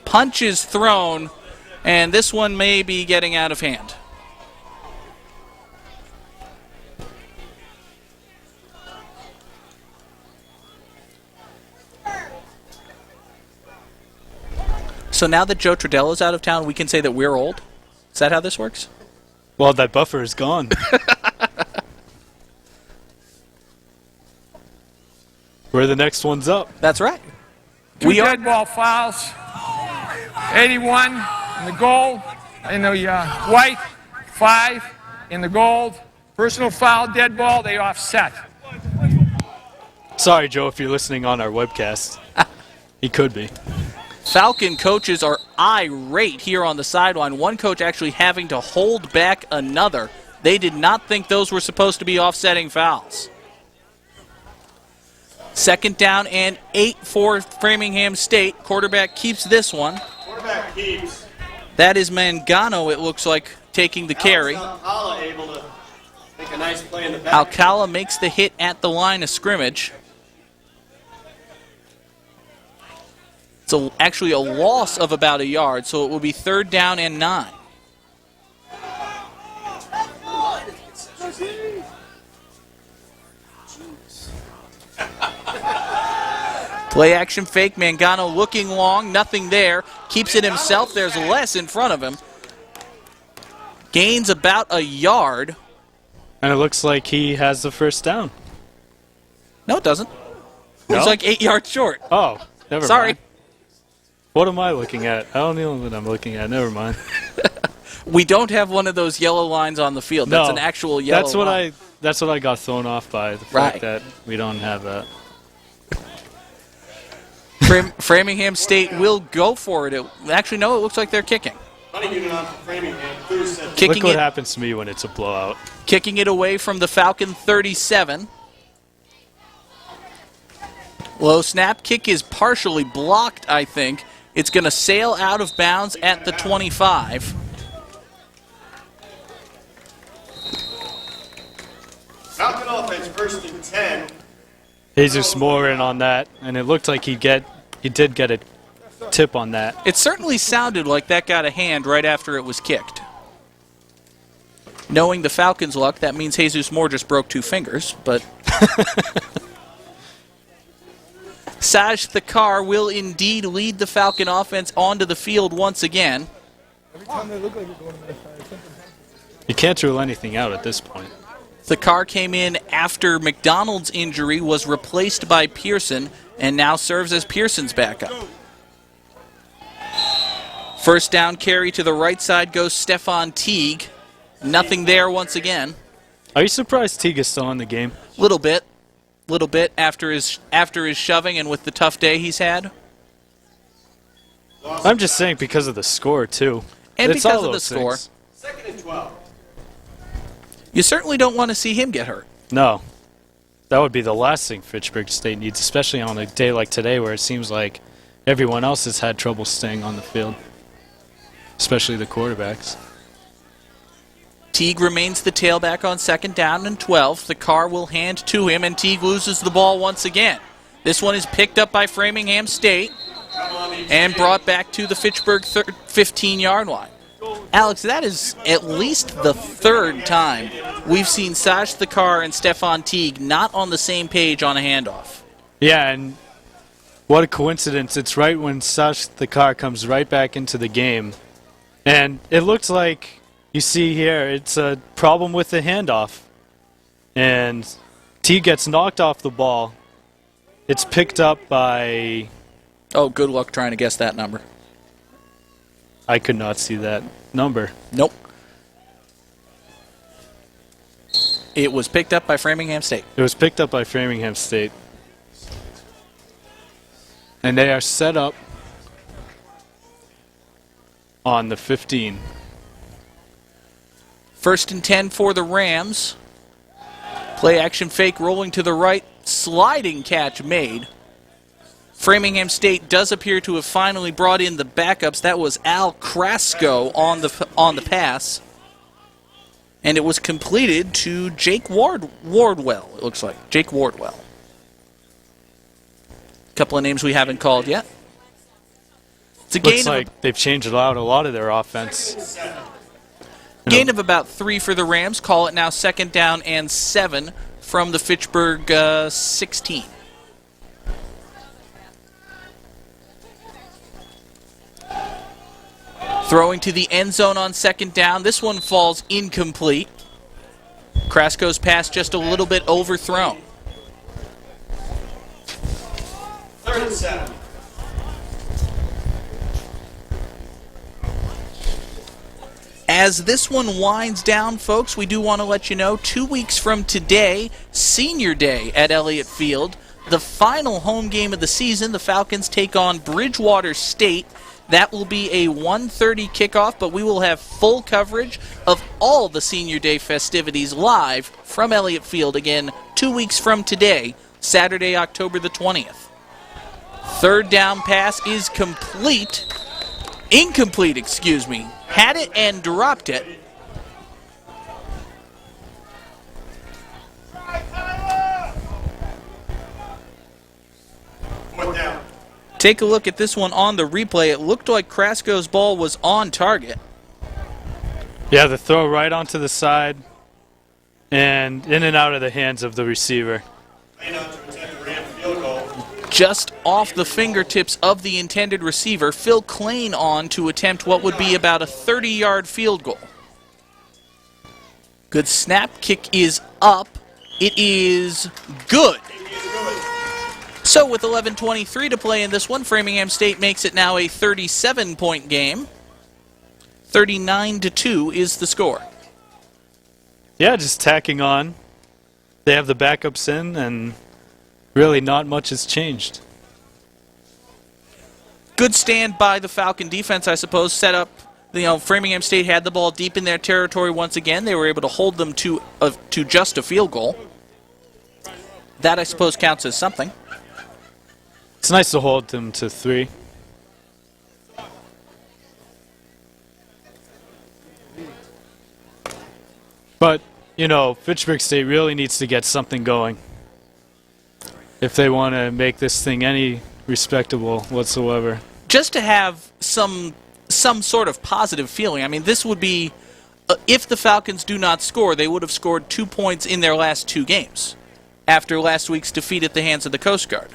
Punch is thrown, and this one may be getting out of hand. So now that Joe Tredello's out of town, we can say that we're old? Is that how this works? Well, that buffer is gone. Where the next one's up. That's right. Two dead ball fouls. 81 in the gold, in the white, 5 in the gold. Personal foul, dead ball, they offset. Sorry, Joe, if you're listening on our webcast. He could be. Falcon coaches are irate here on the sideline. One coach actually having to hold back another. They did not think those were supposed to be offsetting fouls. 2nd down and 8 for Framingham State. Quarterback keeps this one. Quarterback keeps. That is Mangano, it looks like, taking the carry. Alcala able to make a nice play in the back. Alcala makes the hit at the line of scrimmage. It's actually a loss of about a yard, so it will be 3rd down and 9. Play action fake. Mangano looking long. Nothing there. Keeps it himself. There's less in front of him. Gains about a yard. And it looks like he has the first down. No, it doesn't. No? He's like 8 yards short. Oh, never Sorry. mind. What am I looking at? I don't know what I'm looking at. Never mind. We don't have one of those yellow lines on the field. That's an actual yellow line. That's what I got thrown off by, the fact that we don't have that. Framingham State will go for it. Actually, no, it looks like they're kicking. Look what happens to me when it's a blowout. Kicking it away from the Falcon 37. Low snap. Kick is partially blocked, I think. It's going to sail out of bounds at the 25. Falcon offense, 1st and 10. Jesus Moore in on that, and it looked like he did get a tip on that. It certainly sounded like that got a hand right after it was kicked. Knowing the Falcons' luck, that means Jesus Moore just broke 2 fingers, but... Saj Thakar will indeed lead the Falcon offense onto the field once again. You can't rule anything out at this point. Thakar came in after McDonald's injury, was replaced by Pearson, and now serves as Pearson's backup. First down carry to the right side goes Stefan Teague. Nothing there once again. Are you surprised Teague is still in the game? Little bit after his shoving and with the tough day he's had. I'm just saying because of the score too. And it's because of the score. 2nd and 12. You certainly don't want to see him get hurt. No. That would be the last thing Fitchburg State needs, especially on a day like today where it seems like everyone else has had trouble staying on the field, especially the quarterbacks. Teague remains the tailback on 2nd down and 12. The car will hand to him, and Teague loses the ball once again. This one is picked up by Framingham State and brought back to the Fitchburg 15-yard line. Alex, that is at least the 3rd time we've seen Saj Thakar and Stefan Teague not on the same page on a handoff. Yeah, and what a coincidence. It's right when Saj Thakar comes right back into the game. And it looks like, you see here, it's a problem with the handoff. And Teague gets knocked off the ball. It's picked up by... Oh, good luck trying to guess that number. I could not see that number. Nope. It was picked up by Framingham State. It was picked up by Framingham State. And they are set up on the 15. 1st and 10 for the Rams. Play action fake rolling to the right. Sliding catch made. Framingham State does appear to have finally brought in the backups. That was Al Crasco on the pass. And it was completed to Jake Wardwell, it looks like. Jake Wardwell. A couple of names we haven't called yet. It's a Looks gain like they've changed out a lot of their offense. Gain of about 3 for the Rams. Call it now 2nd down and 7 from the Fitchburg 16. Throwing to the end zone on 2nd down. This one falls incomplete. Crasco's pass just a little bit overthrown. 3rd and 7. As this one winds down, folks, we do want to let you know 2 weeks from today, Senior Day at Elliott Field. The final home game of the season, the Falcons take on Bridgewater State. That will be a 1:30 kickoff, but we will have full coverage of all the Senior Day festivities live from Elliott Field again 2 weeks from today, Saturday, October the 20th. 3rd down pass is complete. Incomplete, excuse me. Had it and dropped it. Take a look at this one on the replay. It looked like Crasco's ball was on target. Yeah, the throw right onto the side and in and out of the hands of the receiver. Just off the fingertips of the intended receiver, Phil Klain on to attempt what would be about a 30-yard field goal. Good snap. Kick is up. It is good. So with 11:23 to play in this one, Framingham State makes it now a 37-point game. 39-2 is the score. Yeah, just tacking on. They have the backups in, and really not much has changed. Good stand by the Falcon defense, I suppose. Set up, Framingham State had the ball deep in their territory once again. They were able to hold them to just a field goal. That, I suppose, counts as something. It's nice to hold them to 3. But, Fitchburg State really needs to get something going if they want to make this thing any respectable whatsoever. Just to have some sort of positive feeling. I mean, this would be, if the Falcons do not score, they would have scored 2 points in their last 2 games after last week's defeat at the hands of the Coast Guard.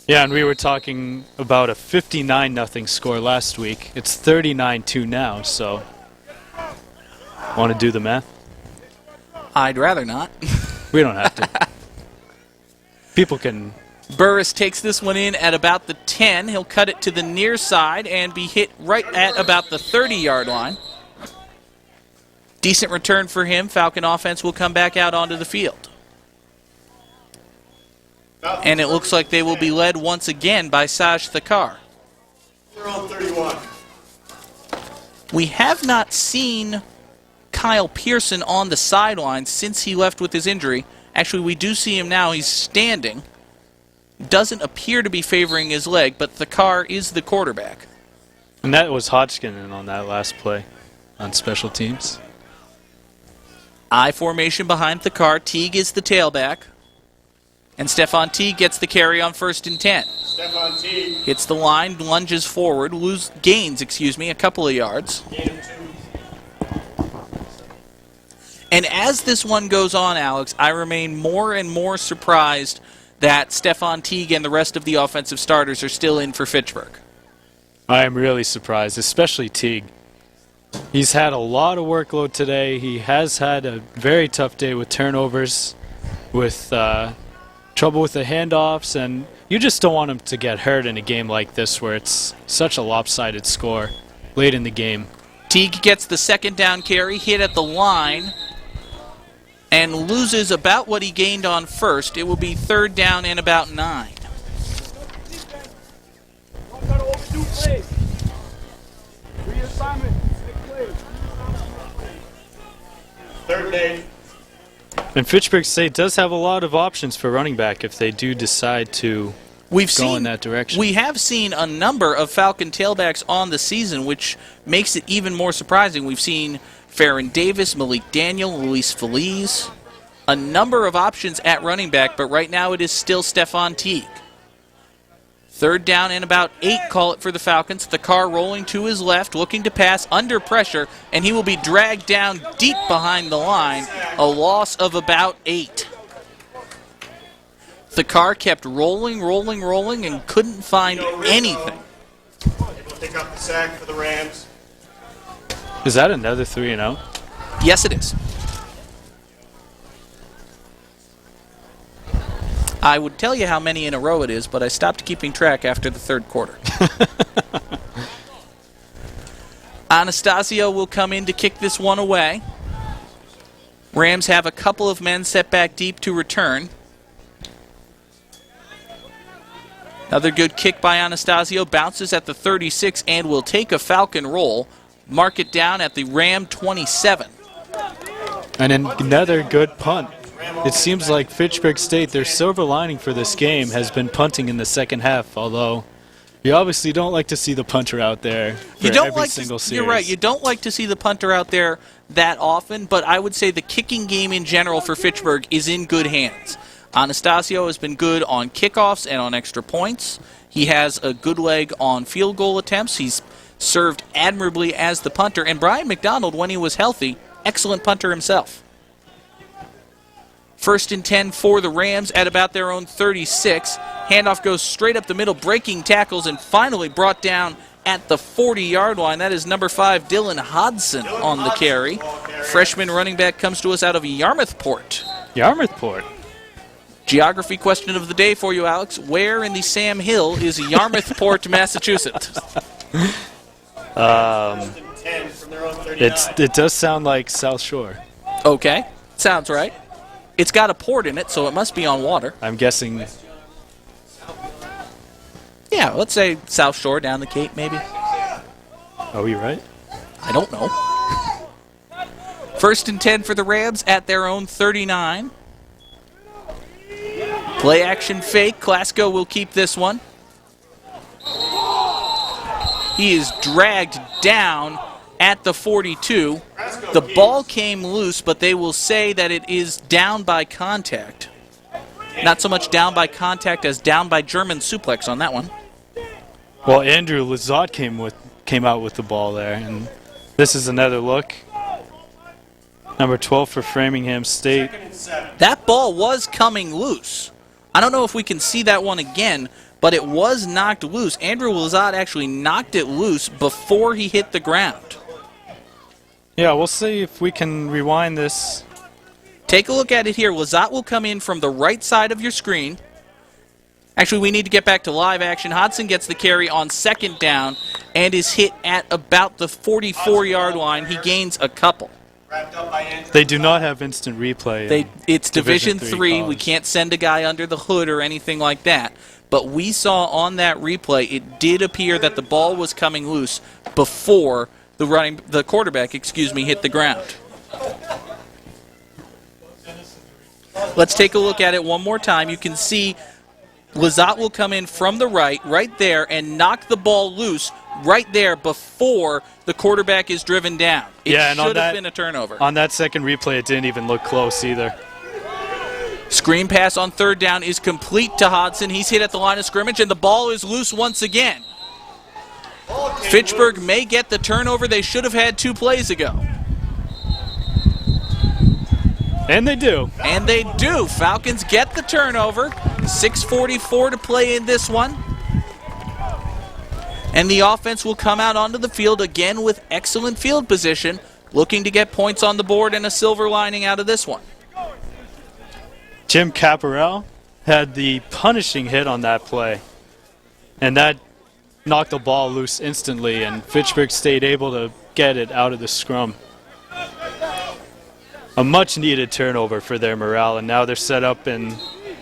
Yeah, and we were talking about a 59-0 score last week. It's 39-2 now, so want to do the math? I'd rather not. We don't have to. People can... Burris takes this one in at about the 10. He'll cut it to the near side and be hit right at about the 30-yard line. Decent return for him. Falcon offense will come back out onto the field. And it looks like they will be led once again by Saj Thakar. They're on 31. We have not seen Kyle Pearson on the sideline since he left with his injury. Actually, we do see him now. He's standing. Doesn't appear to be favoring his leg, but Thakar is the quarterback. And that was Hodgkin on that last play on special teams. I formation behind Thakar. Teague is the tailback. And Stefan Teague gets the carry on 1st and 10. Stefan Teague hits the line, lunges forward, gains a couple of yards. And as this one goes on, Alex, I remain more and more surprised that Stefan Teague and the rest of the offensive starters are still in for Fitchburg. I am really surprised, especially Teague. He's had a lot of workload today. He has had a very tough day with turnovers, with trouble with the handoffs, and you just don't want him to get hurt in a game like this where it's such a lopsided score late in the game. Teague gets the 2nd down carry, hit at the line, and loses about what he gained on 1st. It will be 3rd down and about 9. Third and 8. And Fitchburg State does have a lot of options for running back if they do decide to go in that direction. We have seen a number of Falcon tailbacks on the season, which makes it even more surprising. We've seen Farron Davis, Malik Daniel, Luis Feliz, a number of options at running back, but right now it is still Stefan Teague. 3rd down and about 8, call it for the Falcons. The car rolling to his left, looking to pass under pressure, and he will be dragged down deep behind the line, a loss of about 8. The car kept rolling, and couldn't find anything. Able to pick up the sack for the Rams. Is that another 3-0? Yes, it is. I would tell you how many in a row it is, but I stopped keeping track after the 3rd quarter. Anastasio will come in to kick this one away. Rams have a couple of men set back deep to return. Another good kick by Anastasio, bounces at the 36 and will take a Falcon roll. Mark it down at the Ram 27. And another good punt. It seems like Fitchburg State, their silver lining for this game has been punting in the second half, although you obviously don't like to see the punter out there for every single series. You're right. You don't like to see the punter out there that often, but I would say the kicking game in general for Fitchburg is in good hands. Anastasio has been good on kickoffs and on extra points. He has a good leg on field goal attempts. He's served admirably as the punter. And Brian McDonald, when he was healthy, excellent punter himself. 1st and 10 for the Rams at about their own 36. Handoff goes straight up the middle, breaking tackles, and finally brought down at the 40-yard line. That is number 5, Dylan Hodson on the carry. Freshman running back comes to us out of Yarmouthport. Yarmouthport. Geography question of the day for you, Alex. Where in the Sam Hill is Yarmouthport, Massachusetts? It does sound like South Shore. Okay, sounds right. It's got a port in it, so it must be on water. I'm guessing. Yeah, let's say South Shore down the Cape, maybe. Are we right? I don't know. 1st and 10 for the Rams at their own 39. Play action fake. Klasko will keep this one. He is dragged down at the 42. The ball came loose, but they will say that it is down by contact. Not so much down by contact as down by German suplex on that one. Well, Andrew Lizotte came out with the ball there, and this is another look. Number 12 for Framingham State. That ball was coming loose. I don't know if we can see that one again, but it was knocked loose. Andrew Lizotte actually knocked it loose before he hit the ground. Yeah, we'll see if we can rewind this. Take a look at it here. Lizotte will come in from the right side of your screen. Actually, we need to get back to live action. Hodson gets the carry on 2nd down and is hit at about the 44-yard line. He gains a couple. They do not have instant replay. It's Division III. college. We can't send a guy under the hood or anything like that. But we saw on that replay, it did appear that the ball was coming loose before the quarterback, hit the ground. Let's take a look at it one more time. You can see Lizotte will come in from the right there, and knock the ball loose right there before the quarterback is driven down. It should have been a turnover. On that second replay, it didn't even look close either. Screen pass on 3rd down is complete to Hodson. He's hit at the line of scrimmage, and the ball is loose once again. Fitchburg may get the turnover they should have had 2 plays ago. And they do. And they do. Falcons get the turnover. 6:44 to play in this one. And the offense will come out onto the field again with excellent field position, looking to get points on the board and a silver lining out of this one. Jim Caparel had the punishing hit on that play. And that knocked the ball loose instantly, and Fitchburg stayed able to get it out of the scrum. A much-needed turnover for their morale, and now they're set up in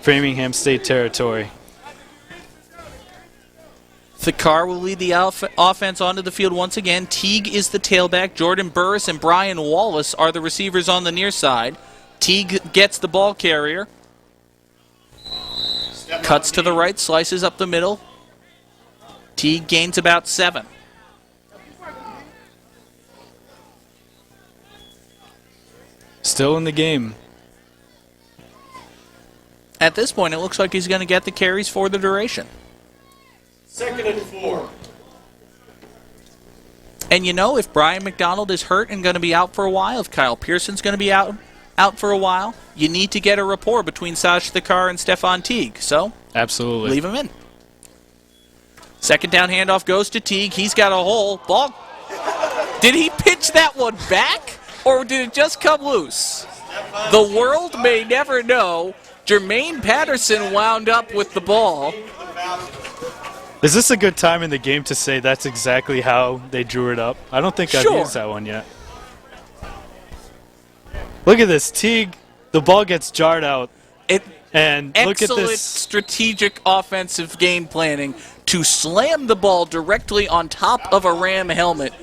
Framingham State territory. Thakar will lead the offense onto the field once again. Teague is the tailback. Jordan Burris and Brian Wallace are the receivers on the near side. Teague gets the ball carrier. Cuts to the right, slices up the middle. Teague gains about 7. Still in the game. At this point, it looks like he's going to get the carries for the duration. 2nd and 4. And you know, if Brian McDonald is hurt and going to be out for a while, if Kyle Pearson's going to be out for a while, you need to get a rapport between Saj Thakar and Stefan Teague. So, absolutely, leave him in. 2nd down handoff goes to Teague. He's got a hole. Ball. Did he pitch that one back, or did it just come loose? The world may never know. Jermaine Patterson wound up with the ball. Is this a good time in the game to say that's exactly how they drew it up? I don't think I've used that one yet. Look at this. Teague, the ball gets jarred out. And look at Excellent this. strategic offensive game planning to slam the ball directly on top of a Ram helmet,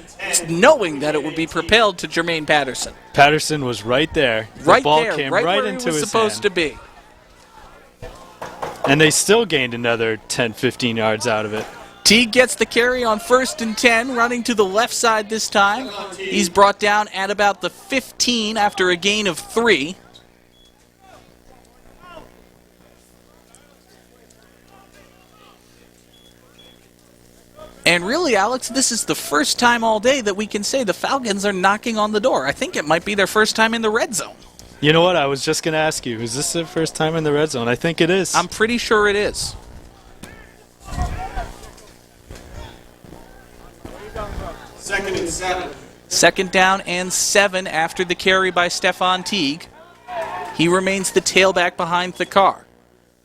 knowing that it would be propelled to Jermaine Patterson. Patterson was right there. The ball came right where into it was his supposed hand. to be. And they still gained another 10, 15 yards out of it. Teague gets the carry on 1st and 10, running to the left side this time. He's brought down at about the 15 after a gain of 3. And really, Alex, this is the first time all day that we can say the Falcons are knocking on the door. I think it might be their first time in the red zone. You know what? I was just going to ask you, is this their first time in the red zone? I think it is. I'm pretty sure it is. Second and 7. 2nd down and 7 after the carry by Stefan Teague. He remains the tailback behind Thakar.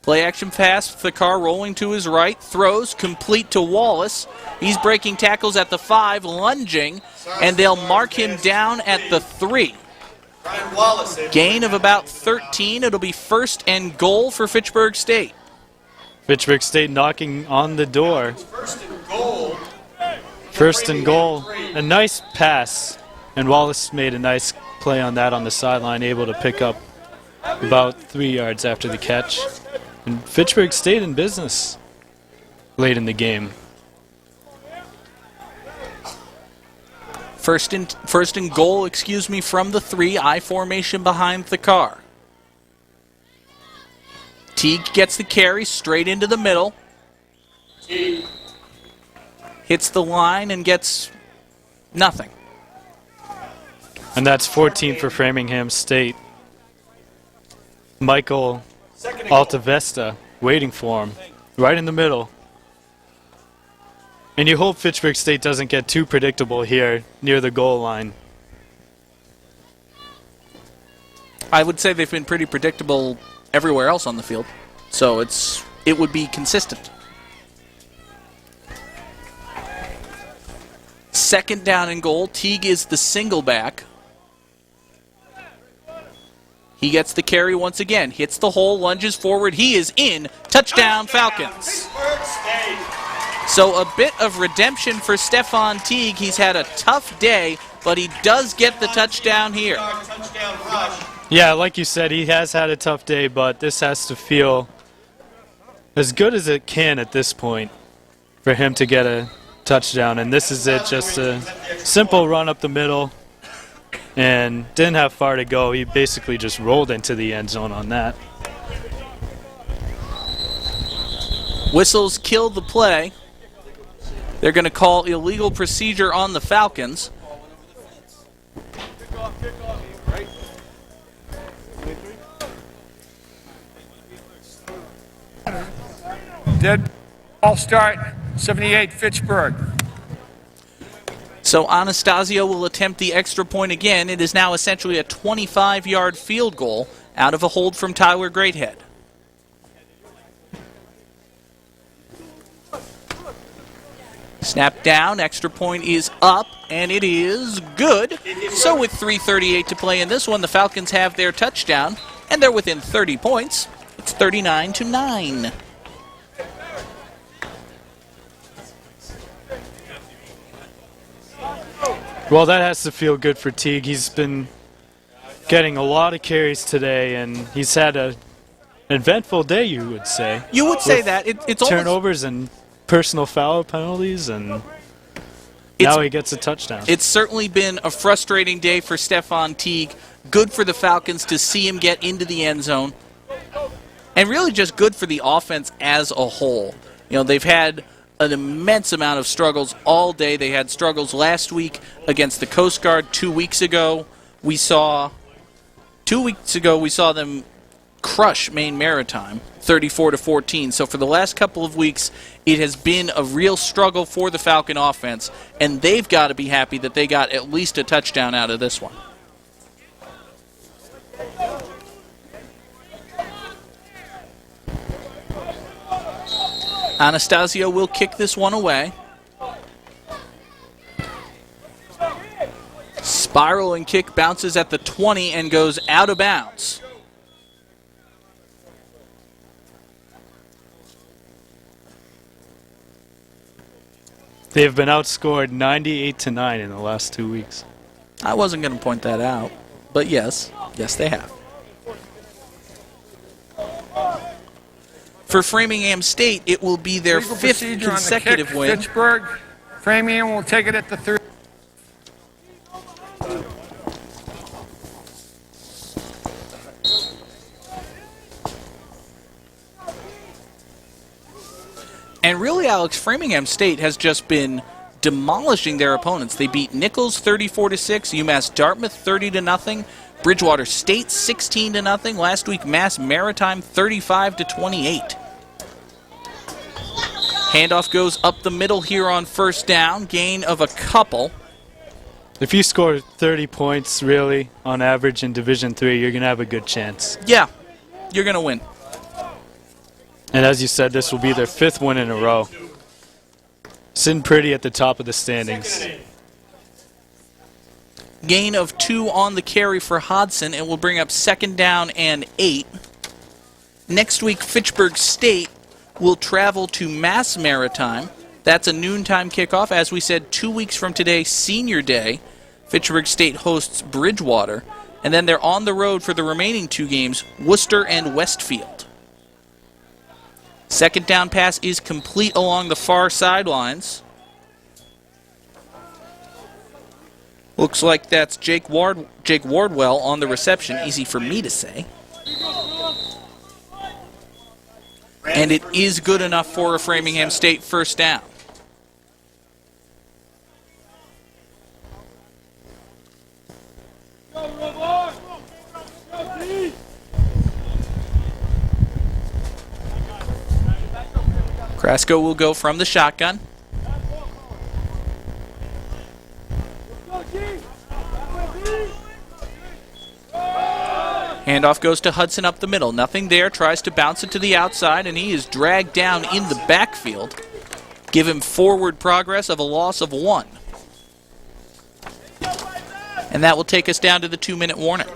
Play action pass, Thakar rolling to his right, throws, complete to Wallace. He's breaking tackles at the 5, lunging, and they'll mark him down at the 3. Gain of about 13. It'll be 1st and goal for Fitchburg State. Fitchburg State knocking on the door. First and goal. First and goal. A nice pass. And Wallace made a nice play on that on the sideline, able to pick up about 3 yards after the catch. And Fitchburg State in business late in the game. First and goal, from the 3, I formation behind the car. Teague gets the carry straight into the middle. Hits the line and gets nothing. And that's 14 for Framingham State. Michael Altavesta waiting for him right in the middle. And you hope Fitchburg State doesn't get too predictable here near the goal line. I would say they've been pretty predictable everywhere else on the field. So it would be consistent. Second down and goal. Teague is the single back. He gets the carry once again. Hits the hole, lunges forward. He is in. Touchdown, Falcons. So a bit of redemption for Stefan Teague. He's had a tough day, but he does get the touchdown here. Yeah, like you said, he has had a tough day, but this has to feel as good as it can at this point for him to get a touchdown. And this is it, just a simple run up the middle. And didn't have far to go. He basically just rolled into the end zone on that. Whistles killed the play. They're going to call illegal procedure on the Falcons. Dead ball start, 78 Fitchburg. So Anastasio will attempt the extra point again. It is now essentially a 25-yard field goal out of a hold from Tyler Greathead. Snap down, extra point is up, and it is good. So with 3:38 to play in this one, the Falcons have their touchdown, and they're within 30 points. It's 39-9. Well, that has to feel good for Teague. He's been getting a lot of carries today, and he's had an eventful day, you would say. You would say that. It's turnovers and personal foul penalties, and now he gets a touchdown. It's certainly been a frustrating day for Stefan Teague. Good for the Falcons to see him get into the end zone. And really just good for the offense as a whole. You know, they've had an immense amount of struggles all day. They had struggles last week against the Coast Guard. 2 weeks ago, we saw them crush Maine Maritime 34-14. So for the last couple of weeks, it has been a real struggle for the Falcon offense, and they've got to be happy that they got at least a touchdown out of this one. Anastasio will kick this one away. Spiraling kick bounces at the 20 and goes out of bounds. They've been outscored 98-9 in the last 2 weeks. I wasn't going to point that out, but yes, they have. For Framingham State, it will be their Legal fifth procedure on the consecutive kick. win. Fitchburg, Framingham will take it at the 3. And really, Alex, Framingham State has just been demolishing their opponents. They beat Nichols 34-6, UMass Dartmouth 30-0, Bridgewater State 16-0. Last week, Mass Maritime 35-28. Handoff goes up the middle here on first down, gain of a couple. If you score 30 points, really, on average in Division III, you're going to have a good chance. Yeah, you're going to win. And as you said, this will be their 5th win in a row. Sitting pretty at the top of the standings. Gain of 2 on the carry for Hodson, and will bring up 2nd down and 8. Next week, Fitchburg State will travel to Mass Maritime. That's a noontime kickoff. As we said, 2 weeks from today, Senior Day, Fitchburg State hosts Bridgewater. And then they're on the road for the remaining 2 games, Worcester and Westfield. Second down pass is complete along the far sidelines. Looks like that's Jake Wardwell on the reception. Easy for me to say. And it is good enough for a Framingham State first down. Krasko will go from the shotgun. Handoff goes to Hudson up the middle. Nothing there. Tries to bounce it to the outside, and he is dragged down in the backfield. Give him forward progress of a loss of 1. And that will take us down to the 2-minute warning.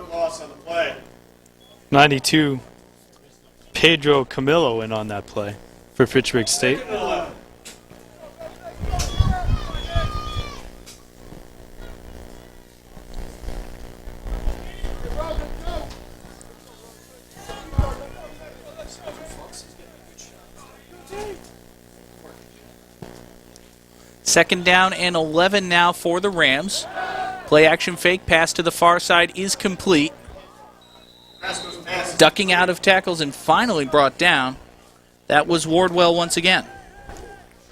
92, Pedro Camillo in on that play for Fitchburg State. Second down and 11 now for the Rams. Play action fake pass to the far side is complete. Ducking out of tackles and finally brought down. That was Wardwell once again.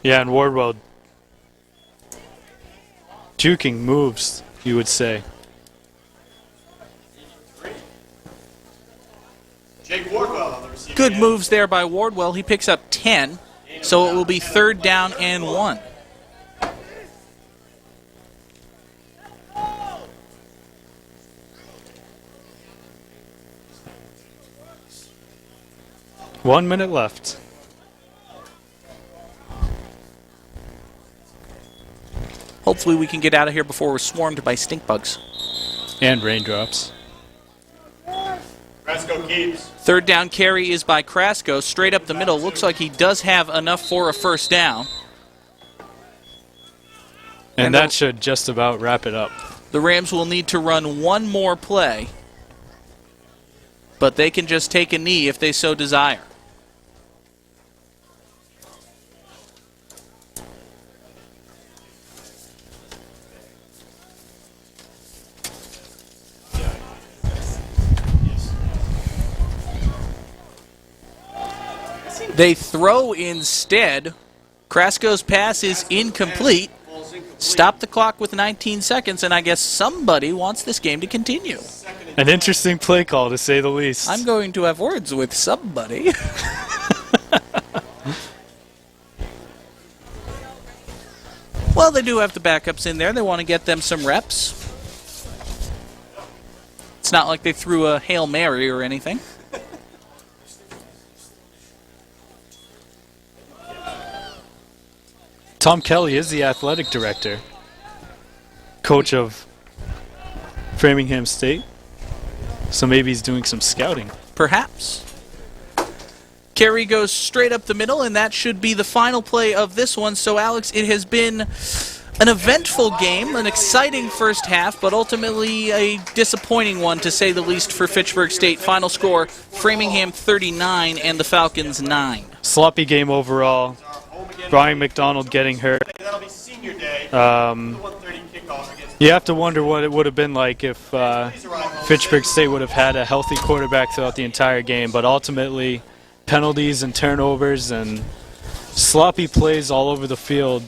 Yeah, and Wardwell juking moves, you would say. Jake Wardwell on the receiving Good end. moves there by Wardwell. He picks up 10, so it will be 3rd down and 1. One minute left. Hopefully we can get out of here before we're swarmed by stink bugs. And raindrops. Krasko keeps. 3rd down carry is by Krasko. Straight up the middle. Looks like he does have enough for a first down. And that should just about wrap it up. The Rams will need to run one more play, but they can just take a knee if they so desire. They throw instead. Krasko's pass is incomplete. Stop the clock with 19 seconds, and I guess somebody wants this game to continue. An interesting play call, to say the least. I'm going to have words with somebody. Well, they do have the backups in there. They want to get them some reps. It's not like they threw a Hail Mary or anything. Tom Kelly is the athletic director, coach of Framingham State, so maybe he's doing some scouting. Perhaps. Carry goes straight up the middle, and that should be the final play of this one. So, Alex, it has been an eventful game, an exciting first half, but ultimately a disappointing one, to say the least, for Fitchburg State. Final score, Framingham 39 and the Falcons 9. Sloppy game overall. Brian McDonald getting hurt. That'll be Senior Day. You have to wonder what it would have been like if Fitchburg State would have had a healthy quarterback throughout the entire game, but ultimately penalties and turnovers and sloppy plays all over the field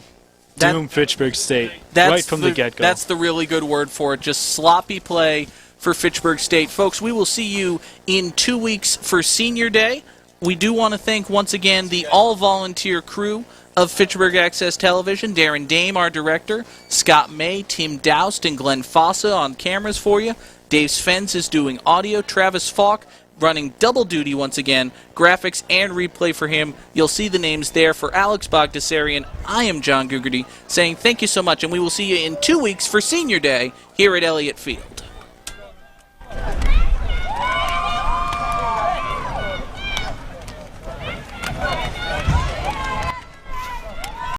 doom Fitchburg State right from the get-go. That's the really good word for it, just sloppy play for Fitchburg State. Folks, we will see you in 2 weeks for Senior Day. We do want to thank once again the all-volunteer crew of Fitchburg Access Television. Darren Dame, our director, Scott May, Tim Doust, and Glenn Fossa on cameras for you. Dave Svens is doing audio. Travis Falk running double duty once again, graphics and replay for him. You'll see the names there. For Alex Bogdasarian, I am John Gugerty saying thank you so much, and we will see you in 2 weeks for Senior Day here at Elliott Field.